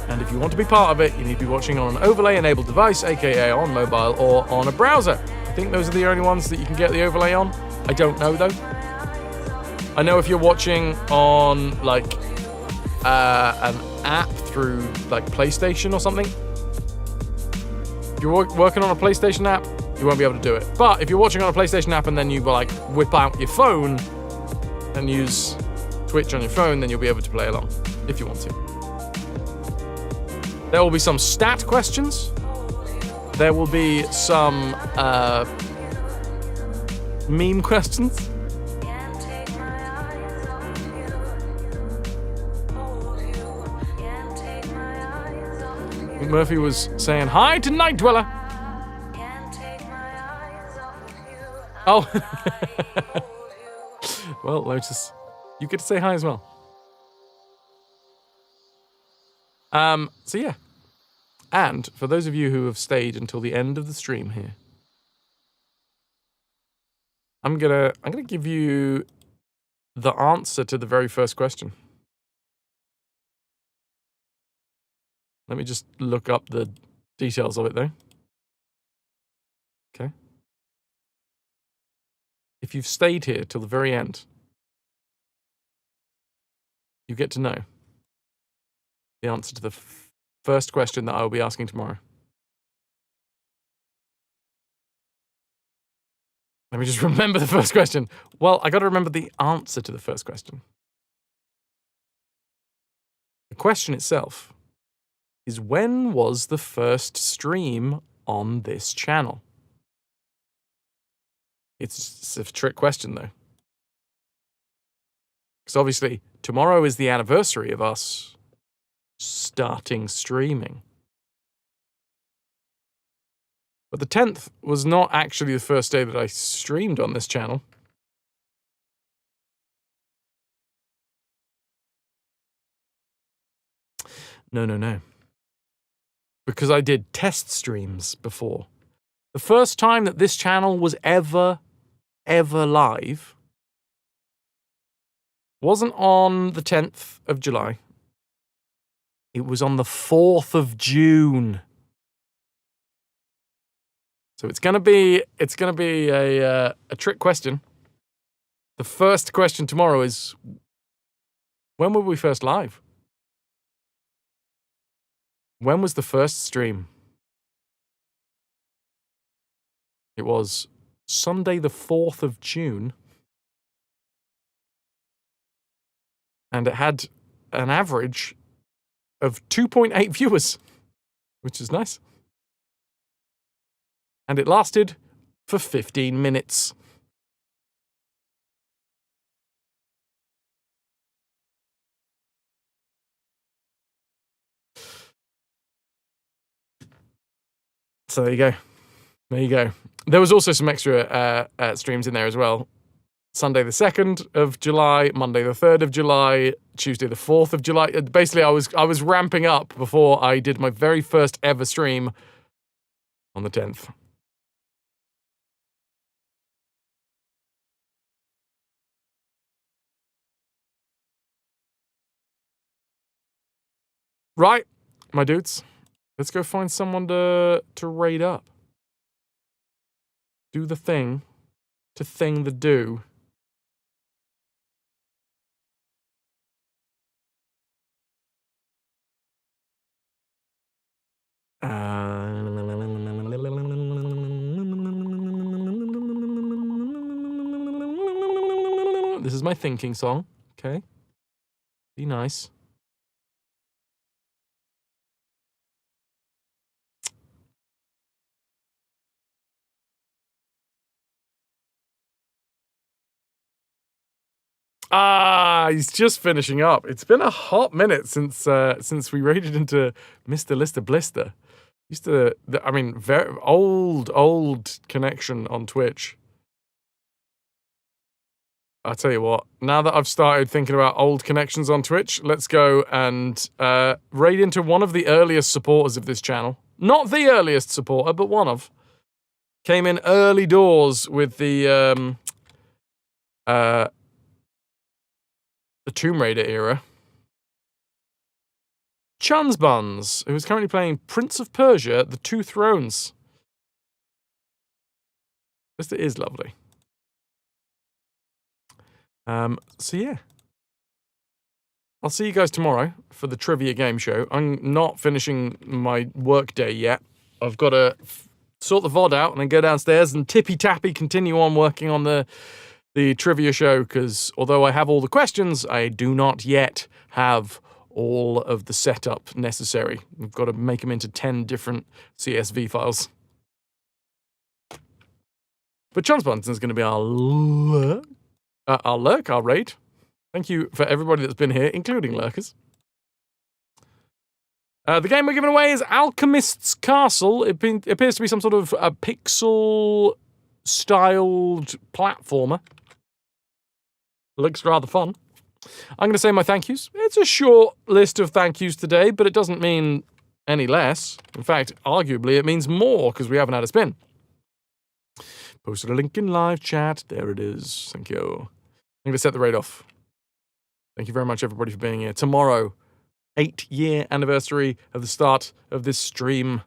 And if you want to be part of it, you need to be watching on an overlay-enabled device, aka on mobile or on a browser. I think those are the only ones that you can get the overlay on. I don't know, though. I know if you're watching on, like, an app through, like, PlayStation or something, if you're working on a PlayStation app, you won't be able to do it. But if you're watching on a PlayStation app and then you, like, whip out your phone and use Twitch on your phone, then you'll be able to play along, if you want to. There will be some stat questions. There will be some meme questions. Murphy was saying hi to Night Dweller. Oh. Well, Lotus, you get to say hi as well. So yeah. And for those of you who have stayed until the end of the stream here, I'm gonna give you the answer to the very first question. Let me just look up the details of it, though. Okay. If you've stayed here till the very end, you get to know the answer to the first question that I will be asking tomorrow. Let me just remember the first question. Well, I got to remember the answer to the first question. The question itself is, when was the first stream on this channel? It's a trick question, though. Because obviously, tomorrow is the anniversary of us starting streaming. But the 10th was not actually the first day that I streamed on this channel. No. Because I did test streams before. The first time that this channel was ever live wasn't on the 10th of July. It was on the 4th of June. So it's gonna be a trick question. The first question tomorrow is, when were we first live? When was the first stream? It was Sunday the 4th of June. And it had an average of 2.8 viewers, which is nice. And it lasted for 15 minutes. So there you go. There you go. There was also some extra streams in there as well. Sunday the 2nd of July, Monday the 3rd of July, Tuesday the 4th of July. Basically, I was ramping up before I did my very first ever stream on the 10th. Right, my dudes. Let's go find someone to raid up. Do the thing to thing the do. This is my thinking song, okay? Be nice. He's just finishing up. It's been a hot minute since we raided into Mr. Lister Blister. Very old connection on Twitch. I'll tell you what, now that I've started thinking about old connections on Twitch, let's go and raid into one of the earliest supporters of this channel. Not the earliest supporter, but one of. Came in early doors with the Tomb Raider era. Chun's Buns, who is currently playing Prince of Persia, The Two Thrones. This is lovely. So yeah. I'll see you guys tomorrow for the trivia game show. I'm not finishing my work day yet. I've got to sort the VOD out and then go downstairs and tippy-tappy continue on working on the trivia show, because although I have all the questions, I do not yet have all of the setup necessary. We've got to make them into 10 different CSV files. But Chance Buns is going to be our raid. Thank you for everybody that's been here, including lurkers. The game we're giving away is Alchemist's Castle. It appears to be some sort of a pixel-styled platformer. Looks rather fun. I'm going to say my thank yous. It's a short list of thank yous today, but it doesn't mean any less. In fact, arguably, it means more because we haven't had a spin. Posted a link in live chat. There it is. Thank you. I'm going to set the raid off. Thank you very much, everybody, for being here. Tomorrow, 8-year anniversary of the start of this stream.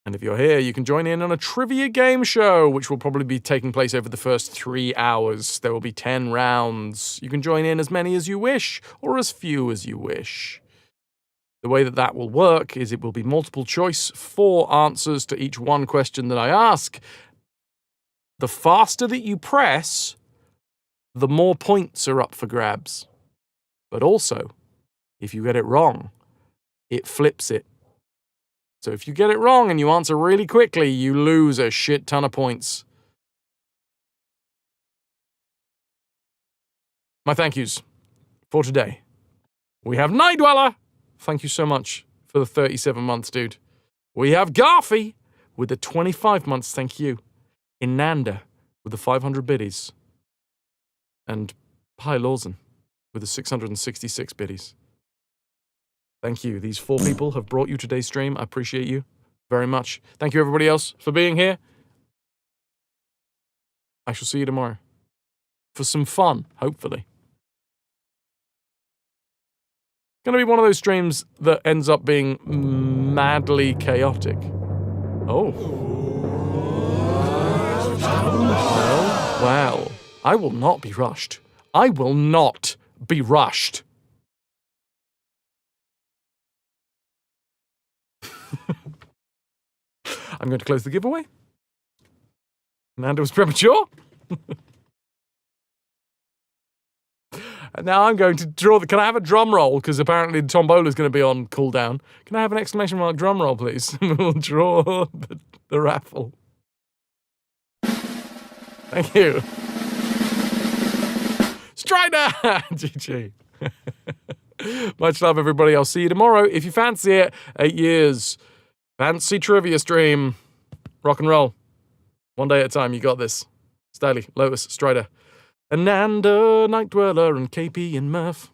And if you're here, you can join in on a trivia game show, which will probably be taking place over the first 3 hours. There will be 10 rounds. You can join in as many as you wish, or as few as you wish. The way that will work is it will be multiple choice, 4 answers to each one question that I ask. The faster that you press, the more points are up for grabs. But also, if you get it wrong, it flips it. So if you get it wrong and you answer really quickly, you lose a shit ton of points. My thank yous for today. We have Night Dweller. Thank you so much for the 37 months, dude. We have Garfy with the 25 months, thank you. Inanda with the 500 biddies. And Pi Lawson with the 666 biddies. Thank you. These 4 people have brought you today's stream. I appreciate you. very much. Thank you, everybody else, for being here. I shall see you tomorrow for some fun, hopefully. Going to be one of those streams that ends up being madly chaotic. Oh. Well, I will not be rushed. I will not be rushed. I'm going to close the giveaway. Amanda was premature. And now I'm going to draw the... Can I have a drum roll? Because apparently Tombola is going to be on cooldown. Can I have an exclamation mark drum roll, please? We'll draw the raffle. Thank you. Strider! GG. Much love, everybody. I'll see you tomorrow. If you fancy it, 8 years. Fancy trivia stream. Rock and roll. One day at a time. You got this. Staley, Lotus, Strider. Ananda, Night Dweller, and KP and Murph.